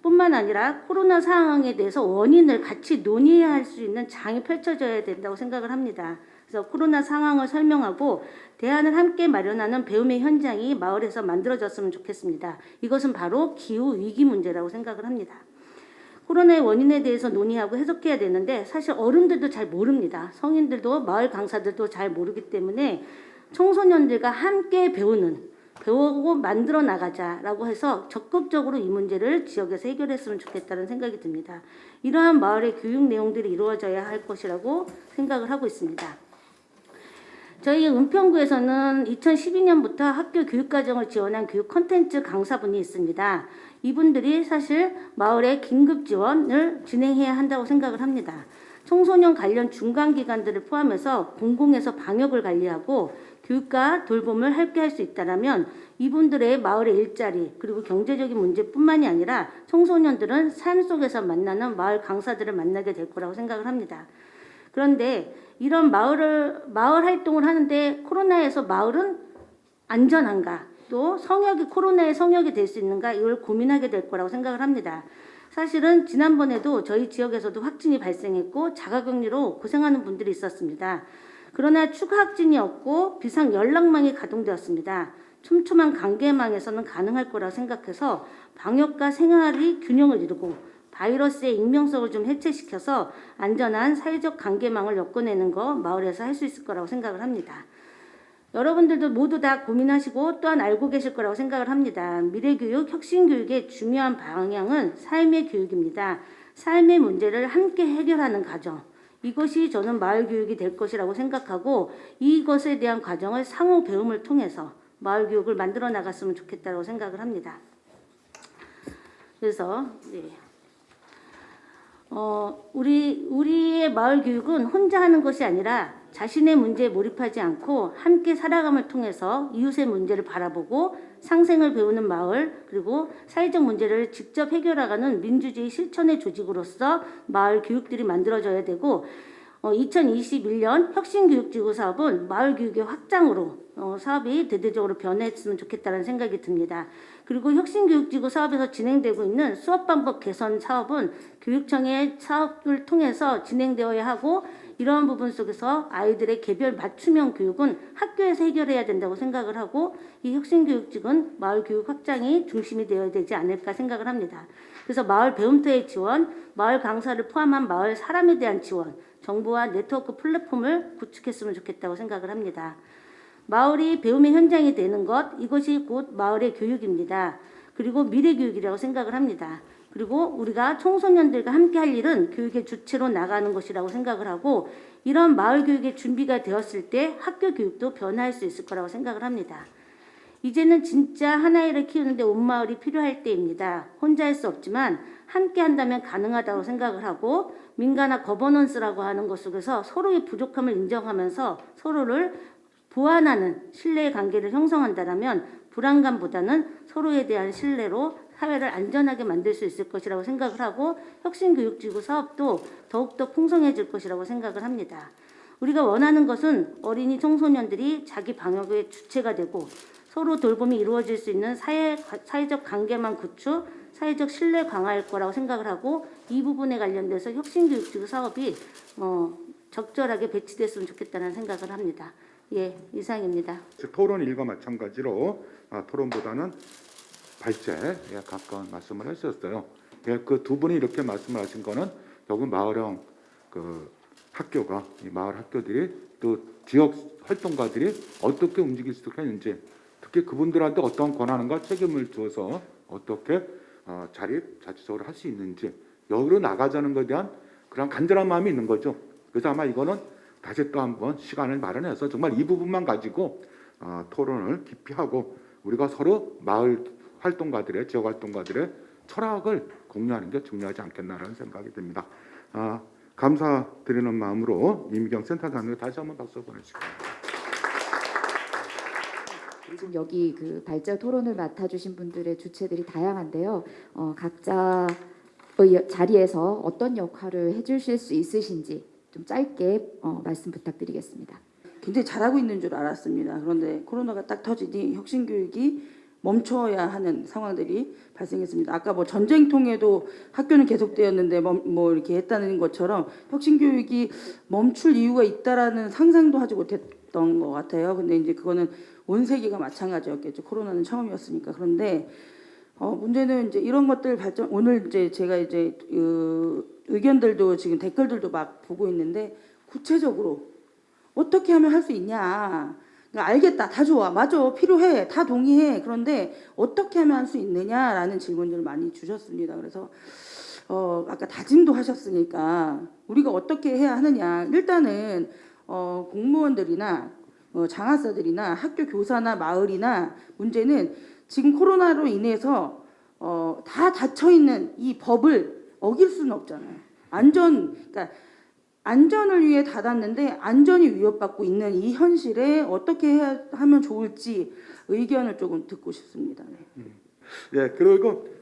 Speaker 10: 뿐만 아니라 코로나 상황에 대해서 원인을 같이 논의해야 할 수 있는 장이 펼쳐져야 된다고 생각을 합니다. 그래서 코로나 상황을 설명하고 대안을 함께 마련하는 배움의 현장이 마을에서 만들어졌으면 좋겠습니다. 이것은 바로 기후 위기 문제라고 생각을 합니다. 코로나의 원인에 대해서 논의하고 해석해야 되는데 사실 어른들도 잘 모릅니다. 성인들도 마을 강사들도 잘 모르기 때문에 청소년들과 함께 배우고 만들어 나가자라고 해서 적극적으로 이 문제를 지역에서 해결했으면 좋겠다는 생각이 듭니다. 이러한 마을의 교육 내용들이 이루어져야 할 것이라고 생각을 하고 있습니다. 저희 은평구에서는 2012년부터 학교 교육과정을 지원한 교육 콘텐츠 강사분이 있습니다. 이분들이 사실 마을의 긴급 지원을 진행해야 한다고 생각을 합니다. 청소년 관련 중간기관들을 포함해서 공공에서 방역을 관리하고 교육과 돌봄을 함께 할 수 있다면 이분들의 마을의 일자리 그리고 경제적인 문제뿐만이 아니라 청소년들은 삶 속에서 만나는 마을 강사들을 만나게 될 거라고 생각을 합니다. 그런데 이런 마을 활동을 하는데 코로나에서 마을은 안전한가? 또 코로나의 성역이 될 수 있는가? 이걸 고민하게 될 거라고 생각을 합니다. 사실은 지난번에도 저희 지역에서도 확진이 발생했고 자가격리로 고생하는 분들이 있었습니다. 그러나 추가 확진이 없고 비상 연락망이 가동되었습니다. 촘촘한 관계망에서는 가능할 거라고 생각해서 방역과 생활이 균형을 이루고 바이러스의 익명성을 좀 해체시켜서 안전한 사회적 관계망을 엮어내는 거 마을에서 할 수 있을 거라고 생각을 합니다. 여러분들도 모두 다 고민하시고 또한 알고 계실 거라고 생각을 합니다. 미래교육, 혁신교육의 중요한 방향은 삶의 교육입니다. 삶의 문제를 함께 해결하는 과정. 이것이 저는 마을교육이 될 것이라고 생각하고 이것에 대한 과정을 상호 배움을 통해서 마을교육을 만들어 나갔으면 좋겠다고 생각을 합니다. 그래서 우리의 마을교육은 혼자 하는 것이 아니라 자신의 문제에 몰입하지 않고 함께 살아감을 통해서 이웃의 문제를 바라보고 상생을 배우는 마을 그리고 사회적 문제를 직접 해결하가는 민주주의 실천의 조직으로서 마을 교육들이 만들어져야 되고 2021년 혁신교육지구 사업은 마을교육의 확장으로 사업이 대대적으로 변했으면 좋겠다는 생각이 듭니다. 그리고 혁신교육지구 사업에서 진행되고 있는 수업방법 개선 사업은 교육청의 사업을 통해서 진행되어야 하고 이러한 부분 속에서 아이들의 개별 맞춤형 교육은 학교에서 해결해야 된다고 생각을 하고 이 혁신교육직은 마을교육 확장이 중심이 되어야 되지 않을까 생각을 합니다. 그래서 마을 배움터의 지원, 마을 강사를 포함한 마을 사람에 대한 지원, 정보와 네트워크 플랫폼을 구축했으면 좋겠다고 생각을 합니다. 마을이 배움의 현장이 되는 것, 이것이 곧 마을의 교육입니다. 그리고 미래교육이라고 생각을 합니다. 그리고 우리가 청소년들과 함께 할 일은 교육의 주체로 나가는 것이라고 생각을 하고 이런 마을 교육의 준비가 되었을 때 학교 교육도 변화할 수 있을 거라고 생각을 합니다. 이제는 진짜 하나이를 키우는데 온 마을이 필요할 때입니다. 혼자 할 수 없지만 함께 한다면 가능하다고 생각을 하고 민가나 거버넌스라고 하는 것 속에서 서로의 부족함을 인정하면서 서로를 보완하는 신뢰의 관계를 형성한다면 불안감보다는 서로에 대한 신뢰로 사회를 안전하게 만들 수 있을 것이라고 생각을 하고 혁신교육지구 사업도 더욱더 풍성해질 것이라고 생각을 합니다. 우리가 원하는 것은 어린이 청소년들이 자기 방역의 주체가 되고 서로 돌봄이 이루어질 수 있는 사회적 관계망 구축, 사회적 신뢰 강화일 거라고 생각을 하고 이 부분에 관련돼서 혁신교육지구 사업이 적절하게 배치됐으면 좋겠다는 생각을 합니다. 예, 이상입니다.
Speaker 4: 토론 일과 마찬가지로 토론보다는 발제에 가까운 말씀을 하셨어요. 예, 그 두 분이 이렇게 말씀을 하신 거는 결국 마을형 학교가 이 마을 학교들이 또 지역 활동가들이 어떻게 움직일 수 있는지 특히 그분들한테 어떤 권한과 책임을 주어서 어떻게 자치적으로 할 수 있는지 여기로 나가자는 것에 대한 그런 간절한 마음이 있는 거죠. 그래서 아마 이거는 다시 또 한번 시간을 마련해서 정말 이 부분만 가지고 토론을 깊이 하고 우리가 서로 마을 활동가들의 지역 활동가들의 철학을 공유하는 게 중요하지 않겠나라는 생각이 듭니다. 감사드리는 마음으로 이미경 센터장님께 다시 한번 박수 보내주시고.
Speaker 11: 지금 여기 그 발제 토론을 맡아주신 분들의 주체들이 다양한데요. 각자 자리에서 어떤 역할을 해주실 수 있으신지 좀 짧게 말씀 부탁드리겠습니다.
Speaker 12: 굉장히 잘하고 있는 줄 알았습니다. 그런데 코로나가 딱 터지니 혁신교육이 멈춰야 하는 상황들이 발생했습니다. 아까 뭐 전쟁통에도 학교는 계속되었는데 뭐 이렇게 했다는 것처럼 혁신교육이 멈출 이유가 있다라는 상상도 하지 못했던 것 같아요. 근데 이제 그거는 온 세계가 마찬가지였겠죠. 코로나는 처음이었으니까. 그런데 문제는 이제 이런 것들 발전, 오늘 이제 제가 이제 의견들도 지금 댓글들도 막 보고 있는데 구체적으로 어떻게 하면 할 수 있냐. 그러니까 알겠다, 다 좋아, 맞아, 필요해, 다 동의해. 그런데 어떻게 하면 할 수 있느냐라는 질문들을 많이 주셨습니다. 그래서 아까 다짐도 하셨으니까 우리가 어떻게 해야 하느냐. 일단은 공무원들이나 장학사들이나 학교 교사나 마을이나 문제는 지금 코로나로 인해서 다 닫혀 있는 이 법을 어길 수는 없잖아요. 그러니까 안전을 위해 닫았는데 안전이 위협받고 있는 이 현실에 어떻게 해야 하면 좋을지 의견을 조금 듣고 싶습니다.
Speaker 4: 네,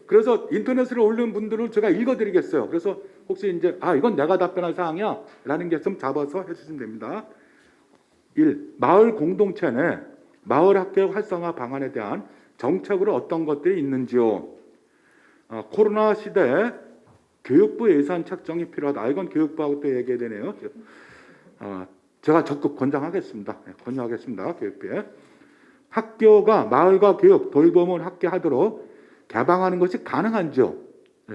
Speaker 4: 그래서 인터넷에 올린 분들을 제가 읽어드리겠어요. 그래서 혹시 이제 이건 내가 답변할 사항이야라는 게 좀 잡아서 해주시면 됩니다. 1. 마을 공동체 내 마을 학교 활성화 방안에 대한 정책으로 어떤 것들이 있는지요. 코로나 시대에 교육부 예산 책정이 필요하다. 이건 교육부하고 또 얘기해야 되네요. 제가 적극 권장하겠습니다. 권유하겠습니다. 교육부에. 학교가 마을과 교육, 돌봄을 함께 하도록 개방하는 것이 가능한지요.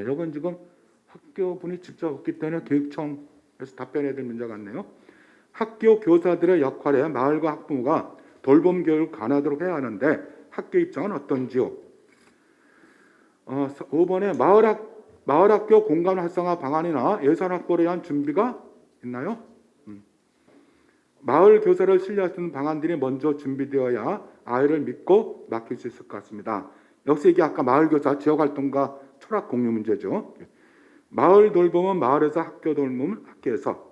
Speaker 4: 이건 지금 학교분이 직접 없기 때문에 교육청에서 답변해야 될 문제 같네요. 학교 교사들의 역할에 마을과 학부모가 돌봄 교육을 가능하도록 해야 하는데 학교 입장은 어떤지요. 5번에 마을학교 공간 활성화 방안이나 예산 확보를 위한 준비가 있나요? 마을 교사를 신뢰할 수 있는 방안들이 먼저 준비되어야 아이를 믿고 맡길 수 있을 것 같습니다. 역시 이게 아까 마을 교사 지역활동가 철학 공유 문제죠. 마을 돌봄은 마을에서, 학교 돌봄은 학교에서.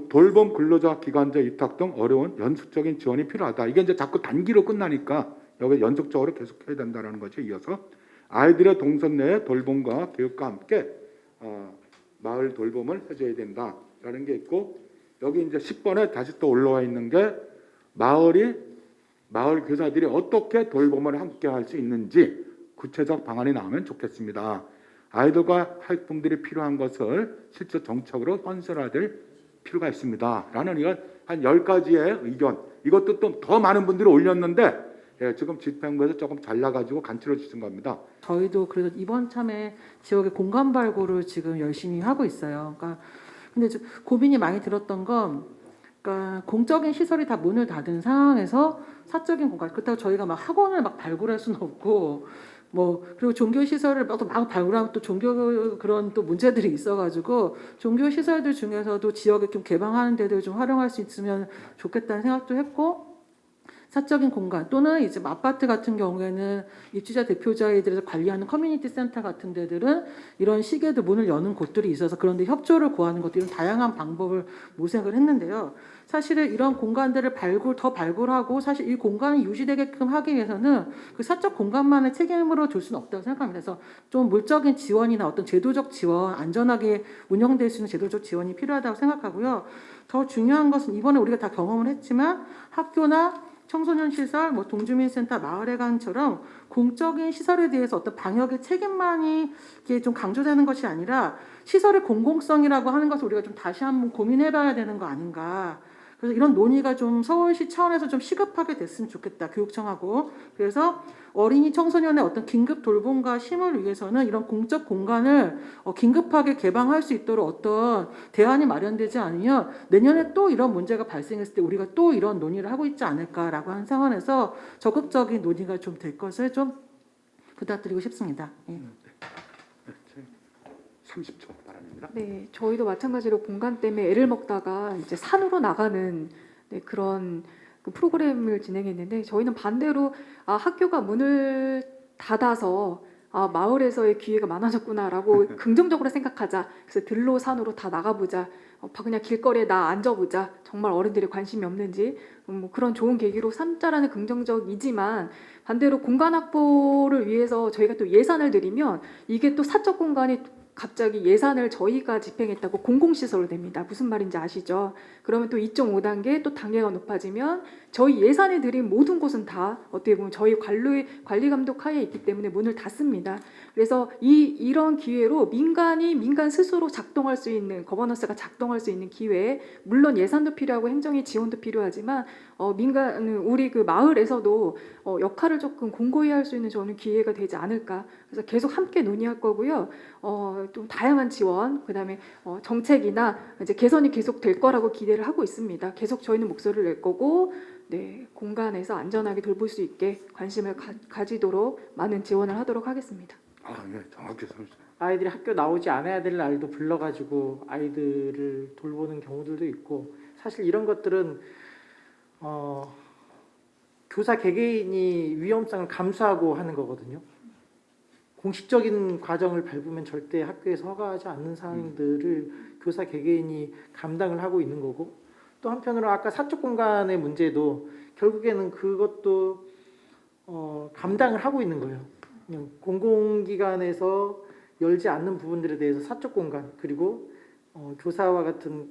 Speaker 4: 돌봄 근로자 기관제 위탁 등 어려운 연속적인 지원이 필요하다. 이게 이제 자꾸 단기로 끝나니까 여기 연속적으로 계속해야 된다는 거죠. 이어서 아이들의 동선 내에 돌봄과 교육과 함께 마을 돌봄을 해줘야 된다라는 게 있고, 여기 이제 10번에 다시 또 올라와 있는 게 마을 교사들이 어떻게 돌봄을 함께 할 수 있는지 구체적 방안이 나오면 좋겠습니다. 아이들과 학부모들이 필요한 것을 실제 정책으로 현실화될 필요가 있습니다. 라는 이건 한 10가지의 의견. 이것도 또 더 많은 분들이 올렸는데 지금 집행부에서 조금 잘라가지고 간추려 주신 겁니다.
Speaker 9: 저희도 그래서 이번 참에 지역의 공간 발굴을 지금 열심히 하고 있어요. 그러니까 근데 고민이 많이 들었던 건, 그러니까 공적인 시설이 다 문을 닫은 상황에서 사적인 공간, 그렇다고 저희가 막 학원을 막 발굴할 수는 없고, 그리고 종교 시설을 또 막 발굴하면 또 종교 그런 또 문제들이 있어가지고 종교 시설들 중에서도 지역에 좀 개방하는 데들 좀 활용할 수 있으면 좋겠다는 생각도 했고, 사적인 공간 또는 이제 아파트 같은 경우에는 입주자 대표자들에서 관리하는 커뮤니티 센터 같은 데들은 이런 시계도 문을 여는 곳들이 있어서 그런데 협조를 구하는 것도 이런 다양한 방법을 모색을 했는데요. 사실은 이런 공간들을 더 발굴하고 사실 이 공간이 유지되게끔 하기 위해서는 그 사적 공간만의 책임으로 줄 수는 없다고 생각합니다. 그래서 좀 물적인 지원이나 어떤 제도적 지원, 안전하게 운영될 수 있는 제도적 지원이 필요하다고 생각하고요. 더 중요한 것은 이번에 우리가 다 경험을 했지만 학교나 청소년 시설, 동주민센터, 마을회관처럼 공적인 시설에 대해서 어떤 방역의 책임만이 이게 좀 강조되는 것이 아니라 시설의 공공성이라고 하는 것을 우리가 좀 다시 한번 고민해봐야 되는 거 아닌가. 그래서 이런 논의가 좀 서울시 차원에서 좀 시급하게 됐으면 좋겠다. 교육청하고. 그래서 어린이 청소년의 어떤 긴급 돌봄과 심을 위해서는 이런 공적 공간을 긴급하게 개방할 수 있도록 어떤 대안이 마련되지 않으면 내년에 또 이런 문제가 발생했을 때 우리가 또 이런 논의를 하고 있지 않을까라고 하는 상황에서 적극적인 논의가 좀 될 것을 좀 부탁드리고 싶습니다. 예.
Speaker 4: 30초 바랍니다.
Speaker 7: 네, 저희도 마찬가지로 공간 때문에 애를 먹다가 이제 산으로 나가는 그런 그 프로그램을 진행했는데 저희는 반대로 학교가 문을 닫아서 마을에서의 기회가 많아졌구나라고 긍정적으로 생각하자. 그래서 들로 산으로 다 나가보자. 그냥 길거리에 나 앉아보자. 정말 어른들이 관심이 없는지 뭐 그런 좋은 계기로 삼자라는 긍정적이지만 반대로 공간 확보를 위해서 저희가 또 예산을 들이면 이게 또 사적 공간이 갑자기 예산을 저희가 집행했다고 공공시설로 됩니다. 무슨 말인지 아시죠? 그러면 또 2.5단계 또 단계가 높아지면 저희 예산을 들인 모든 곳은 다 어떻게 보면 저희 관리 감독 하에 있기 때문에 문을 닫습니다. 그래서 이런 기회로 민간 스스로 작동할 수 있는 거버넌스가 작동할 수 있는 기회에 물론 예산도 필요하고 행정의 지원도 필요하지만 우리 그 마을에서도 역할을 조금 공고히 할 수 있는 저는 기회가 되지 않을까. 그래서 계속 함께 논의할 거고요. 좀 다양한 지원, 그다음에 정책이나 이제 개선이 계속 될 거라고 기대를 하고 있습니다. 계속 저희는 목소리를 낼 거고, 네, 공간에서 안전하게 돌볼 수 있게 관심을 가지도록 많은 지원을 하도록 하겠습니다.
Speaker 4: 예, 정확히 설명.
Speaker 5: 아이들이 학교 나오지 않아야 될 날도 불러가지고 아이들을 돌보는 경우들도 있고 사실 이런 것들은 교사 개개인이 위험성을 감수하고 하는 거거든요. 공식적인 과정을 밟으면 절대 학교에서 허가하지 않는 사항들을 교사 개개인이 감당을 하고 있는 거고 또 한편으로 아까 사적 공간의 문제도 결국에는 그것도 감당을 하고 있는 거예요. 그냥 공공기관에서 열지 않는 부분들에 대해서 사적 공간 그리고 교사와 같은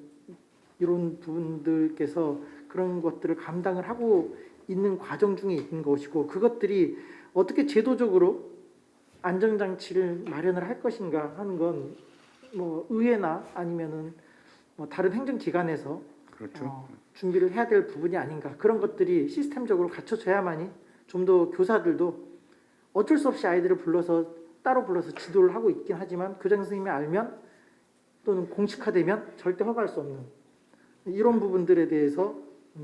Speaker 5: 이런 부분들께서 그런 것들을 감당을 하고 있는 과정 중에 있는 것이고 그것들이 어떻게 제도적으로 안전장치를 마련을 할 것인가 하는 건 뭐 의회나 아니면은 뭐 다른 행정기관에서
Speaker 4: 그렇죠.
Speaker 5: 준비를 해야 될 부분이 아닌가 그런 것들이 시스템적으로 갖춰져야만이 좀 더 교사들도 어쩔 수 없이 아이들을 따로 불러서 지도를 하고 있긴 하지만 교장 선생님이 알면 또는 공식화되면 절대 허가할 수 없는 이런 부분들에 대해서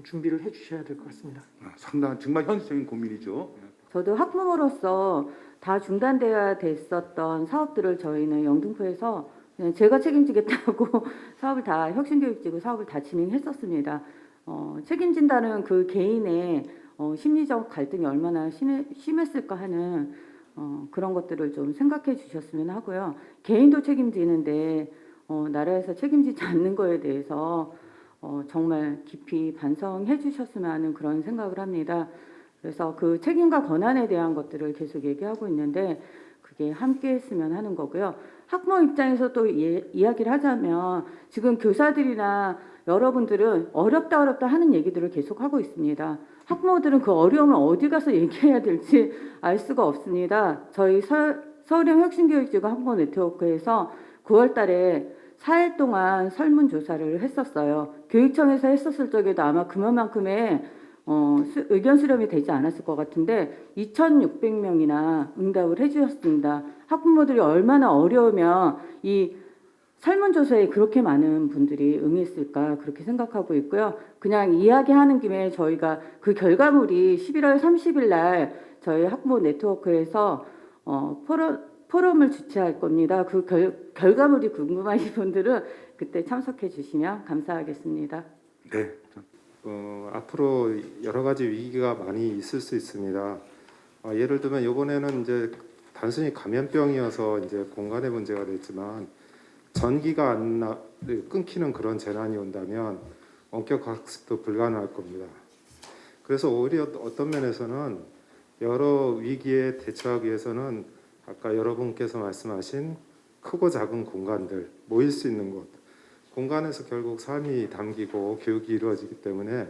Speaker 5: 준비를 해주셔야 될 것 같습니다.
Speaker 4: 상당한 정말 현실적인 고민이죠.
Speaker 6: 저도 학부모로서 다 중단되어야 됐었던 사업들을 저희는 영등포에서 그냥 제가 책임지겠다고 사업을 다 혁신교육지구 사업을 다 진행했었습니다. 책임진다는 그 개인의 심리적 갈등이 얼마나 심했을까 하는 그런 것들을 좀 생각해 주셨으면 하고요. 개인도 책임지는데 나라에서 책임지지 않는 거에 대해서 정말 깊이 반성해 주셨으면 하는 그런 생각을 합니다. 그래서 그 책임과 권한에 대한 것들을 계속 얘기하고 있는데 그게 함께 했으면 하는 거고요. 학부모 입장에서 또 이야기를 하자면 지금 교사들이나 여러분들은 어렵다 하는 얘기들을 계속 하고 있습니다. 학부모들은 그 어려움을 어디 가서 얘기해야 될지 알 수가 없습니다. 저희 서울형 혁신교육지구 학부모 네트워크에서 9월 달에 4일 동안 설문조사를 했었어요. 교육청에서 했었을 적에도 아마 그만큼의 의견 수렴이 되지 않았을 것 같은데 2,600명이나 응답을 해주셨습니다. 학부모들이 얼마나 어려우면 이 설문조사에 그렇게 많은 분들이 응했을까 그렇게 생각하고 있고요. 그냥 이야기하는 김에 저희가 그 결과물이 11월 30일 날 저희 학부모 네트워크에서 포럼을 주최할 겁니다. 그 결과물이 궁금하신 분들은 그때 참석해 주시면 감사하겠습니다.
Speaker 4: 네.
Speaker 13: 앞으로 여러 가지 위기가 많이 있을 수 있습니다. 예를 들면 이번에는 이제 단순히 감염병이어서 이제 공간의 문제가 됐지만 전기가 끊기는 그런 재난이 온다면 원격 학습도 불가능할 겁니다. 그래서 오히려 어떤 면에서는 여러 위기에 대처하기 위해서는 아까 여러분께서 말씀하신 크고 작은 공간들 모일 수 있는 곳 공간에서 결국 삶이 담기고 교육이 이루어지기 때문에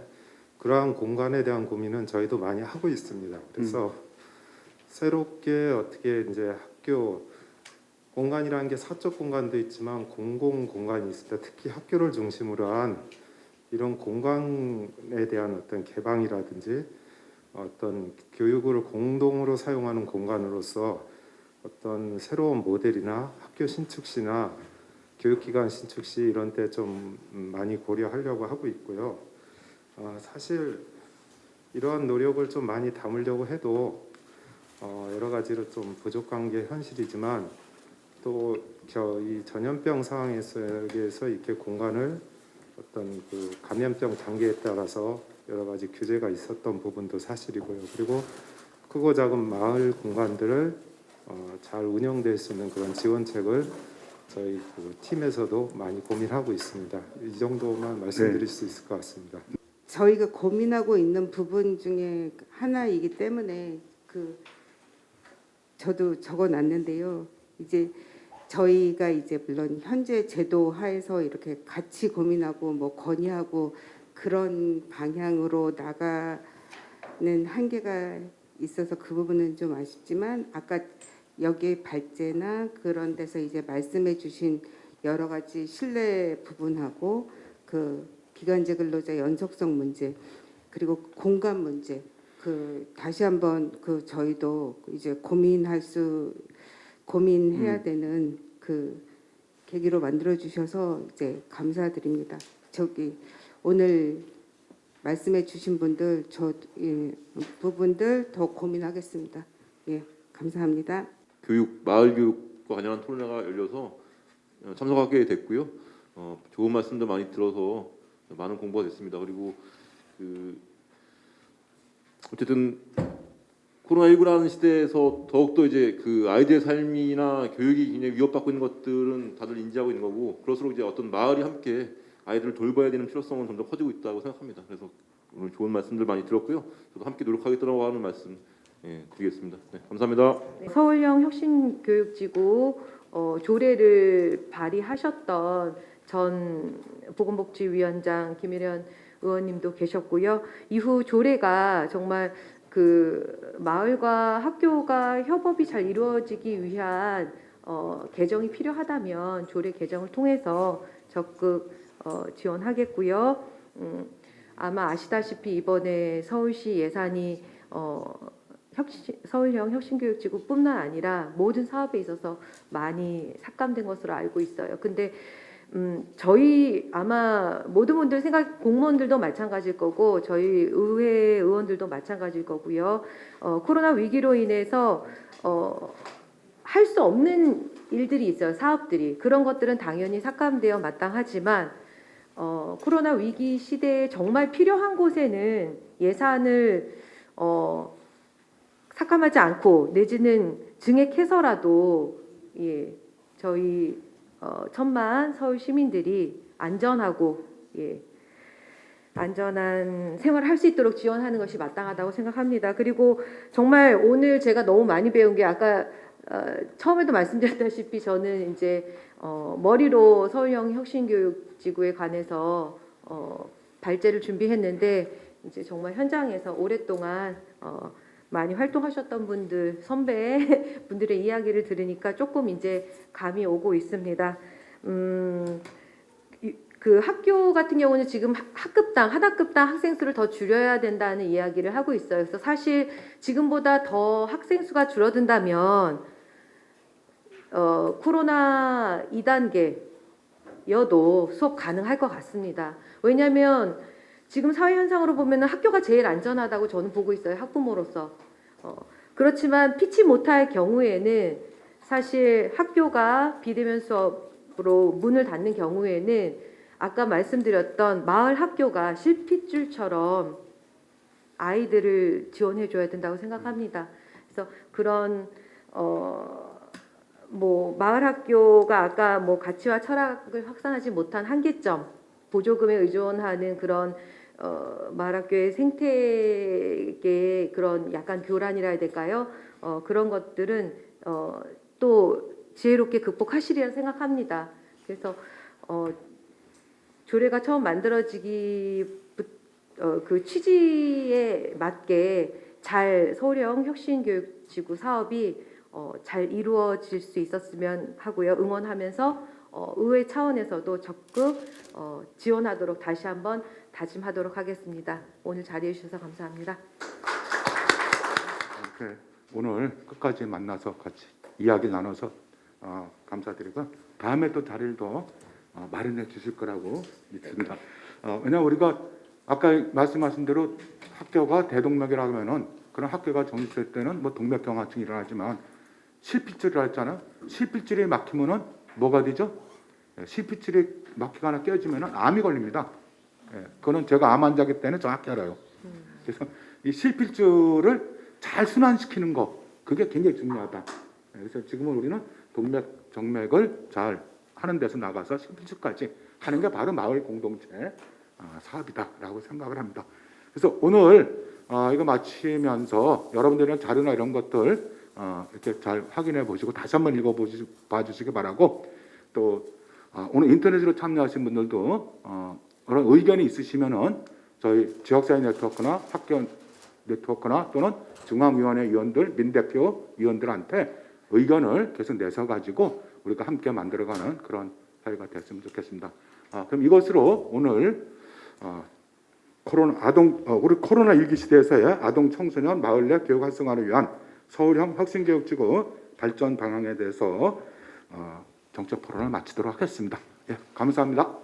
Speaker 13: 그러한 공간에 대한 고민은 저희도 많이 하고 있습니다. 그래서 새롭게 어떻게 이제 학교 공간이라는 게 사적 공간도 있지만 공공 공간이 있을 때 특히 학교를 중심으로 한 이런 공간에 대한 어떤 개방이라든지 어떤 교육을 공동으로 사용하는 공간으로서 어떤 새로운 모델이나 학교 신축시나 교육기관 신축시 이런 때 좀 많이 고려하려고 하고 있고요. 사실 이러한 노력을 좀 많이 담으려고 해도 여러 가지로 좀 부족한 게 현실이지만 또 이 전염병 상황에서 이렇게 공간을 어떤 그 감염병 단계에 따라서 여러 가지 규제가 있었던 부분도 사실이고요. 그리고 크고 작은 마을 공간들을 잘 운영될 수 있는 그런 지원책을 저희 그 팀에서도 많이 고민하고 있습니다. 이 정도만 말씀드릴 수 있을 것 같습니다.
Speaker 14: 저희가 고민하고 있는 부분 중에 하나이기 때문에 저도 적어놨는데요. 이제 저희가 이제 물론 현재 제도 하에서 이렇게 같이 고민하고 뭐 건의하고 그런 방향으로 나가는 한계가 있어서 그 부분은 좀 아쉽지만 아까 여기 발제나 그런 데서 이제 말씀해 주신 여러 가지 신뢰 부분하고 그 기간제 근로자 연속성 문제 그리고 공간 문제 다시 한번 저희도 이제 고민해야 되는 그 계기로 만들어 주셔서 이제 감사드립니다. 오늘 말씀해 주신 분들 부분들 더 고민하겠습니다. 예, 감사합니다.
Speaker 15: 마을 교육과 관련한 토론회가 열려서 참석하게 됐고요. 좋은 말씀도 많이 들어서 많은 공부가 됐습니다. 그리고 어쨌든 코로나19라는 시대에서 더욱더 이제 그 아이들의 삶이나 교육이 굉장히 위협받고 있는 것들은 다들 인지하고 있는 거고, 그럴수록 이제 어떤 마을이 함께 아이들을 돌봐야 되는 필요성은 점점 커지고 있다고 생각합니다. 그래서 오늘 좋은 말씀들 많이 들었고요. 저도 함께 노력하겠다고 하는 말씀 드리겠습니다. 네, 감사합니다.
Speaker 2: 서울형 혁신교육지구 조례를 발의하셨던 전 보건복지위원장 김일현 의원님도 계셨고요. 이후 조례가 정말 그 마을과 학교가 협업이 잘 이루어지기 위한 개정이 필요하다면 조례 개정을 통해서 적극 지원하겠고요. 아마 아시다시피 이번에 서울시 예산이 서울형 혁신교육지구뿐만 아니라 모든 사업에 있어서 많이 삭감된 것으로 알고 있어요. 근데 저희 아마 모든 분들 공무원들도 마찬가지일 거고 저희 의회 의원들도 마찬가지일 거고요. 코로나 위기로 인해서 할 수 없는 일들이 있어요. 사업들이. 그런 것들은 당연히 삭감되어 마땅하지만 코로나 위기 시대에 정말 필요한 곳에는 예산을 삭감하지 않고 내지는 증액해서라도 저희 천만 서울 시민들이 안전하고 안전한 생활을 할 수 있도록 지원하는 것이 마땅하다고 생각합니다. 그리고 정말 오늘 제가 너무 많이 배운 게 아까 처음에도 말씀드렸다시피 저는 이제 머리로 서울형 혁신교육지구에 관해서 발제를 준비했는데 이제 정말 현장에서 오랫동안 많이 활동하셨던 분들, 선배 분들의 이야기를 들으니까 조금 이제 감이 오고 있습니다. 그 학교 같은 경우는 지금 한 학급당 학생 수를 더 줄여야 된다는 이야기를 하고 있어요. 그래서 사실 지금보다 더 학생 수가 줄어든다면 코로나 2단계여도 수업 가능할 것 같습니다. 왜냐하면 지금 사회 현상으로 보면 학교가 제일 안전하다고 저는 보고 있어요. 학부모로서. 그렇지만 피치 못할 경우에는 사실 학교가 비대면 수업으로 문을 닫는 경우에는 아까 말씀드렸던 마을 학교가 실핏줄처럼 아이들을 지원해 줘야 된다고 생각합니다. 그래서 그런 마을 학교가 아까 가치와 철학을 확산하지 못한 한계점, 보조금에 의존하는 그런 마을학교의 생태계의 그런 약간 교란이라 해야 될까요? 그런 것들은 또 지혜롭게 극복하시리라 생각합니다. 그래서 조례가 처음 만들어지기 그 취지에 맞게 잘 서울형 혁신교육지구 사업이 잘 이루어질 수 있었으면 하고요. 응원하면서 의회 차원에서도 적극 지원하도록 다시 한번 다짐하도록 하겠습니다. 오늘 자리해 주셔서 감사합니다.
Speaker 4: 이렇게 오늘 끝까지 만나서 같이 이야기 나눠서 감사드리고 다음에 또 자리를 더 마련해 주실 거라고 믿습니다. 왜냐하면 우리가 아까 말씀하신 대로 학교가 대동맥이라고 하면은 그런 학교가 정지될 때는 동맥경화증이 일어나지만 실핏줄이라 했잖아요. 실핏줄이 막히면은 뭐가 되죠? 실핏줄이 막히거나 깨지면은 암이 걸립니다. 그거는 제가 암 환자기 때문에 정확히 알아요. 그래서 이 실필줄을 잘 순환시키는 거 그게 굉장히 중요하다. 그래서 지금은 우리는 동맥, 정맥을 잘 하는 데서 나가서 실필줄까지 하는 게 바로 마을 공동체 사업이다라고 생각을 합니다. 그래서 오늘 이거 마치면서 여러분들이랑 자료나 이런 것들 이렇게 잘 확인해 보시고 다시 한번 봐주시기 바라고 또 오늘 인터넷으로 참여하신 분들도 그런 의견이 있으시면은 저희 지역사회 네트워크나 학교 네트워크나 또는 중앙위원회 위원들, 민대표 위원들한테 의견을 계속 내서 가지고 우리가 함께 만들어가는 그런 사회가 됐으면 좋겠습니다. 그럼 이것으로 오늘 우리 코로나 위기 시대에서의 아동 청소년 마을 내 교육 활성화를 위한 서울형 혁신교육지구 발전 방향에 대해서 정책 토론을 마치도록 하겠습니다. 예, 감사합니다.